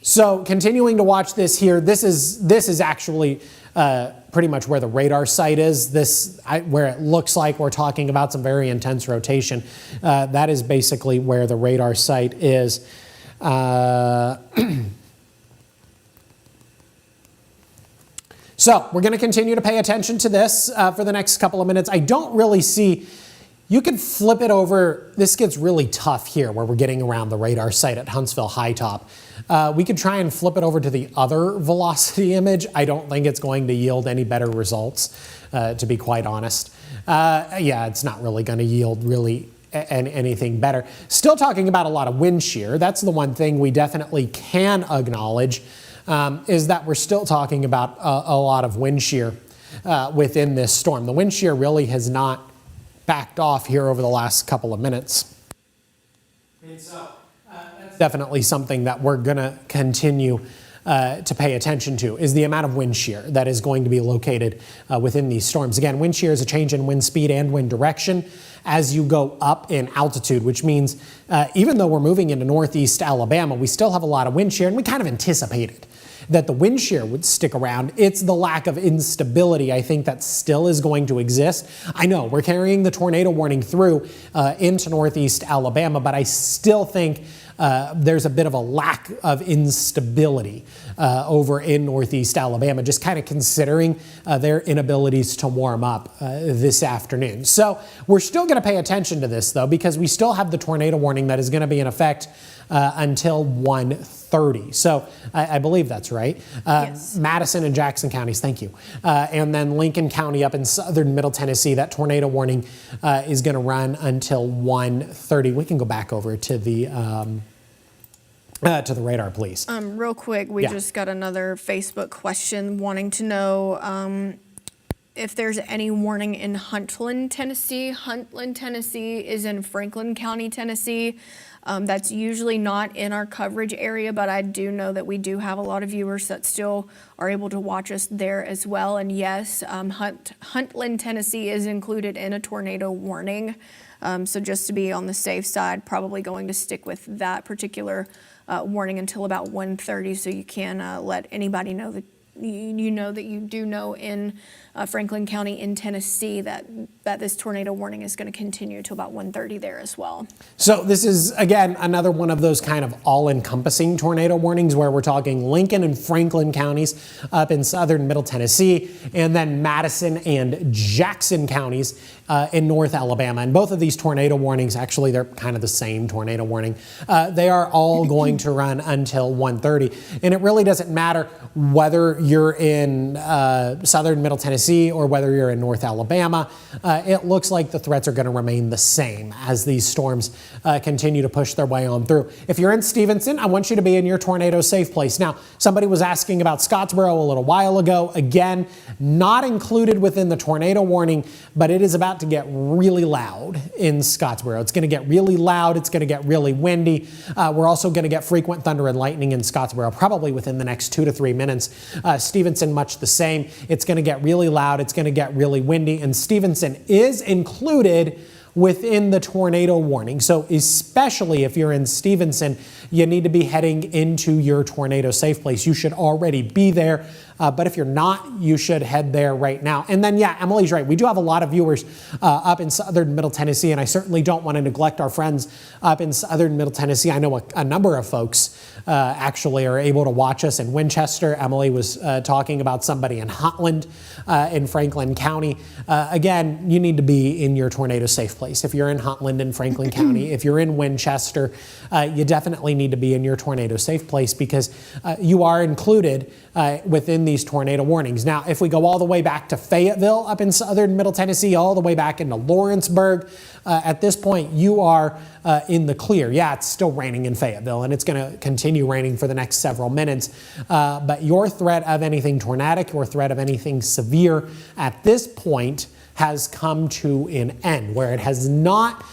So continuing to watch this here, this is actually pretty much where the radar site is. Where it looks like we're talking about some very intense rotation. That is basically where the radar site is. So we're going to continue to pay attention to this for the next couple of minutes. I don't really see. You can flip it over. This gets really tough here where we're getting around the radar site at Huntsville High Top. We could try and flip it over to the other velocity image. I don't think it's going to yield any better results, to be quite honest. Yeah, it's not really going to yield really anything better. Still talking about a lot of wind shear. That's the one thing we definitely can acknowledge, is that we're still talking about a lot of wind shear within this storm. The wind shear really has not backed off here over the last couple of minutes. And so that's definitely something that we're going to continue to pay attention to, is the amount of wind shear that is going to be located within these storms. Again, wind shear is a change in wind speed and wind direction as you go up in altitude, which means even though we're moving into northeast Alabama, we still have a lot of wind shear, and we kind of anticipated that the wind shear would stick around. It's the lack of instability, I think, that still is going to exist. I know we're carrying the tornado warning through into northeast Alabama, but I still think there's a bit of a lack of instability over in northeast Alabama, just kind of considering their inabilities to warm up this afternoon. So we're still going to pay attention to this, though, because we still have the tornado warning that is going to be in effect until 1:30. So I believe that's right. Yes. Madison and Jackson counties, thank you. And then Lincoln County up in southern Middle Tennessee, that tornado warning is going to run until 1:30. We can go back over to the radar, please. Real quick, we just got another Facebook question wanting to know if there's any warning in Huntland, Tennessee. Huntland, Tennessee is in Franklin County, Tennessee. That's usually not in our coverage area, but I do know that we do have a lot of viewers that still are able to watch us there as well. And yes, Huntland, Tennessee is included in a tornado warning. So just to be on the safe side, probably going to stick with that particular warning until about 1:30, so you can let anybody know that you do know in Franklin County in Tennessee that this tornado warning is going to continue to about 1:30 there as well. So this is, again, another one of those kind of all-encompassing tornado warnings where we're talking Lincoln and Franklin counties up in southern Middle Tennessee, and then Madison and Jackson counties in North Alabama. And both of these tornado warnings, actually, they're kind of the same tornado warning. They are all going to run until 1:30. And it really doesn't matter whether you're in southern Middle Tennessee or whether you're in North Alabama. It looks like the threats are going to remain the same as these storms continue to push their way on through. If you're in Stevenson, I want you to be in your tornado safe place. Now, somebody was asking about Scottsboro a little while ago. Again, not included within the tornado warning, but it is about to get really loud in Scottsboro. It's going to get really loud. It's going to get really windy. We're also going to get frequent thunder and lightning in Scottsboro, probably within the next 2 to 3 minutes. Stevenson, much the same. It's going to get really loud. It's going to get really windy. And Stevenson is included within the tornado warning. So especially if you're in Stevenson, you need to be heading into your tornado safe place. You should already be there. But if you're not, you should head there right now. And then, yeah, Emily's right. We do have a lot of viewers up in southern Middle Tennessee, and I certainly don't want to neglect our friends up in southern Middle Tennessee. I know a number of folks actually are able to watch us in Winchester. Emily was talking about somebody in Huntland in Franklin County. Again, you need to be in your tornado safe place. If you're in Huntland in Franklin County, if you're in Winchester, you definitely need to be in your tornado safe place because you are included within these tornado warnings. Now, if we go all the way back to Fayetteville up in southern Middle Tennessee, all the way back into Lawrenceburg, at this point, you are in the clear. Yeah, it's still raining in Fayetteville, and it's going to continue raining for the next several minutes. But your threat of anything tornadic, your threat of anything severe at this point has come to an end, where it has not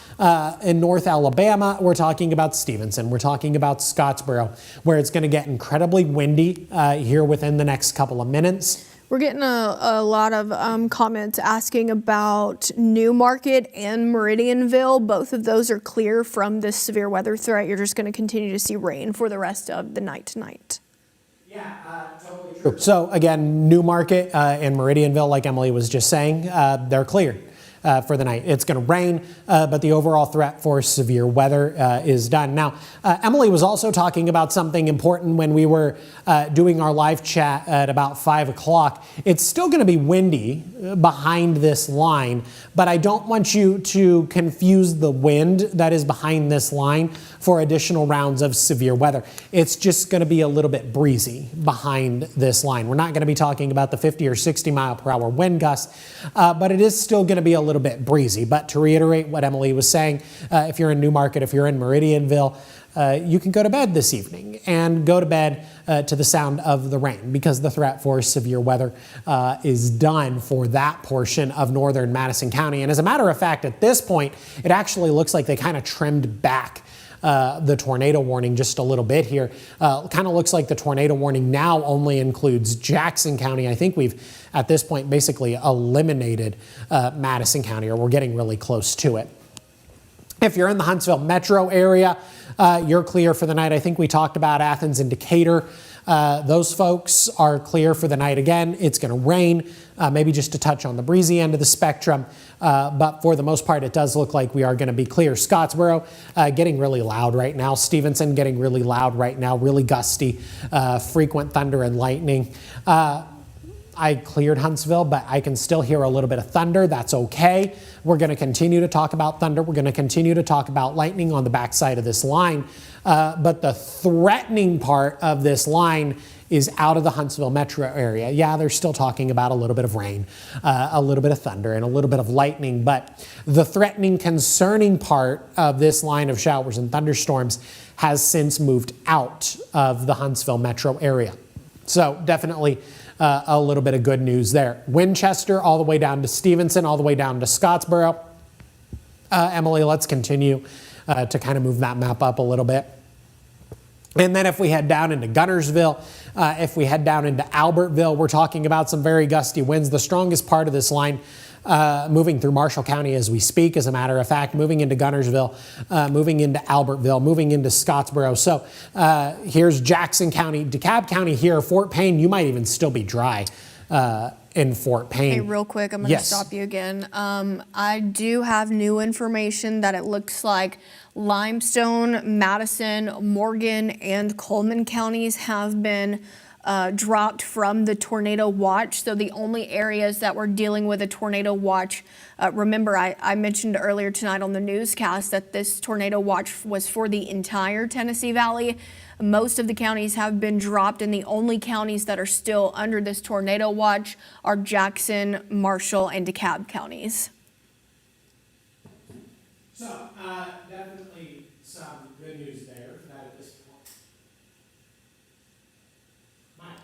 in North Alabama. We're talking about Stevenson. We're talking about Scottsboro, where it's going to get incredibly windy here within the next couple of minutes. We're getting a lot of comments asking about Newmarket and Meridianville. Both of those are clear from this severe weather threat. You're just going to continue to see rain for the rest of the night tonight. Yeah, totally true. So again, Newmarket and Meridianville, like Emily was just saying, they're clear for the night. It's going to rain, but the overall threat for severe weather is done. Now, Emily was also talking about something important when we were doing our live chat at about 5 o'clock. It's still going to be windy behind this line, but I don't want you to confuse the wind that is behind this line for additional rounds of severe weather. It's just going to be a little bit breezy behind this line. We're not going to be talking about the 50 or 60 mile per hour wind gusts, but it is still going to be a little bit breezy. But to reiterate what Emily was saying, if you're in Newmarket, if you're in Meridianville, you can go to bed this evening and go to bed to the sound of the rain, because the threat for severe weather is done for that portion of northern Madison County. And as a matter of fact, at this point, it actually looks like they kind of trimmed back the tornado warning just a little bit here. Kind of looks like the tornado warning now only includes Jackson County. I think we've, at this point, basically eliminated Madison County, or we're getting really close to it. If you're in the Huntsville metro area, you're clear for the night. I think we talked about Athens and Decatur. Those folks are clear for the night. Again, it's going to rain, maybe just a touch on the breezy end of the spectrum. But for the most part, it does look like we are going to be clear. Scottsboro getting really loud right now. Stevenson getting really loud right now, really gusty, frequent thunder and lightning. I cleared Huntsville, but I can still hear a little bit of thunder. That's okay. We're going to continue to talk about thunder. We're going to continue to talk about lightning on the backside of this line. But the threatening part of this line is out of the Huntsville metro area. Yeah, they're still talking about a little bit of rain, a little bit of thunder, and a little bit of lightning. But the threatening, concerning part of this line of showers and thunderstorms has since moved out of the Huntsville metro area. So definitely a little bit of good news there. Winchester all the way down to Stevenson, all the way down to Scottsboro. Emily, let's continue to kind of move that map up a little bit. And then if we head down into Guntersville, if we head down into Albertville, we're talking about some very gusty winds. The strongest part of this line moving through Marshall County as we speak, as a matter of fact, moving into Guntersville, moving into Albertville, moving into Scottsboro. So here's Jackson County, DeKalb County here, Fort Payne, you might even still be dry in Fort Payne. Hey, real quick, I'm going to stop you again. I do have new information that it looks like Limestone, Madison, Morgan, and Coleman counties have been dropped from the tornado watch. So the only areas that were dealing with a tornado watch, remember I mentioned earlier tonight on the newscast that this tornado watch was for the entire Tennessee Valley. Most of the counties have been dropped, and the only counties that are still under this tornado watch are Jackson, Marshall, and DeKalb counties. So definitely some good news there that at this point.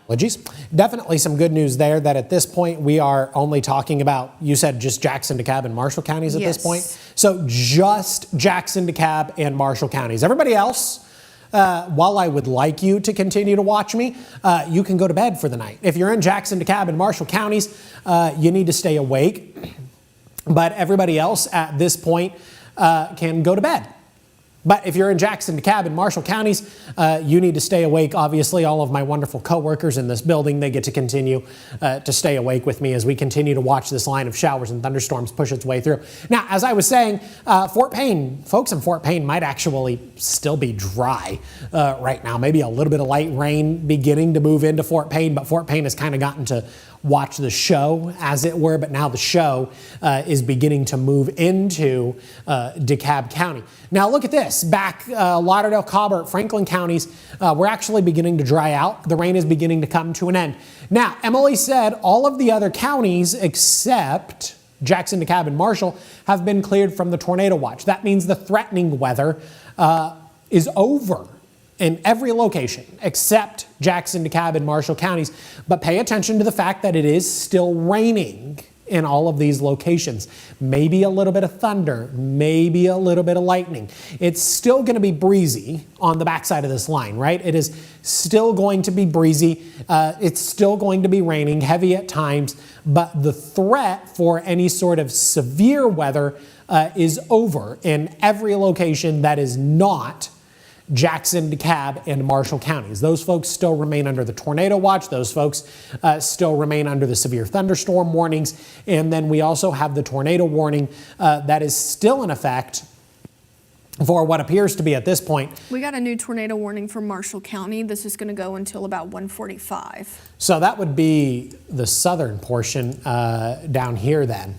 Apologies. Definitely some good news there that at this point we are only talking about, you said just Jackson, DeKalb, and Marshall counties at this point? So just Jackson, DeKalb, and Marshall counties. Everybody else, while I would like you to continue to watch me, you can go to bed for the night. If you're in Jackson, DeKalb, and Marshall counties, you need to stay awake. But everybody else at this point can go to bed. But if you're in Jackson, DeKalb, and Marshall counties, you need to stay awake. Obviously, all of my wonderful coworkers in this building, they get to continue to stay awake with me as we continue to watch this line of showers and thunderstorms push its way through. Now, as I was saying, Fort Payne, folks in Fort Payne might actually still be dry right now. Maybe a little bit of light rain beginning to move into Fort Payne, but Fort Payne has kind of gotten to watch the show, as it were, but now the show is beginning to move into DeKalb County. Now look at this, back Lauderdale, Colbert, Franklin counties, we're actually beginning to dry out. The rain is beginning to come to an end. Now, Emily said all of the other counties except Jackson, DeKalb, and Marshall have been cleared from the tornado watch. That means the threatening weather is over in every location except Jackson, DeKalb, and Marshall counties. But pay attention to the fact that it is still raining in all of these locations. Maybe a little bit of thunder, maybe a little bit of lightning. It's still going to be breezy on the backside of this line, right? It is still going to be breezy. It's still going to be raining, heavy at times, but the threat for any sort of severe weather is over in every location that is not Jackson, DeKalb, and Marshall counties. Those folks still remain under the tornado watch. Those folks still remain under the severe thunderstorm warnings. And then we also have the tornado warning that is still in effect for what appears to be at this point. We got a new tornado warning for Marshall County. This is going to go until about 1:45. So that would be the southern portion down here then,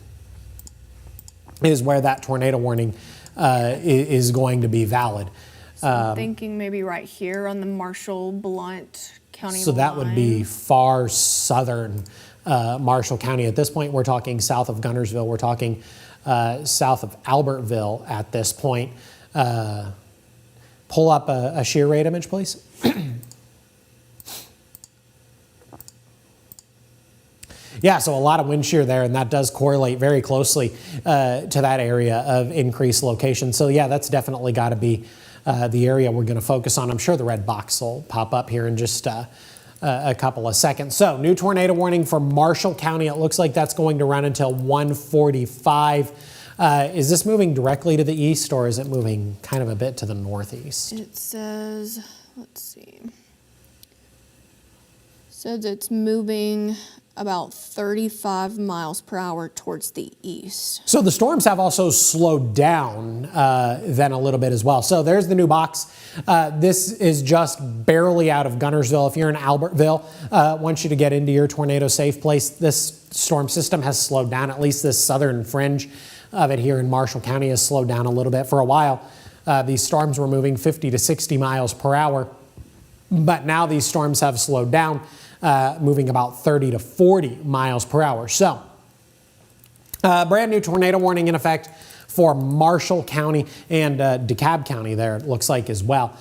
is where that tornado warning is going to be valid. So I'm thinking maybe right here on the Marshall-Blount County line. So that would be far southern Marshall County. At this point, we're talking south of Guntersville. We're talking south of Albertville at this point. Pull up a shear rate image, please. Yeah, so a lot of wind shear there, and that does correlate very closely to that area of increased location. So yeah, that's definitely got to be the area we're going to focus on. I'm sure the red box will pop up here in just a couple of seconds. So new tornado warning for Marshall County. It looks like that's going to run until 1:45. Is this moving directly to the east, or is it moving kind of a bit to the northeast? It says, let's see. It says it's moving about 35 miles per hour towards the east. So the storms have also slowed down then a little bit as well. So there's the new box. This is just barely out of Guntersville. If you're in Albertville, I want you to get into your tornado safe place. This storm system has slowed down. At least this southern fringe of it here in Marshall County has slowed down a little bit. For a while, these storms were moving 50 to 60 miles per hour. But now these storms have slowed down, moving about 30 to 40 miles per hour. So brand new tornado warning in effect for Marshall County and DeKalb County there, it looks like as well,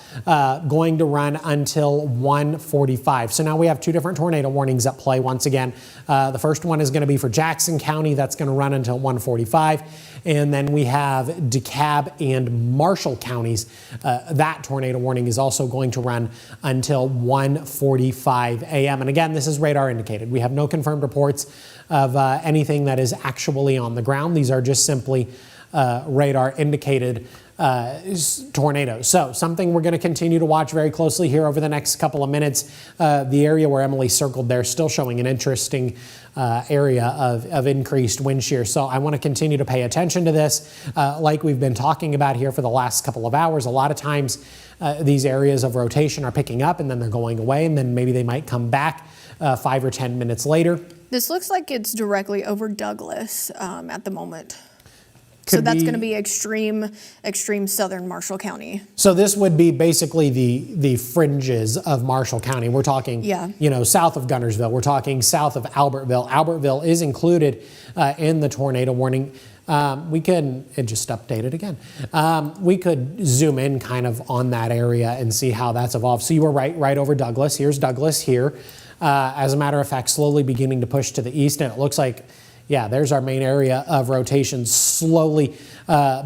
going to run until 1:45. So now we have two different tornado warnings at play once again. The first one is going to be for Jackson County. That's going to run until 1:45. And then we have DeKalb and Marshall counties. That tornado warning is also going to run until 1:45 a.m. And again, this is radar indicated. We have no confirmed reports of anything that is actually on the ground. These are just simply radar indicated tornadoes. So something we're going to continue to watch very closely here over the next couple of minutes. The area where Emily circled there still showing an interesting area of increased wind shear. So I want to continue to pay attention to this. Like we've been talking about here for the last couple of hours, a lot of times these areas of rotation are picking up and then they're going away, and then maybe they might come back 5 or 10 minutes later. This looks like it's directly over Douglas at the moment. So that's going to be extreme southern Marshall County. So this would be basically the fringes of Marshall County. We're talking, south of Gunnersville. We're talking south of Albertville. Albertville is included in the tornado warning. We could, it just updated again. We could zoom in kind of on that area and see how that's evolved. So you were right over Douglas. Here's Douglas here. As a matter of fact, slowly beginning to push to the east, and it looks like, yeah, there's our main area of rotation, slowly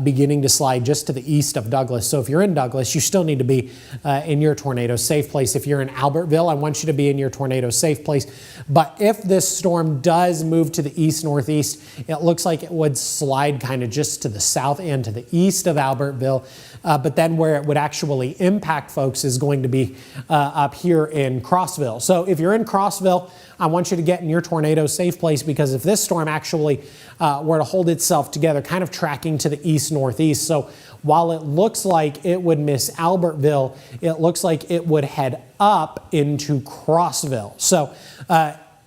beginning to slide just to the east of Douglas. So if you're in Douglas, you still need to be in your tornado safe place. If you're in Albertville, I want you to be in your tornado safe place. But if this storm does move to the east-northeast, it looks like it would slide kind of just to the south and to the east of Albertville. But then where it would actually impact folks is going to be up here in Crossville. So if you're in Crossville, I want you to get in your tornado safe place, because if this storm actually were to hold itself together, kind of tracking to the east-northeast, so while it looks like it would miss Albertville, it looks like it would head up into Crossville. So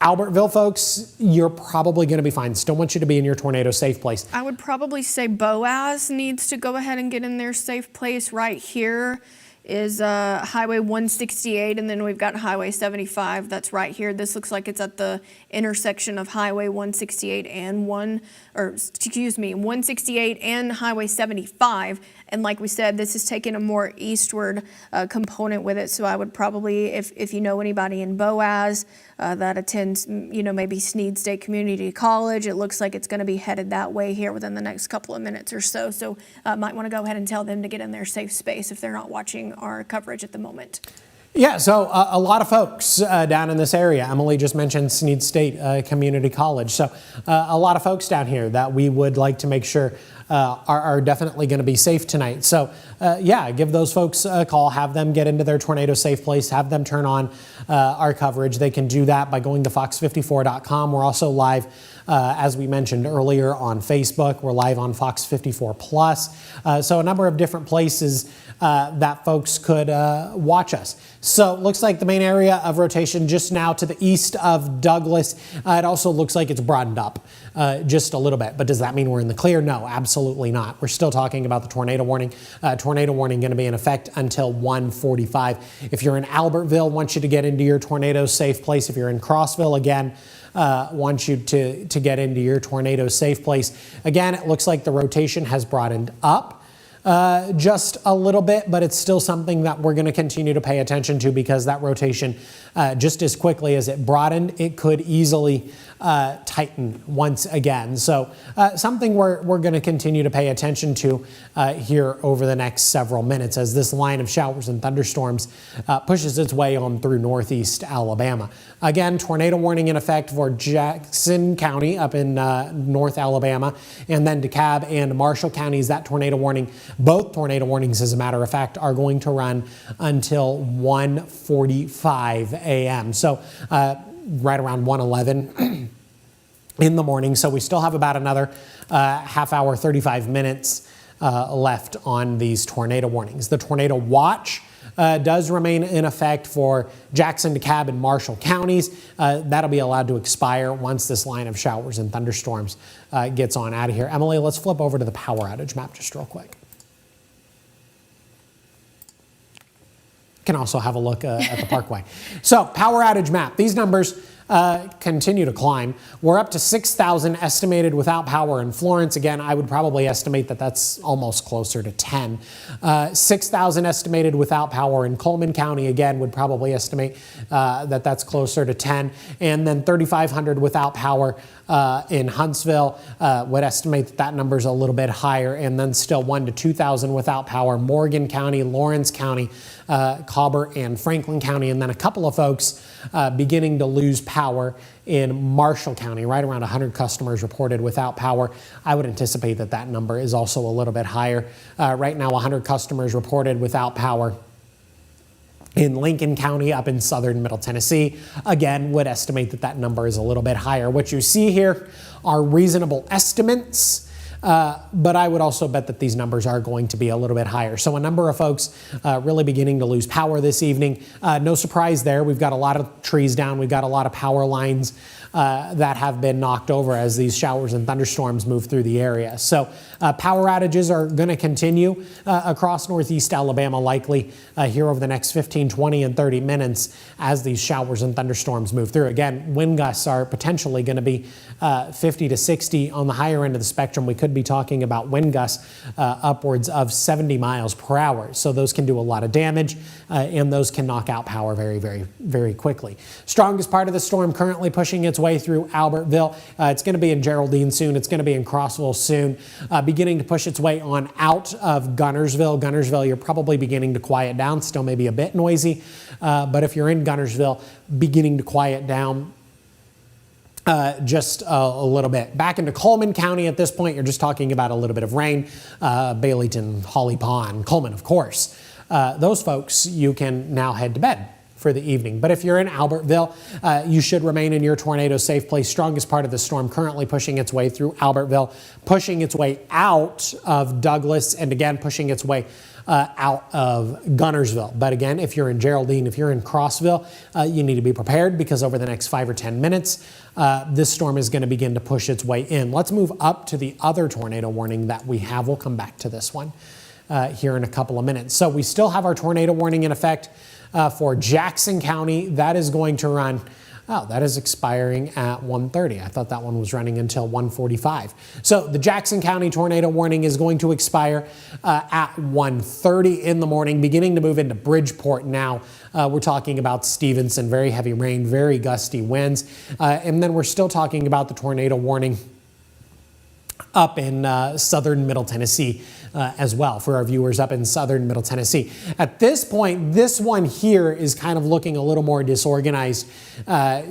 Albertville, folks, you're probably going to be fine. Still want you to be in your tornado safe place. I would probably say Boaz needs to go ahead and get in their safe place. Right here is Highway 168, and then we've got Highway 75 that's right here. This looks like it's at the intersection of Highway 168 and 168 and Highway 75. And like we said, this is taking a more eastward component with it. So I would probably, if you know anybody in Boaz that attends, maybe Sneed State Community College, it looks like it's going to be headed that way here within the next couple of minutes or so. So might want to go ahead and tell them to get in their safe space if they're not watching our coverage at the moment. Yeah, so a lot of folks down in this area. Emily just mentioned Sneed State Community College. So a lot of folks down here that we would like to make sure are definitely going to be safe tonight. So yeah, give those folks a call, have them get into their tornado safe place, have them turn on our coverage. They can do that by going to fox54.com. We're also live, as we mentioned earlier, on Facebook. We're live on Fox 54 Plus. So a number of different places that folks could watch us. So it looks like the main area of rotation just now to the east of Douglas. It also looks like it's broadened up just a little bit. But does that mean we're in the clear? No, absolutely not. We're still talking about the tornado warning. Tornado warning going to be in effect until 1:45. If you're in Albertville, want you to get into your tornado safe place. If you're in Crossville, again, want you to get into your tornado safe place. Again, it looks like the rotation has broadened up just a little bit, but it's still something that we're going to continue to pay attention to, because that rotation, just as quickly as it broadened, it could easily tighten once again. So something we're going to continue to pay attention to here over the next several minutes as this line of showers and thunderstorms pushes its way on through northeast Alabama. Again, tornado warning in effect for Jackson County up in North Alabama, and then DeKalb and Marshall counties. That tornado warning, both tornado warnings, as a matter of fact, are going to run until 1:45 a.m. So right around 1:11 in the morning. So we still have about another half hour, 35 minutes left on these tornado warnings. The tornado watch does remain in effect for Jackson, DeKalb, and Marshall counties. That'll be allowed to expire once this line of showers and thunderstorms gets on out of here. Emily, let's flip over to the power outage map just real quick. Can also have a look at the parkway. So power outage map. These numbers continue to climb. We're up to 6,000 estimated without power in Florence. Again, I would probably estimate that that's almost closer to 10. 6,000 estimated without power in Coleman County. Again, would probably estimate that that's closer to 10. And then 3,500 without power in Huntsville. Would estimate that that number is a little bit higher. And then still 1,000 to 2,000 without power. Morgan County, Lawrence County, Colbert and Franklin County, and then a couple of folks beginning to lose power in Marshall County. Right around 100 customers reported without power. I would anticipate that that number is also a little bit higher. Right now, 100 customers reported without power in Lincoln County up in southern Middle Tennessee. Again, would estimate that that number is a little bit higher. What you see here are reasonable estimates. But I would also bet that these numbers are going to be a little bit higher. So a number of folks really beginning to lose power this evening. No surprise there. We've got a lot of trees down. We've got a lot of power lines that have been knocked over as these showers and thunderstorms move through the area. So power outages are going to continue across northeast Alabama, likely here over the next 15, 20, and 30 minutes as these showers and thunderstorms move through. Again, wind gusts are potentially going to be 50 to 60 on the higher end of the spectrum. We could be talking about wind gusts upwards of 70 miles per hour. So those can do a lot of damage and those can knock out power very, very, very quickly. Strongest part of the storm currently pushing its way through Albertville. It's going to be in Geraldine soon. It's going to be in Crossville soon. Beginning to push its way on out of Gunnersville. Gunnersville, you're probably beginning to quiet down. Still maybe a bit noisy. But if you're in Gunnersville, beginning to quiet down just a little bit. Back into Coleman County at this point, you're just talking about a little bit of rain. Baileyton, Holly Pond, Coleman, of course. Those folks, you can now head to bed for the evening. But if you're in Albertville, you should remain in your tornado safe place. Strongest part of the storm currently pushing its way through Albertville, pushing its way out of Douglas, and again, pushing its way out of Gunnersville. But again, if you're in Geraldine, if you're in Crossville, you need to be prepared because over the next 5 or 10 minutes, this storm is going to begin to push its way in. Let's move up to the other tornado warning that we have. We'll come back to this one here in a couple of minutes. So we still have our tornado warning in effect for Jackson County. That is going to run. Oh, that is expiring at 1:30. I thought that one was running until 1:45. So the Jackson County tornado warning is going to expire at 1:30 in the morning, beginning to move into Bridgeport now. We're talking about Stevenson, very heavy rain, very gusty winds. And then we're still talking about the tornado warning up in southern Middle Tennessee as well for our viewers up in southern Middle Tennessee. At this point, this one here is kind of looking a little more disorganized.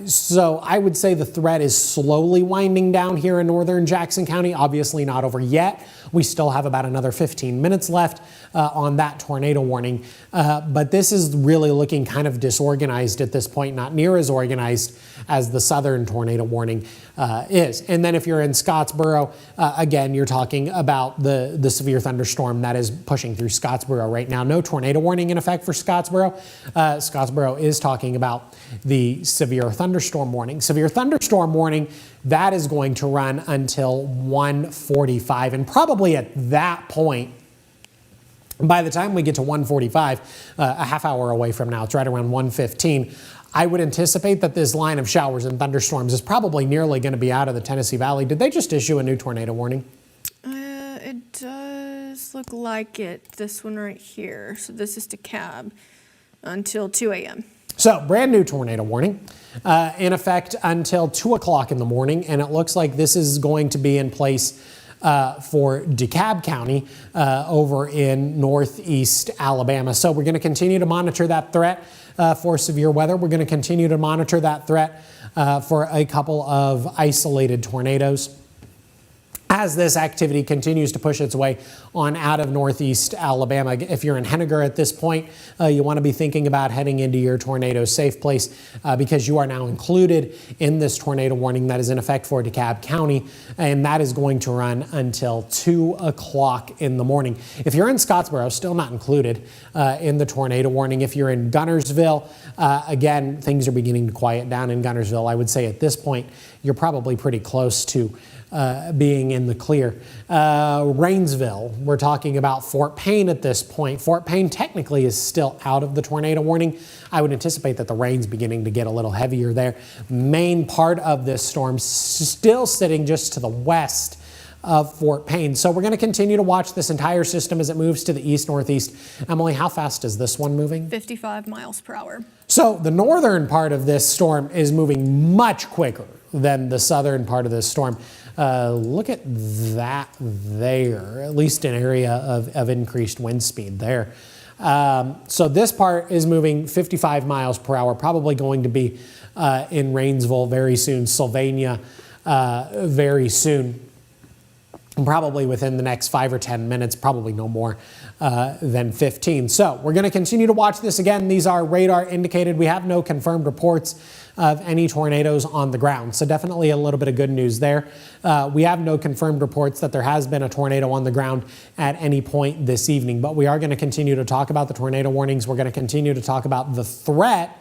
So I would say the threat is slowly winding down here in northern Jackson County. Obviously not over yet. We still have about another 15 minutes left on that tornado warning. But this is really looking kind of disorganized at this point, not near as organized as the southern tornado warning is. And then if you're in Scottsboro, again, you're talking about the severe thunderstorm that is pushing through Scottsboro right now. No tornado warning in effect for Scottsboro. Scottsboro is talking about the severe thunderstorm warning. Severe thunderstorm warning, that is going to run until 1:45. And probably at that point, by the time we get to 1:45, a half hour away from now, it's right around 1:15, I would anticipate that this line of showers and thunderstorms is probably nearly going to be out of the Tennessee Valley. Did they just issue a new tornado warning? It does look like it. This one right here. So this is DeKalb until 2 a.m. So brand new tornado warning in effect until 2 o'clock in the morning. And it looks like this is going to be in place for DeKalb County over in northeast Alabama. So we're going to continue to monitor that threat for severe weather. We're going to continue to monitor that threat for a couple of isolated tornadoes as this activity continues to push its way on out of northeast Alabama. If you're in Henniger at this point, you want to be thinking about heading into your tornado safe place because you are now included in this tornado warning that is in effect for DeKalb County, and that is going to run until 2 o'clock in the morning. If you're in Scottsboro, still not included in the tornado warning. If you're in Gunnersville, again, things are beginning to quiet down in Gunnersville. I would say at this point, you're probably pretty close to being in the clear. Rainsville, we're talking about Fort Payne at this point. Fort Payne technically is still out of the tornado warning. I would anticipate that the rain's beginning to get a little heavier there. Main part of this storm still sitting just to the west of Fort Payne. So we're going to continue to watch this entire system as it moves to the east-northeast. Emily, how fast is this one moving? 55 miles per hour. So the northern part of this storm is moving much quicker than the southern part of this storm. Look at that there, at least an area of increased wind speed there. So this part is moving 55 miles per hour, probably going to be in Rainsville very soon, Sylvania very soon. Probably within the next 5 or 10 minutes, probably no more than 15. So we're going to continue to watch this again. These are radar indicated. We have no confirmed reports of any tornadoes on the ground. So definitely a little bit of good news there. We have no confirmed reports that there has been a tornado on the ground at any point this evening, but we are going to continue to talk about the tornado warnings. We're going to continue to talk about the threat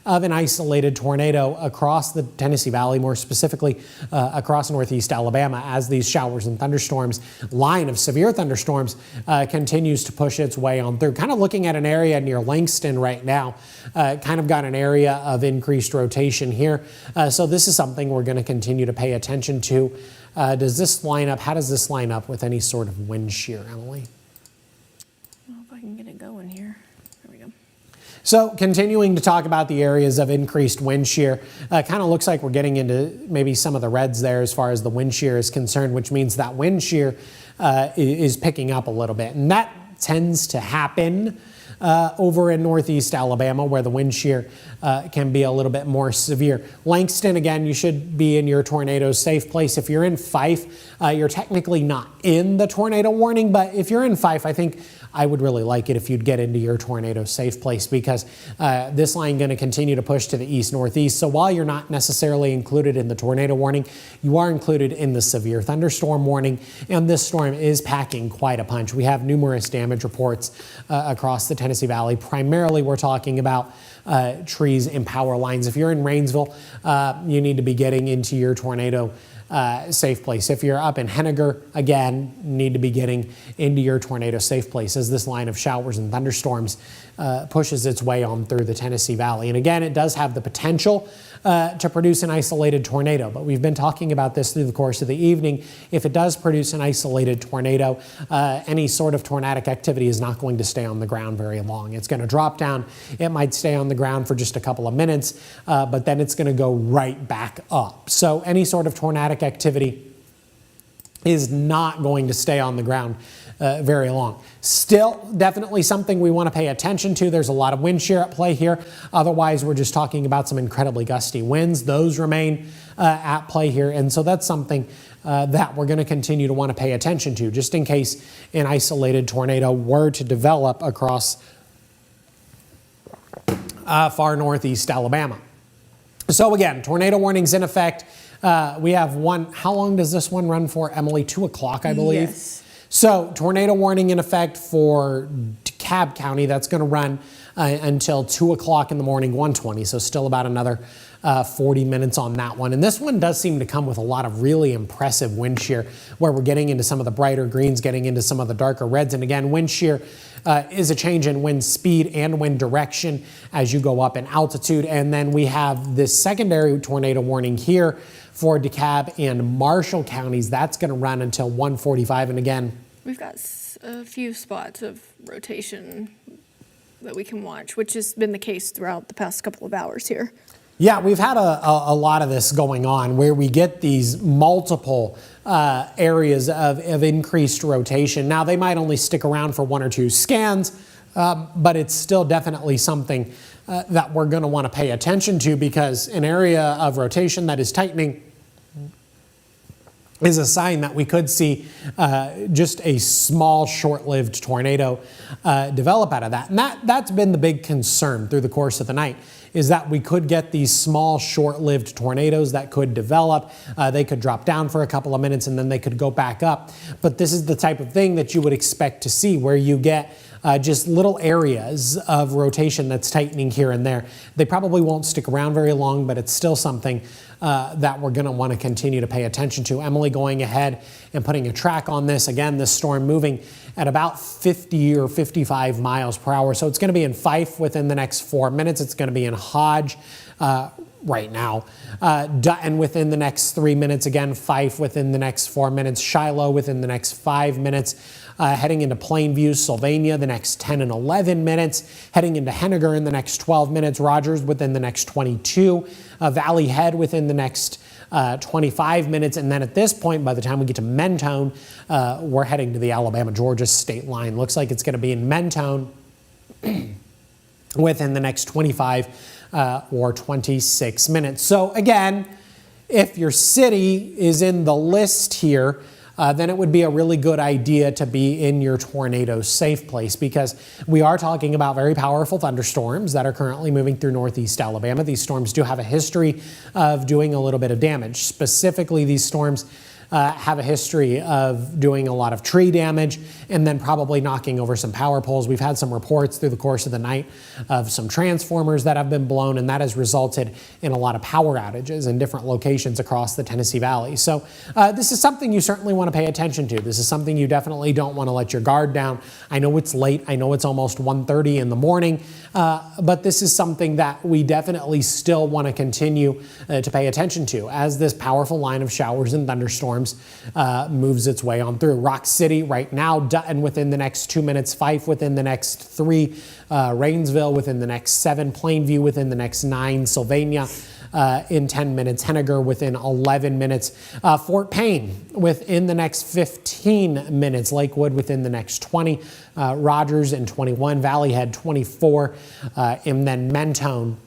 of an isolated tornado across the Tennessee Valley, more specifically across northeast Alabama, as these showers and thunderstorms, line of severe thunderstorms, continues to push its way on through. Kind of looking at an area near Langston right now, kind of got an area of increased rotation here. So this is something we're going to continue to pay attention to. Does this line up? How does this line up with any sort of wind shear, Emily? I don't know if I can get it going here. There we go. So continuing to talk about the areas of increased wind shear, kind of looks like we're getting into maybe some of the reds there as far as the wind shear is concerned, which means that wind shear is picking up a little bit. And that tends to happen over in northeast Alabama, where the wind shear can be a little bit more severe. Langston, again, you should be in your tornado safe place. If you're in Fife, you're technically not in the tornado warning, but if you're in Fife, I think I would really like it if you'd get into your tornado safe place, because this line going to continue to push to the east-northeast. So while you're not necessarily included in the tornado warning, you are included in the severe thunderstorm warning, and this storm is packing quite a punch. We have numerous damage reports across the Tennessee Valley. Primarily, we're talking about trees and power lines. If you're in Rainsville, you need to be getting into your tornado safe place. If you're up in Henniger, again, need to be getting into your tornado safe place as this line of showers and thunderstorms pushes its way on through the Tennessee Valley. And again, it does have the potential to produce an isolated tornado, but we've been talking about this through the course of the evening. If it does produce an isolated tornado, any sort of tornadic activity is not going to stay on the ground very long. It's going to drop down. It might stay on the ground for just a couple of minutes, but then it's going to go right back up. So any sort of tornadic activity is not going to stay on the ground very long. Still, definitely something we want to pay attention to. There's a lot of wind shear at play here. Otherwise, we're just talking about some incredibly gusty winds. Those remain at play here. And so that's something that we're going to continue to want to pay attention to, just in case an isolated tornado were to develop across far northeast Alabama. So again, tornado warnings in effect. We have one. How long does this one run for, Emily? 2 o'clock, I believe. Yes. So tornado warning in effect for DeKalb County. That's going to run until 2 o'clock in the morning, 1:20. So still about another 40 minutes on that one. And this one does seem to come with a lot of really impressive wind shear, where we're getting into some of the brighter greens, getting into some of the darker reds. And again, wind shear is a change in wind speed and wind direction as you go up in altitude. And then we have this secondary tornado warning here for DeKalb and Marshall counties. That's going to run until 1:45. And again, We've got a few spots of rotation that we can watch, which has been the case throughout the past couple of hours here. yeah, we've had a lot of this going on where we get these multiple areas of increased rotation. Now, they might only stick around for 1 or 2 scans, but it's still definitely something that we're going to want to pay attention to, because an area of rotation that is tightening is a sign that we could see just a small, short-lived tornado develop out of that. And that's been the big concern through the course of the night, is that we could get these small, short-lived tornadoes that could develop. They could drop down for a couple of minutes and then they could go back up. But this is the type of thing that you would expect to see, where you get just little areas of rotation that's tightening here and there. They probably won't stick around very long, but it's still something that we're going to want to continue to pay attention to. Emily going ahead and putting a track on this. Again, this storm moving at about 50 or 55 miles per hour. So it's going to be in Fife within the next 4 minutes. It's going to be in Hodge right now. Dutton within the next 3 minutes. Again, Fife within the next 4 minutes. Shiloh within the next 5 minutes. Heading into Plainview, Sylvania, the next 10 and 11 minutes. Heading into Henniger in the next 12 minutes. Rogers within the next 22. Valley Head within the next 25 minutes. And then at this point, by the time we get to Mentone, we're heading to the Alabama-Georgia state line. Looks like it's going to be in Mentone within the next 25 or 26 minutes. So again, if your city is in the list here, then it would be a really good idea to be in your tornado safe place, because we are talking about very powerful thunderstorms that are currently moving through northeast Alabama. These storms do have a history of doing a little bit of damage. Specifically, these storms have a history of doing a lot of tree damage and then probably knocking over some power poles. We've had some reports through the course of the night of some transformers that have been blown, and that has resulted in a lot of power outages in different locations across the Tennessee Valley. So this is something you certainly want to pay attention to. This is something you definitely don't want to let your guard down. I know it's late. I know it's almost 1:30 in the morning, but this is something that we definitely still want to continue to pay attention to as this powerful line of showers and thunderstorms moves its way on through. Rock City right now, Dutton within the next 2 minutes, Fife within the next 3, Rainsville within the next 7, Plainview within the next 9, Sylvania in 10 minutes, Henniger within 11 minutes, Fort Payne within the next 15 minutes, Lakewood within the next 20, Rogers in 21, Valley Head 24, and then Mentone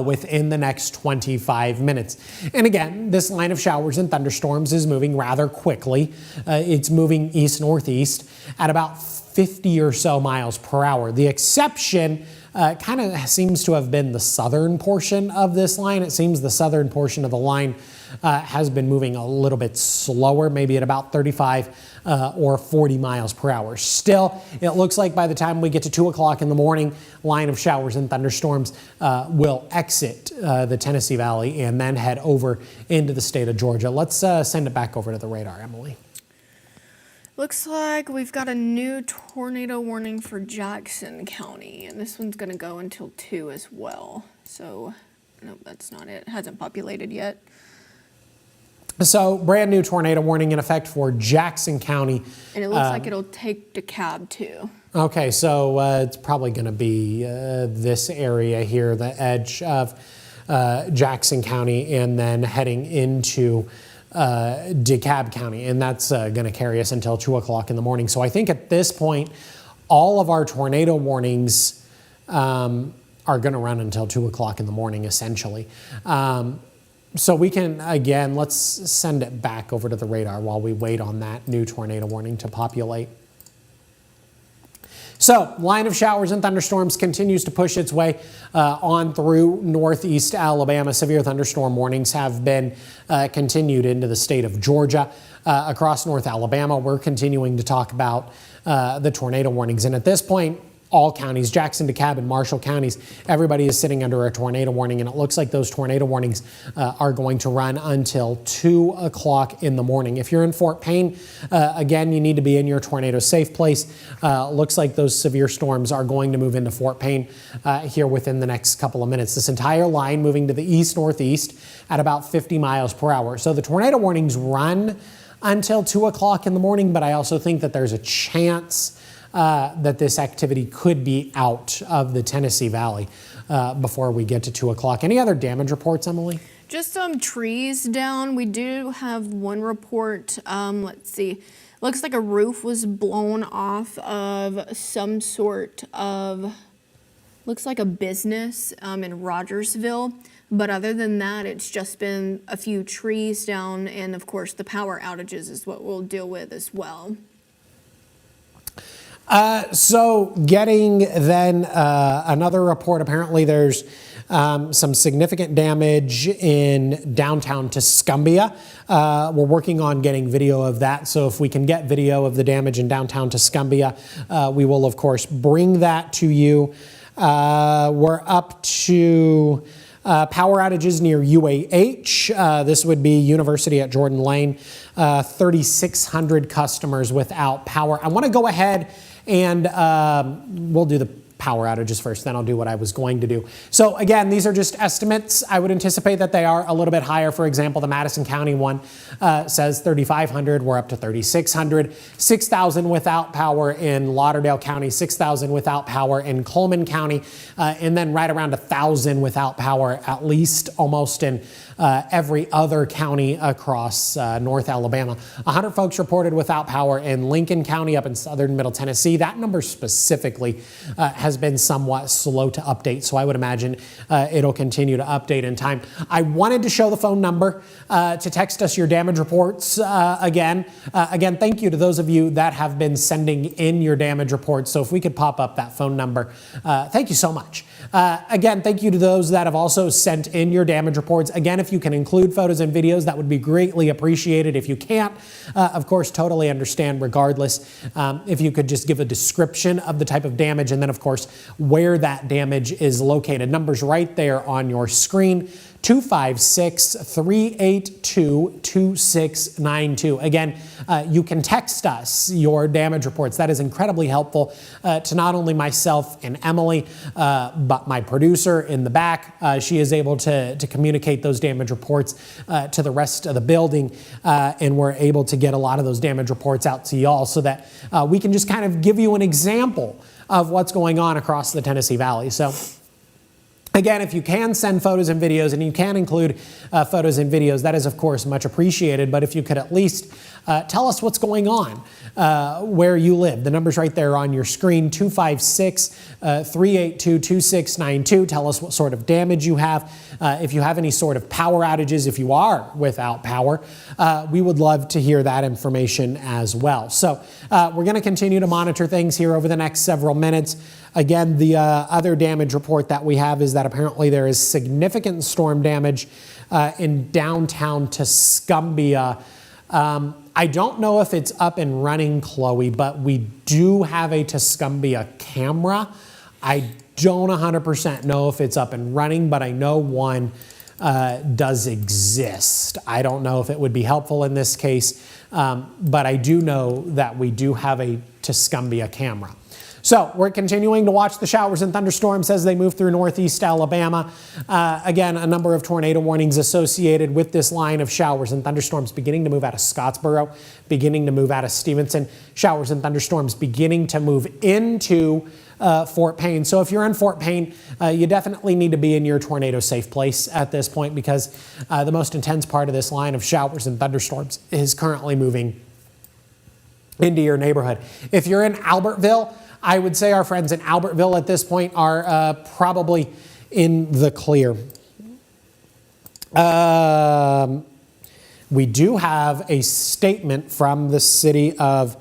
within the next 25 minutes. And again, this line of showers and thunderstorms is moving rather quickly. It's moving east-northeast at about 50 or so miles per hour. The exception kind of seems to have been the southern portion of this line. It seems the southern portion of the line has been moving a little bit slower, maybe at about 35 or 40 miles per hour. Still, it looks like by the time we get to 2 o'clock in the morning, line of showers and thunderstorms will exit the Tennessee Valley and then head over into the state of Georgia. Let's send it back over to the radar, Emily. Looks like we've got a new tornado warning for Jackson County, and this one's going to go until 2 as well. So, nope, that's not it. It hasn't populated yet. So, brand new tornado warning in effect for Jackson County. And it looks like it'll take DeKalb too. Okay, so it's probably going to be this area here, the edge of Jackson County, and then heading into DeKalb County, and that's going to carry us until 2 o'clock in the morning. So I think at this point, all of our tornado warnings are going to run until 2 o'clock in the morning, essentially. So we can, again, let's send it back over to the radar while we wait on that new tornado warning to populate. So, line of showers and thunderstorms continues to push its way on through northeast Alabama. Severe thunderstorm warnings have been continued into the state of Georgia. Across North Alabama, we're continuing to talk about the tornado warnings. And at this point, all counties, Jackson, DeKalb, and Marshall counties, everybody is sitting under a tornado warning, and it looks like those tornado warnings are going to run until 2 o'clock in the morning. If you're in Fort Payne, again, you need to be in your tornado safe place. Looks like those severe storms are going to move into Fort Payne here within the next couple of minutes. This entire line moving to the east-northeast at about 50 miles per hour. So the tornado warnings run until 2 o'clock in the morning, but I also think that there's a chance that this activity could be out of the Tennessee Valley before we get to 2 o'clock. Any other damage reports, Emily? Just some trees down. We do have one report. Let's see. Looks like a roof was blown off of some sort of, looks like a business in Rogersville. But other than that, it's just been a few trees down, and of course the power outages is what we'll deal with as well. So getting then another report, apparently there's some significant damage in downtown Tuscumbia. We're working on getting video of that, so if we can get video of the damage in downtown Tuscumbia, we will of course bring that to you. We're up to power outages near UAH. This would be University at Jordan Lane. 3,600 customers without power. I want to go ahead and we'll do the power outages first, then I'll do what I was going to do. So again, these are just estimates. I would anticipate that they are a little bit higher. For example, the Madison County one says 3,500. We're up to 3,600. 6,000 without power in Lauderdale County, 6,000 without power in Coleman County, and then right around 1,000 without power, at least almost in every other county across North Alabama. 100 folks reported without power in Lincoln County up in southern Middle Tennessee. That number specifically has been somewhat slow to update, so I would imagine it'll continue to update in time. I wanted to show the phone number to text us your damage reports again. Again, thank you to those of you that have been sending in your damage reports. So if we could pop up that phone number, thank you so much. Again, thank you to those that have also sent in your damage reports. Again, if you can include photos and videos, that would be greatly appreciated. If you can't, of course, totally understand regardless. If you could just give a description of the type of damage and then, of course, where that damage is located. Numbers right there on your screen. 256-382-2692. Again, you can text us your damage reports. That is incredibly helpful to not only myself and Emily, but my producer in the back. She is able to communicate those damage reports to the rest of the building, and we're able to get a lot of those damage reports out to y'all so that we can just kind of give you an example of what's going on across the Tennessee Valley. So again, if you can send photos and videos, and you can include photos and videos, that is, of course, much appreciated. But if you could at least tell us what's going on where you live. The number's right there on your screen, 256-382-2692. Tell us what sort of damage you have. If you have any sort of power outages, if you are without power, we would love to hear that information as well. So we're going to continue to monitor things here over the next several minutes. Again, the other damage report that we have is that apparently there is significant storm damage in downtown Tuscumbia. I don't know if it's up and running, Chloe, but we do have a Tuscumbia camera. I don't 100% know if it's up and running, but I know one does exist. I don't know if it would be helpful in this case, but I do know that we do have a Tuscumbia camera. So we're continuing to watch the showers and thunderstorms as they move through northeast Alabama. Again, a number of tornado warnings associated with this line of showers and thunderstorms beginning to move out of Scottsboro, beginning to move out of Stevenson. Showers and thunderstorms beginning to move into Fort Payne. So if you're in Fort Payne, you definitely need to be in your tornado safe place at this point, because the most intense part of this line of showers and thunderstorms is currently moving into your neighborhood. If you're in Albertville, I would say our friends in Albertville at this point are probably in the clear. We do have a statement from the city of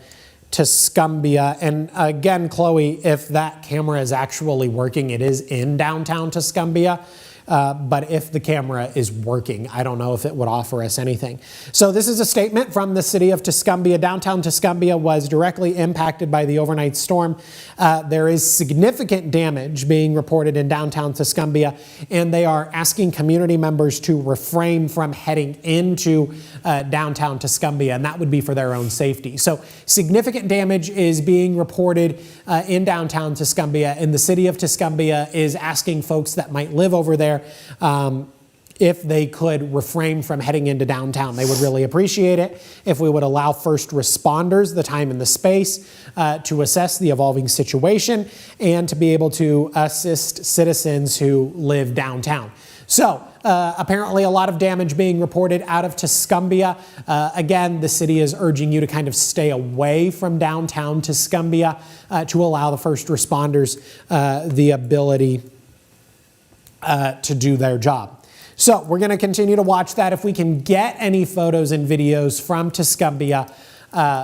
Tuscumbia. And again, Chloe, if that camera is actually working, it is in downtown Tuscumbia. But if the camera is working, I don't know if it would offer us anything. So this is a statement from the city of Tuscumbia. Downtown Tuscumbia was directly impacted by the overnight storm. There is significant damage being reported in downtown Tuscumbia, and they are asking community members to refrain from heading into downtown Tuscumbia, and that would be for their own safety. So significant damage is being reported in downtown Tuscumbia, and the city of Tuscumbia is asking folks that might live over there if they could refrain from heading into downtown. They would really appreciate it if we would allow first responders the time and the space to assess the evolving situation and to be able to assist citizens who live downtown. So apparently a lot of damage being reported out of Tuscumbia. Again, the city is urging you to kind of stay away from downtown Tuscumbia to allow the first responders the ability to do their job. So we're going to continue to watch that. If we can get any photos and videos from Tuscumbia,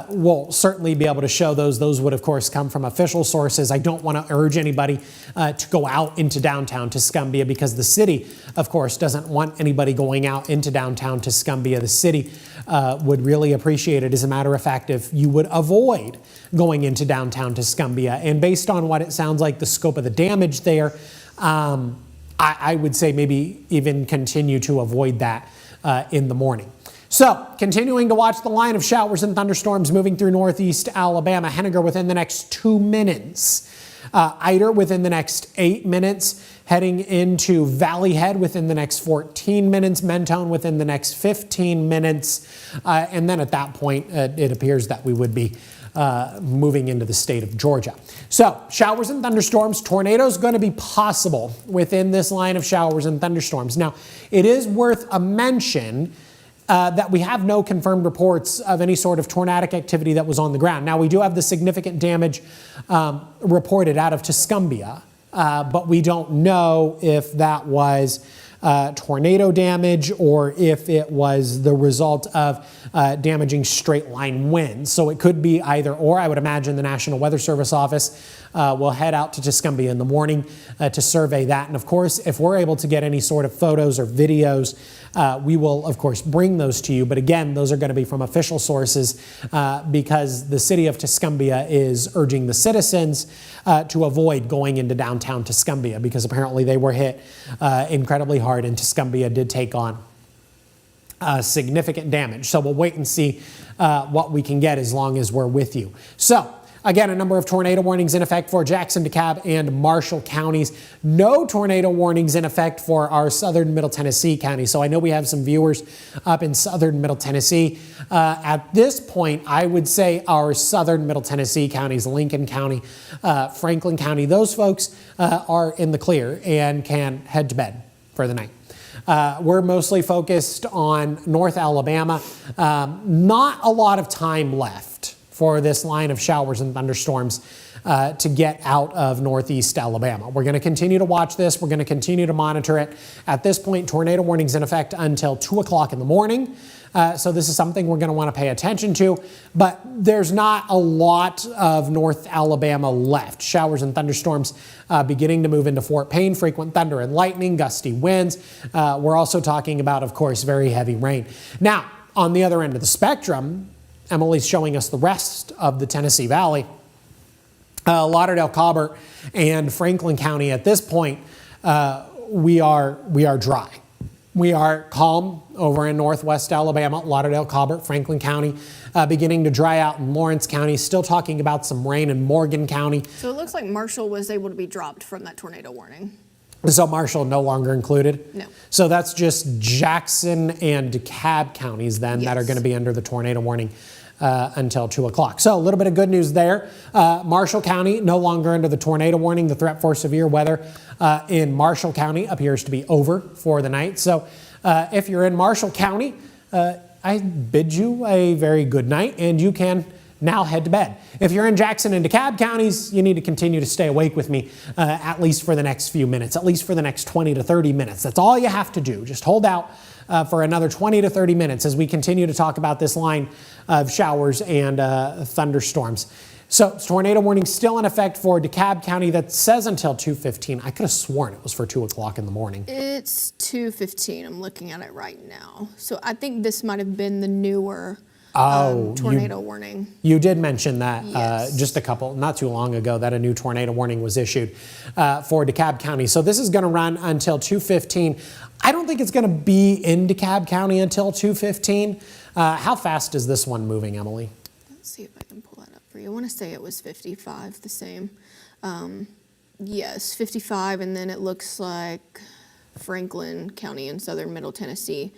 we'll certainly be able to show those. Those would, of course, come from official sources. I don't want to urge anybody to go out into downtown Tuscumbia because the city, of course, doesn't want anybody going out into downtown Tuscumbia. The city would really appreciate it, as a matter of fact, if you would avoid going into downtown Tuscumbia. And based on what it sounds like, the scope of the damage there, I would say maybe even continue to avoid that in the morning. So, continuing to watch the line of showers and thunderstorms moving through northeast Alabama. Henniger within the next 2 minutes. Eider within the next 8 minutes. Heading into Valley Head within the next 14 minutes. Mentone within the next 15 minutes. And then at that point, it appears that we would be moving into the state of Georgia. So, showers and thunderstorms. Tornadoes going to be possible within this line of showers and thunderstorms. Now, it is worth a mention that we have no confirmed reports of any sort of tornadic activity that was on the ground. Now, we do have the significant damage reported out of Tuscumbia, but we don't know if that was tornado damage or if it was the result of damaging straight line winds. So it could be either or. I would imagine the National Weather Service office will head out to Tuscumbia in the morning to survey that. And of course, if we're able to get any sort of photos or videos, we will, of course, bring those to you. But again, those are going to be from official sources because the city of Tuscumbia is urging the citizens to avoid going into downtown Tuscumbia because apparently they were hit incredibly hard and Tuscumbia did take on significant damage. So we'll wait and see what we can get as long as we're with you. So, again, a number of tornado warnings in effect for Jackson, DeKalb, and Marshall counties. No tornado warnings in effect for our southern Middle Tennessee county. So I know we have some viewers up in southern Middle Tennessee. At this point, I would say our southern Middle Tennessee counties, Lincoln County, Franklin County, those folks are in the clear and can head to bed for the night. We're mostly focused on North Alabama. Not a lot of time left for this line of showers and thunderstorms to get out of northeast Alabama. We're going to continue to watch this. We're going to continue to monitor it. At this point, tornado warnings in effect until 2 o'clock in the morning. So this is something we're going to want to pay attention to, but there's not a lot of North Alabama left. Showers and thunderstorms beginning to move into Fort Payne, frequent thunder and lightning, gusty winds. We're also talking about, of course, very heavy rain. Now, on the other end of the spectrum, Emily's showing us the rest of the Tennessee Valley. Lauderdale, Colbert, and Franklin County at this point, we are dry. We are calm over in northwest Alabama, Lauderdale, Colbert, Franklin County, beginning to dry out in Lawrence County, still talking about some rain in Morgan County. So it looks like Marshall was able to be dropped from that tornado warning. So Marshall no longer included? No. So that's just Jackson and DeKalb counties then that are going to be under the tornado warning until 2 o'clock. So a little bit of good news there. Marshall County no longer under the tornado warning. The threat for severe weather in Marshall County appears to be over for the night. So if you're in Marshall County, I bid you a very good night and you can now head to bed. If you're in Jackson and DeKalb counties, you need to continue to stay awake with me at least for the next few minutes, at least for the next 20 to 30 minutes. That's all you have to do. Just hold out for another 20 to 30 minutes as we continue to talk about this line of showers and thunderstorms. So tornado warning still in effect for DeKalb County. That says until 2:15. I could have sworn it was for 2 o'clock in the morning. It's 2:15. I'm looking at it right now. So I think this might have been the newer tornado warning. You did mention that Yes. just not too long ago, that a new tornado warning was issued for DeKalb County. So this is going to run until 2:15. I don't think it's going to be in DeKalb County until 2:15. How fast is this one moving, Emily? Let's see if I can pull that up for you. I want to say it was 55, the same. Yes, 55, and then it looks like Franklin County in southern Middle Tennessee.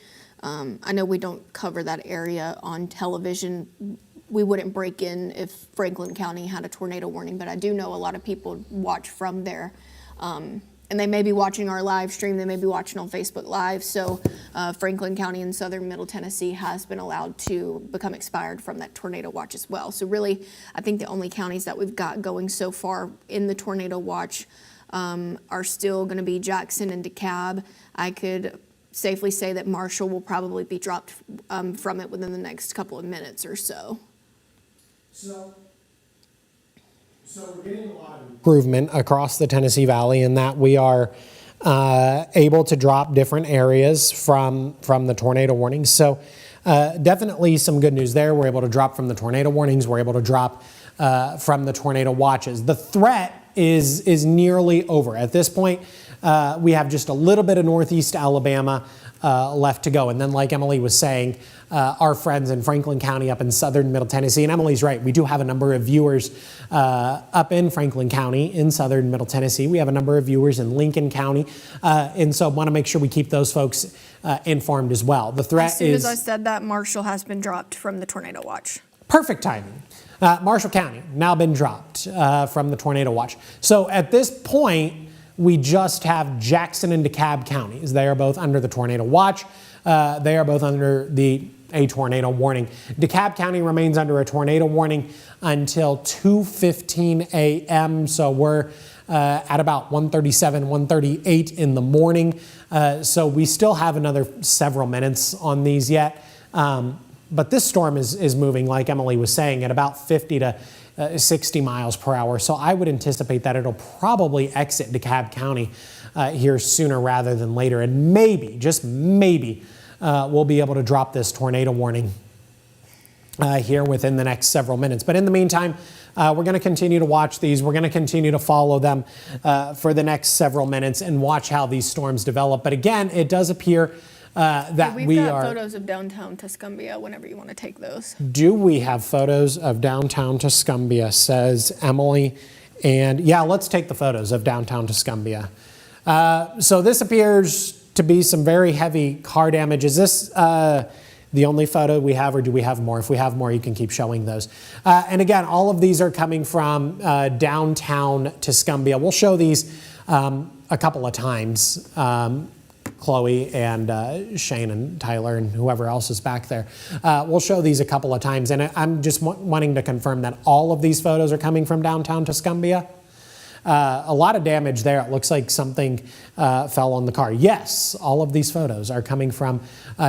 I know we don't cover that area on television. We wouldn't break in if Franklin County had a tornado warning, but I do know a lot of people watch from there. And they may be watching our live stream, they may be watching on Facebook Live. So Franklin County in southern Middle Tennessee has been allowed to become expired from that tornado watch as well. So really, I think the only counties that we've got going so far in the tornado watch are still going to be Jackson and DeKalb. I could safely say that Marshall will probably be dropped from it within the next couple of minutes or so. So we're getting a lot of improvement across the Tennessee Valley in that we are able to drop different areas from the tornado warnings. So definitely some good news there. We're able to drop from the tornado warnings. We're able to drop from the tornado watches. The threat is nearly over. At this point, we have just a little bit of northeast Alabama left to go. And then, like Emily was saying, our friends in Franklin County up in southern Middle Tennessee, and Emily's right, we do have a number of viewers up in Franklin County in southern Middle Tennessee. We have a number of viewers in Lincoln County, and so want to make sure we keep those folks informed as well. The threat As soon as I said that, Marshall has been dropped from the tornado watch. Perfect timing. Marshall County now been dropped from the tornado watch. So at this point, we just have Jackson and DeKalb counties. They are both under the tornado watch. They are both under a tornado warning. DeKalb County remains under a tornado warning until 2:15 a.m. So we're at about 1:37, 1:38 in the morning. So we still have another several minutes on these yet. But this storm is moving, like Emily was saying, at about 50 to 60 miles per hour. So I would anticipate that it'll probably exit DeKalb County here sooner rather than later. And maybe, just maybe, we'll be able to drop this tornado warning here within the next several minutes. But in the meantime, we're going to continue to watch these. We're going to continue to follow them for the next several minutes and watch how these storms develop. But again, it does appear that We've got photos of downtown Tuscumbia whenever you want to take those. Do we have photos of downtown Tuscumbia, says Emily. And yeah, let's take the photos of downtown Tuscumbia. So this appears to be some very heavy car damage. Is this the only photo we have, or do we have more? If we have more, you can keep showing those. And again, all of these are coming from downtown Tuscumbia. We'll show these a couple of times. Chloe and Shane and Tyler and whoever else is back there. We'll show these a couple of times, and I'm just wanting to confirm that all of these photos are coming from downtown Tuscumbia. A lot of damage there. It looks like something fell on the car. Yes, all of these photos are coming from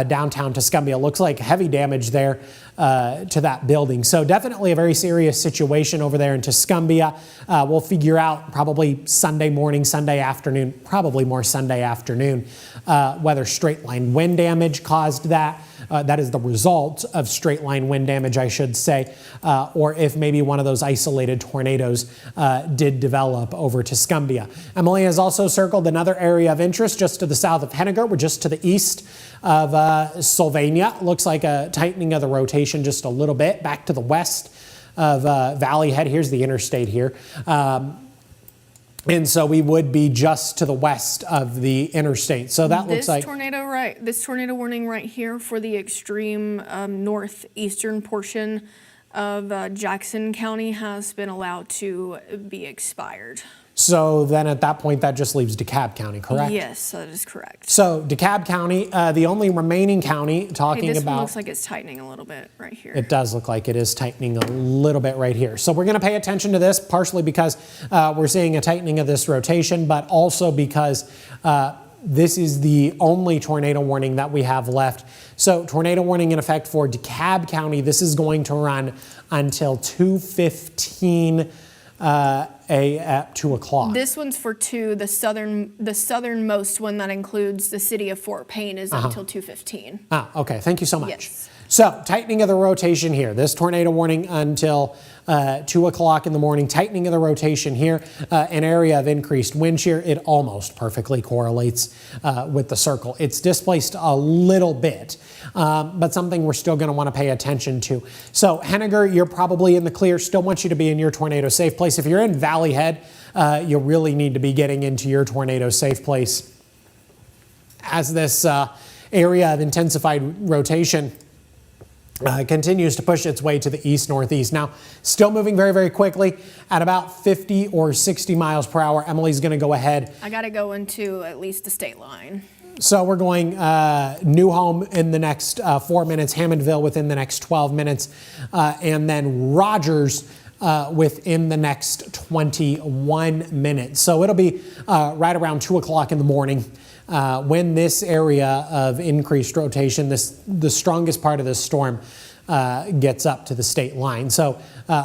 downtown Tuscumbia. Looks like heavy damage there to that building. So definitely a very serious situation over there in Tuscumbia. We'll figure out probably Sunday morning, Sunday afternoon, probably more Sunday afternoon, whether straight line wind damage caused that. That is the result of straight line wind damage, I should say, or if maybe one of those isolated tornadoes did develop over Tuscumbia. Emily has also circled another area of interest just to the south of Henniger. We're just to the east of Sylvania. Looks like a tightening of the rotation just a little bit back to the west of Valley Head. Here's the interstate here. And so we would be just to the west of the interstate. So that looks like this tornado warning right here for the extreme northeastern portion of Jackson County has been allowed to be expired. So then at that point, that just leaves DeKalb County, correct? Yes, that is correct. So DeKalb County, the only remaining county talking this about... one looks like it's tightening a little bit right here. It does look like it is tightening a little bit right here. So we're going to pay attention to this, partially because we're seeing a tightening of this rotation, but also because this is the only tornado warning that we have left. So tornado warning in effect for DeKalb County. This is going to run until 2:15 at 2 o'clock. This one's for 2. The southernmost one that includes the city of Fort Payne is until 2:15. Okay. Thank you so much. Yes. So tightening of the rotation here. This tornado warning until 2 o'clock in the morning. Tightening of the rotation here. An area of increased wind shear. It almost perfectly correlates with the circle. It's displaced a little bit, but something we're still going to want to pay attention to. So Henniger, you're probably in the clear. Still want you to be in your tornado safe place. If you're in Valley Head, you really need to be getting into your tornado safe place as this area of intensified rotation continues to push its way to the east-northeast. Now, still moving very, very quickly at about 50 or 60 miles per hour. Emily's going to go ahead. I got to go into at least the state line. So we're going New Home in the next 4 minutes, Hammondville within the next 12 minutes, and then Rogers within the next 21 minutes. So it'll be right around 2 o'clock in the morning when this area of increased rotation, the strongest part of this storm, gets up to the state line. So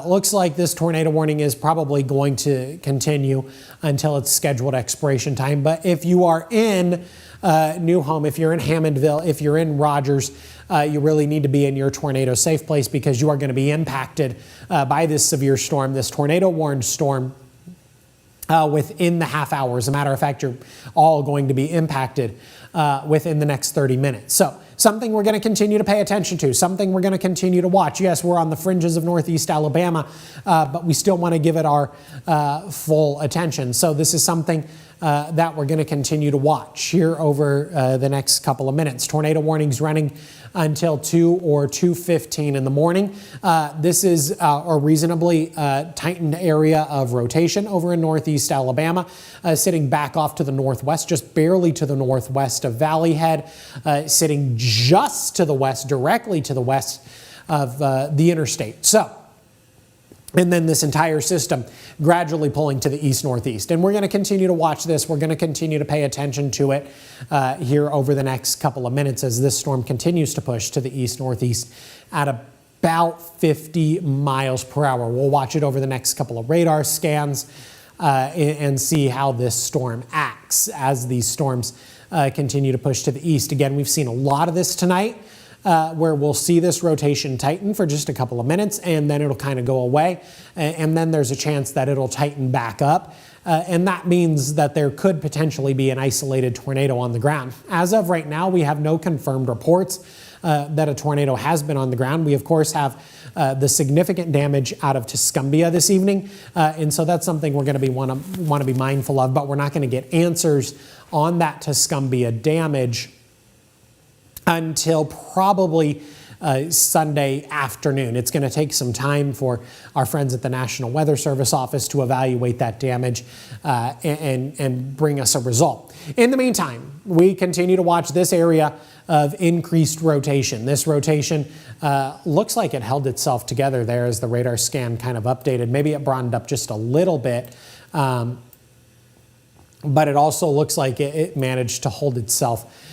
looks like this tornado warning is probably going to continue until its scheduled expiration time. But if you are in New Home, if you're in Hammondville, if you're in Rogers, you really need to be in your tornado safe place because you are going to be impacted by this severe storm, this tornado warned storm. Within the half hour. As a matter of fact, you're all going to be impacted within the next 30 minutes. So something we're going to continue to pay attention to, something we're going to continue to watch. Yes, we're on the fringes of Northeast Alabama, but we still want to give it our full attention. So this is something that we're going to continue to watch here over the next couple of minutes. Tornado warnings running until 2 or 2:15 in the morning. This is a reasonably tightened area of rotation over in Northeast Alabama, sitting back off to the northwest, just barely to the northwest of Valley Head, sitting just to the west, directly to the west of the interstate. So, and then this entire system gradually pulling to the east-northeast. And we're going to continue to watch this. We're going to continue to pay attention to it here over the next couple of minutes as this storm continues to push to the east-northeast at about 50 miles per hour. We'll watch it over the next couple of radar scans and see how this storm acts as these storms continue to push to the east. Again, we've seen a lot of this tonight. Where we'll see this rotation tighten for just a couple of minutes and then it'll kind of go away. And then there's a chance that it'll tighten back up. And that means that there could potentially be an isolated tornado on the ground. As of right now, we have no confirmed reports that a tornado has been on the ground. We, of course, have the significant damage out of Tuscumbia this evening. And so that's something we're going to want to be mindful of, but we're not going to get answers on that Tuscumbia damage until probably Sunday afternoon. It's going to take some time for our friends at the National Weather Service office to evaluate that damage and bring us a result. In the meantime, we continue to watch this area of increased rotation. This rotation looks like it held itself together there as the radar scan kind of updated. Maybe it broadened up just a little bit, but it also looks like it managed to hold itself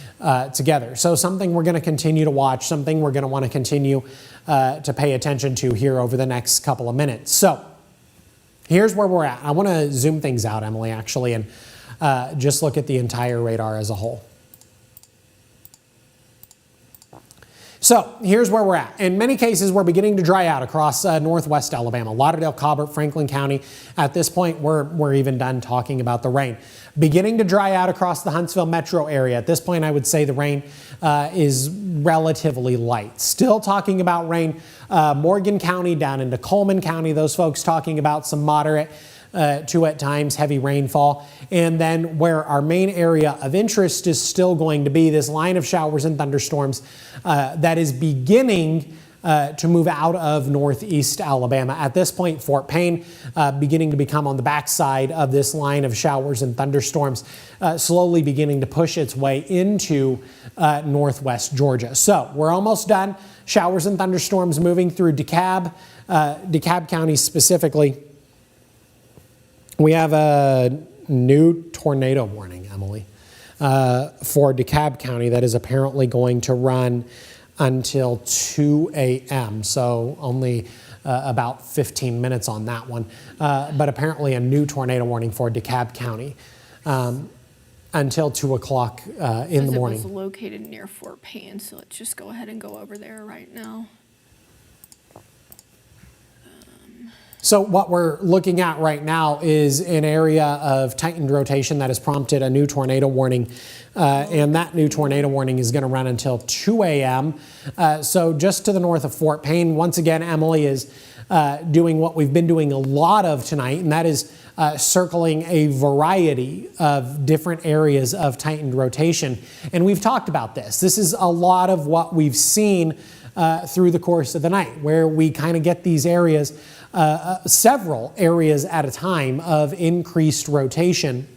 together. So something we're going to continue to watch, something we're going to want to continue to pay attention to here over the next couple of minutes. So here's where we're at. I want to zoom things out, Emily, actually, and just look at the entire radar as a whole. So here's where we're at. In many cases, we're beginning to dry out across northwest Alabama, Lauderdale, Colbert, Franklin County. At this point, we're even done talking about the rain. Beginning to dry out across the Huntsville metro area. At this point, I would say the rain is relatively light. Still talking about rain. Morgan County down into Coleman County, those folks talking about some moderate to at times heavy rainfall. And then where our main area of interest is still going to be this line of showers and thunderstorms that is beginning to move out of northeast Alabama. At this point, Fort Payne beginning to become on the backside of this line of showers and thunderstorms, slowly beginning to push its way into northwest Georgia. So we're almost done. Showers and thunderstorms moving through DeKalb County specifically. We have a new tornado warning, Emily, for DeKalb County that is apparently going to run until 2 a.m. So only about 15 minutes on that one. But apparently a new tornado warning for DeKalb County until 2 o'clock in the morning. It was located near Fort Payne, so let's just go ahead and go over there right now. So what we're looking at right now is an area of tightened rotation that has prompted a new tornado warning. And that new tornado warning is going to run until 2 a.m. So just to the north of Fort Payne, once again, Emily is doing what we've been doing a lot of tonight, and that is circling a variety of different areas of tightened rotation. And we've talked about this. This is a lot of what we've seen through the course of the night, where we kind of get these areas, several areas at a time of increased rotation.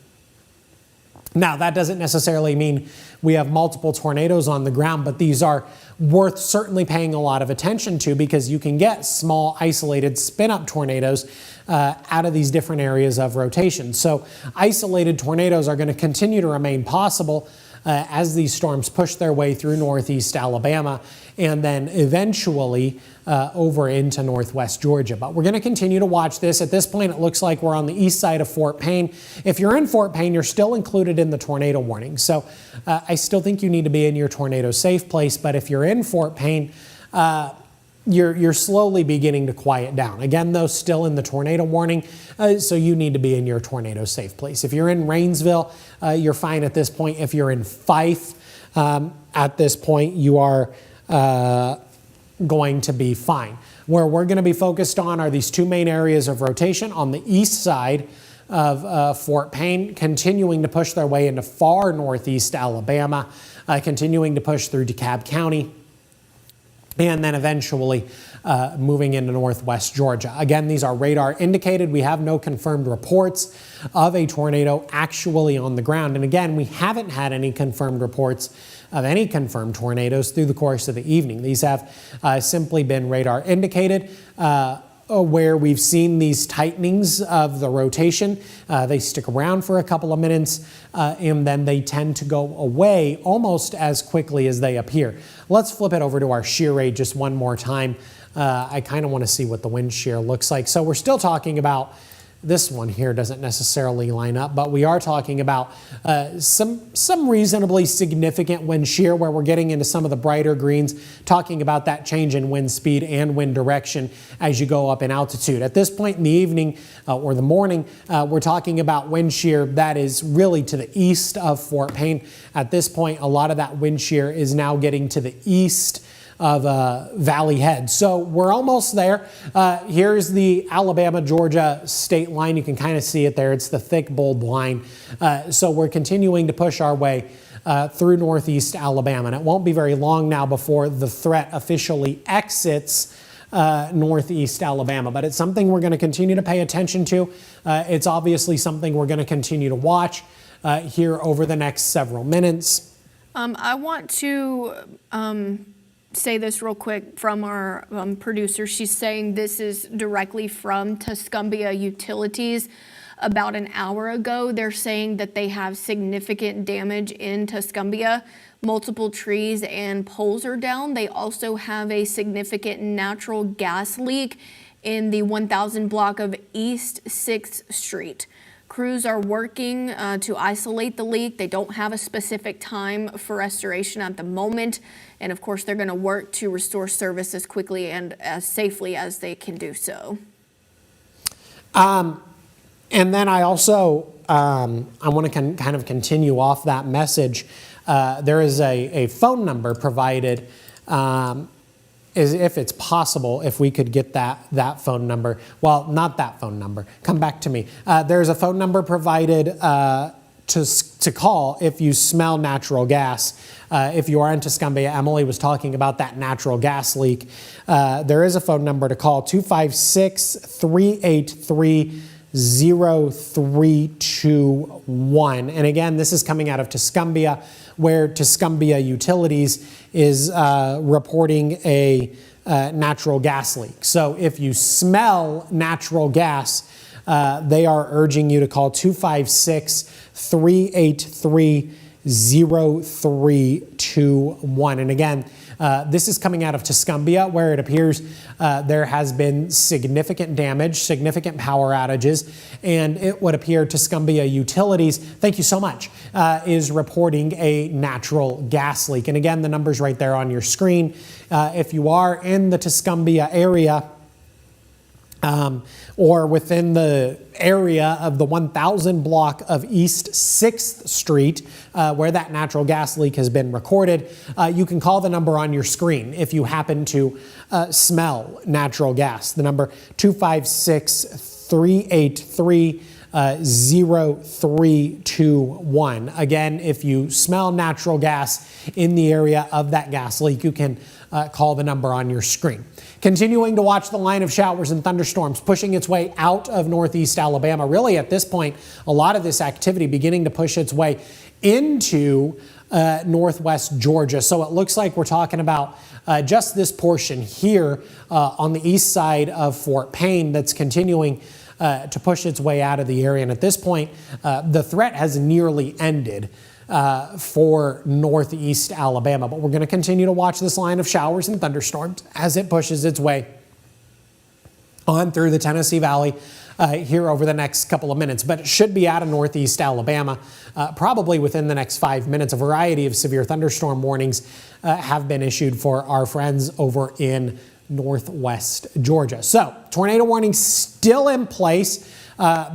Now, that doesn't necessarily mean we have multiple tornadoes on the ground, but these are worth certainly paying a lot of attention to because you can get small, isolated spin-up tornadoes out of these different areas of rotation. So isolated tornadoes are going to continue to remain possible as these storms push their way through northeast Alabama and then eventually over into northwest Georgia. But we're going to continue to watch this. At this point, it looks like we're on the east side of Fort Payne. If you're in Fort Payne, you're still included in the tornado warning. So I still think you need to be in your tornado safe place. But if you're in Fort Payne, you're slowly beginning to quiet down. Again, though, still in the tornado warning, so you need to be in your tornado safe place. If you're in Rainsville, you're fine at this point. If you're in Fife, at this point, you are going to be fine. Where we're going to be focused on are these two main areas of rotation on the east side of Fort Payne, continuing to push their way into far northeast Alabama, continuing to push through DeKalb County, and then eventually moving into northwest Georgia. Again, these are radar indicated. We have no confirmed reports of a tornado actually on the ground. And again, we haven't had any confirmed reports of any confirmed tornadoes through the course of the evening. These have simply been radar indicated. Where we've seen these tightenings of the rotation. They stick around for a couple of minutes and then they tend to go away almost as quickly as they appear. Let's flip it over to our shear rate just one more time. I kind of want to see what the wind shear looks like. So we're still talking about, this one here doesn't necessarily line up, but we are talking about some reasonably significant wind shear where we're getting into some of the brighter greens, talking about that change in wind speed and wind direction as you go up in altitude. At this point in the evening or the morning, we're talking about wind shear that is really to the east of Fort Payne. At this point, a lot of that wind shear is now getting to the east of Valley Head. So we're almost there. Here's the Alabama-Georgia state line. You can kind of see it there. It's the thick, bold line. So we're continuing to push our way through northeast Alabama. And it won't be very long now before the threat officially exits northeast Alabama. But it's something we're going to continue to pay attention to. It's obviously something we're going to continue to watch here over the next several minutes. I want to say this real quick from our producer. She's saying this is directly from Tuscumbia Utilities. About an hour ago, they're saying that they have significant damage in Tuscumbia. Multiple trees and poles are down. They also have a significant natural gas leak in the 1000 block of East 6th Street. Crews are working to isolate the leak. They don't have a specific time for restoration at the moment. And of course, they're going to work to restore service as quickly and as safely as they can do so. And then I also, I want to kind of continue off that message. There is a phone number provided, if it's possible, if we could get that phone number. Well, not that phone number. Come back to me. There's a phone number provided to call if you smell natural gas. If you are in Tuscumbia, Emily was talking about that natural gas leak. There is a phone number to call, 256-383-0321. And again, this is coming out of Tuscumbia, where Tuscumbia Utilities is reporting a natural gas leak. So if you smell natural gas, they are urging you to call 256-383-0321. And again, this is coming out of Tuscumbia, where it appears there has been significant damage, significant power outages, and it would appear Tuscumbia Utilities, thank you so much, is reporting a natural gas leak. And again, the number's right there on your screen. If you are in the Tuscumbia area, or within the area of the 1000 block of East 6th Street, where that natural gas leak has been recorded, you can call the number on your screen if you happen to smell natural gas. The number 256-383-0321. Again, if you smell natural gas in the area of that gas leak, you can call the number on your screen. Continuing to watch the line of showers and thunderstorms pushing its way out of northeast Alabama. Really, at this point, a lot of this activity beginning to push its way into northwest Georgia. So it looks like we're talking about just this portion here on the east side of Fort Payne that's continuing to push its way out of the area. And at this point, the threat has nearly ended for northeast Alabama. But we're going to continue to watch this line of showers and thunderstorms as it pushes its way on through the Tennessee Valley here over the next couple of minutes. But it should be out of northeast Alabama probably within the next 5 minutes. A variety of severe thunderstorm warnings have been issued for our friends over in northwest Georgia. So tornado warning still in place.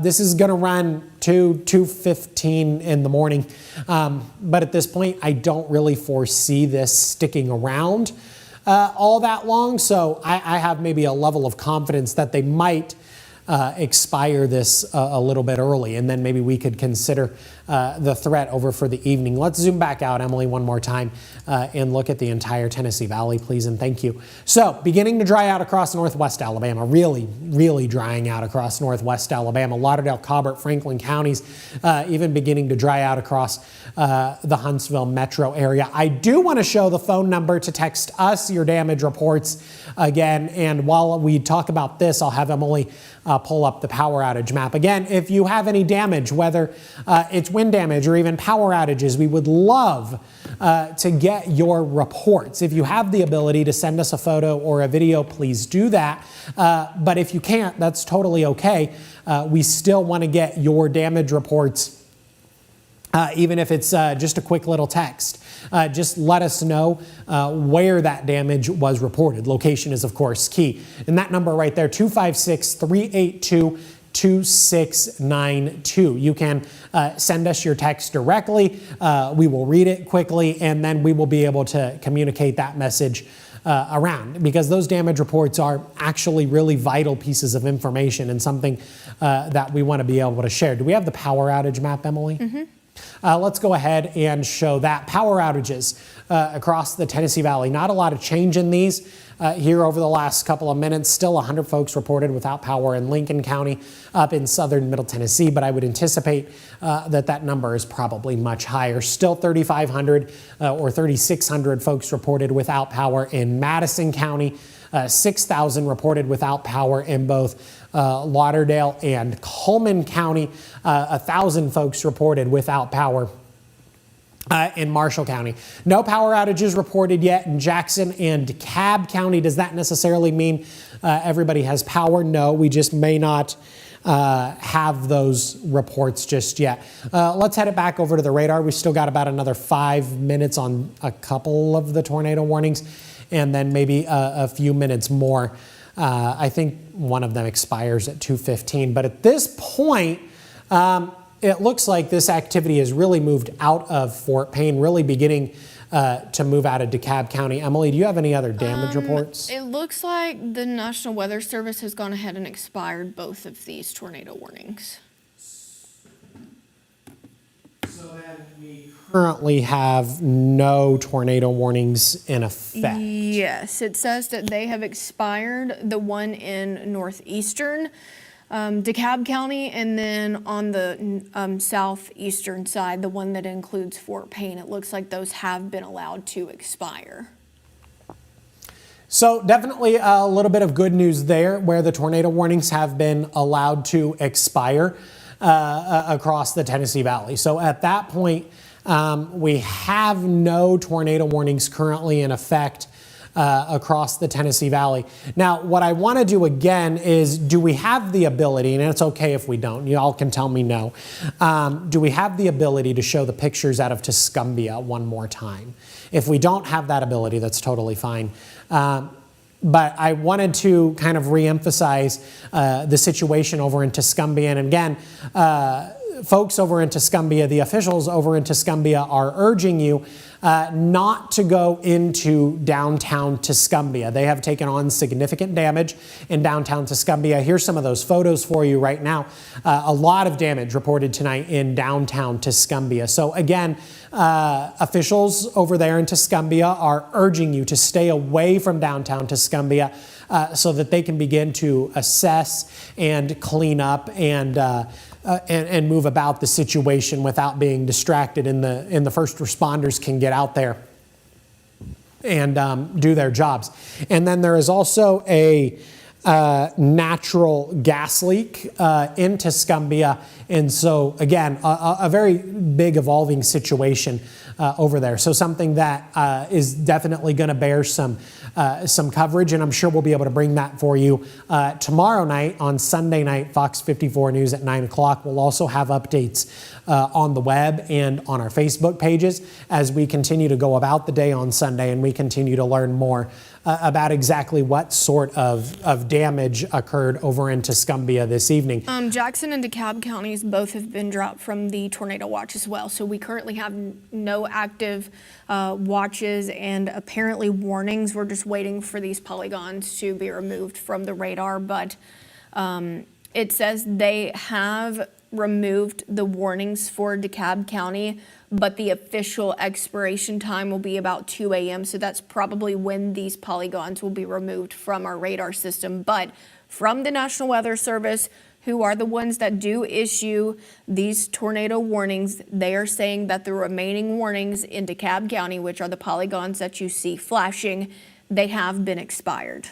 This is going to run to 2:15 in the morning. But at this point, I don't really foresee this sticking around all that long. So I have maybe a level of confidence that they might expire this a little bit early, and then maybe we could consider the threat over for the evening. Let's zoom back out, Emily, one more time and look at the entire Tennessee Valley, please, and thank you. So beginning to dry out across northwest Alabama, really drying out across northwest Alabama. Lauderdale, Colbert, Franklin counties even beginning to dry out across the Huntsville metro area. I do want to show the phone number to text us your damage reports again, and while we talk about this, I'll have Emily pull up the power outage map. Again, if you have any damage, whether it's wind damage or even power outages, we would love to get your reports. If you have the ability to send us a photo or a video, please do that. But if you can't, that's totally okay. We still want to get your damage reports, even if it's just a quick little text. Just let us know where that damage was reported. Location is, of course, key. And that number right there, 256-382-2692. You can send us your text directly. We will read it quickly, and then we will be able to communicate that message around, because those damage reports are actually really vital pieces of information and something that we want to be able to share. Do we have the power outage map, Emily? Mm-hmm. Let's go ahead and show that. Power outages across the Tennessee Valley. Not a lot of change in these here over the last couple of minutes. Still 100 folks reported without power in Lincoln County up in southern Middle Tennessee, but I would anticipate that number is probably much higher. Still 3,500 or 3,600 folks reported without power in Madison County. 6,000 reported without power in both Lauderdale and Coleman County. 1,000 folks reported without power in Marshall County. No power outages reported yet in Jackson and DeKalb County. Does that necessarily mean everybody has power? No, we just may not have those reports just yet. Let's head it back over to the radar. We still got about another 5 minutes on a couple of the tornado warnings, and then maybe a few minutes more. I think one of them expires at 2:15. But at this point, it looks like this activity has really moved out of Fort Payne, really beginning to move out of DeKalb County. Emily, do you have any other damage reports? It looks like the National Weather Service has gone ahead and expired both of these tornado warnings. So then we currently have no tornado warnings in effect. Yes, it says that they have expired, the one in northeastern DeKalb County, and then on the southeastern side, the one that includes Fort Payne. It looks like those have been allowed to expire. So definitely a little bit of good news there, where the tornado warnings have been allowed to expire across the Tennessee Valley. So at that point, we have no tornado warnings currently in effect across the Tennessee Valley. Now, what I want to do again is, do we have the ability, and it's okay if we don't, you all can tell me no, do we have the ability to show the pictures out of Tuscumbia one more time? If we don't have that ability, that's totally fine. But I wanted to kind of reemphasize the situation over in Tuscumbia. And again, folks over in Tuscumbia, the officials over in Tuscumbia are urging you not to go into downtown Tuscumbia. They have taken on significant damage in downtown Tuscumbia. Here's some of those photos for you right now. A lot of damage reported tonight in downtown Tuscumbia. So again, officials over there in Tuscumbia are urging you to stay away from downtown Tuscumbia so that they can begin to assess and clean up and move about the situation without being distracted, and the first responders can get out there and do their jobs. And then there is also a natural gas leak in Tuscumbia. And so, again, a very big evolving situation over there. So something that is definitely going to bear some coverage, and I'm sure we'll be able to bring that for you tomorrow night on Sunday night, Fox 54 News at 9 o'clock. We'll also have updates on the web and on our Facebook pages as we continue to go about the day on Sunday and we continue to learn more about exactly what sort of damage occurred over in Tuscumbia this evening. Jackson and DeKalb counties both have been dropped from the tornado watch as well. So we currently have no active watches and apparently warnings. We're just waiting for these polygons to be removed from the radar. But it says they have removed the warnings for DeKalb County, but the official expiration time will be about 2 a.m. So that's probably when these polygons will be removed from our radar system. But from the National Weather Service, who are the ones that do issue these tornado warnings, they are saying that the remaining warnings in DeKalb County, which are the polygons that you see flashing, they have been expired.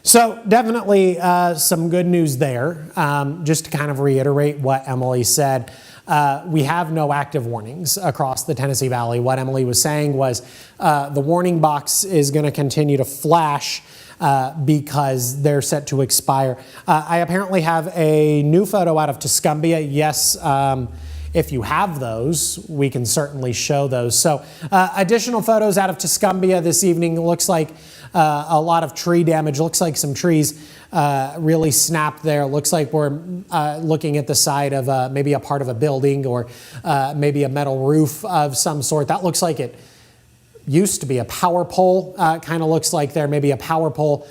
So definitely some good news there. Just to kind of reiterate what Emily said, we have no active warnings across the Tennessee Valley. What Emily was saying was the warning box is going to continue to flash because they're set to expire. I apparently have a new photo out of Tuscumbia. Yes, if you have those, we can certainly show those. So additional photos out of Tuscumbia this evening. It looks like a lot of tree damage. Looks like some trees really snapped there. Looks like we're looking at the side of maybe a part of a building or maybe a metal roof of some sort. That looks like it used to be a power pole. Kind of looks like there maybe a power pole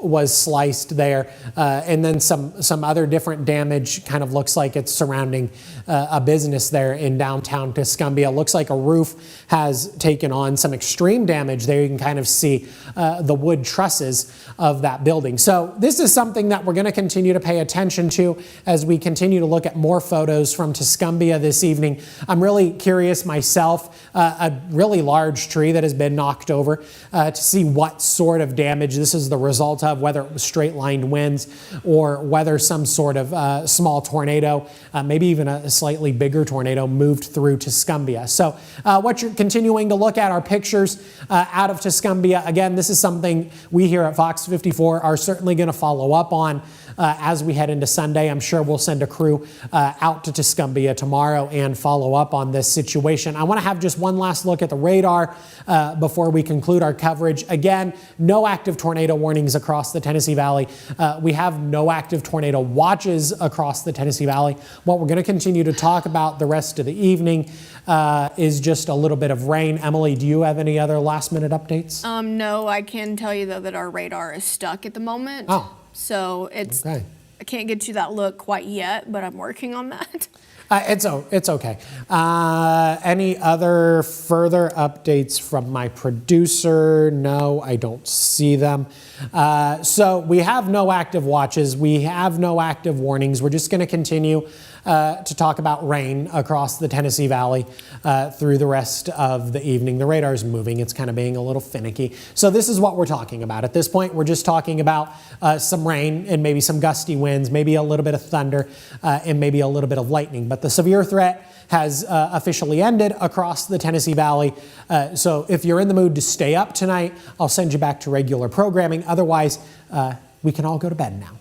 was sliced there, and then some other different damage. Kind of looks like it's surrounding a business there in downtown Tuscumbia. Looks like a roof has taken on some extreme damage there. You can kind of see the wood trusses of that building. So this is something that we're going to continue to pay attention to as we continue to look at more photos from Tuscumbia this evening. I'm really curious myself, a really large tree that has been knocked over, to see what sort of damage this is the result of, whether it was straight-lined winds or whether some sort of small tornado, maybe even a slightly bigger tornado, moved through Tuscumbia. So what you're continuing to look at are pictures out of Tuscumbia. Again, this is something we here at Fox 54 are certainly going to follow up on as we head into Sunday. I'm sure we'll send a crew out to Tuscumbia tomorrow and follow up on this situation. I want to have just one last look at the radar before we conclude our coverage. Again, no active tornado warnings across the Tennessee Valley. We have no active tornado watches across the Tennessee Valley. What we're going to continue to talk about the rest of the evening is just a little bit of rain. Emily, do you have any other last minute updates? No, I can tell you though that our radar is stuck at the moment. Oh. So it's, okay. I can't get you that look quite yet, but I'm working on that. It's okay. Any other further updates from my producer? No, I don't see them. So we have no active watches. We have no active warnings. We're just going to continue to talk about rain across the Tennessee Valley through the rest of the evening. The radar is moving. It's kind of being a little finicky. So this is what we're talking about. At this point, we're just talking about some rain and maybe some gusty winds, maybe a little bit of thunder, and maybe a little bit of lightning. But the severe threat has officially ended across the Tennessee Valley. So if you're in the mood to stay up tonight, I'll send you back to regular programming. Otherwise, we can all go to bed now.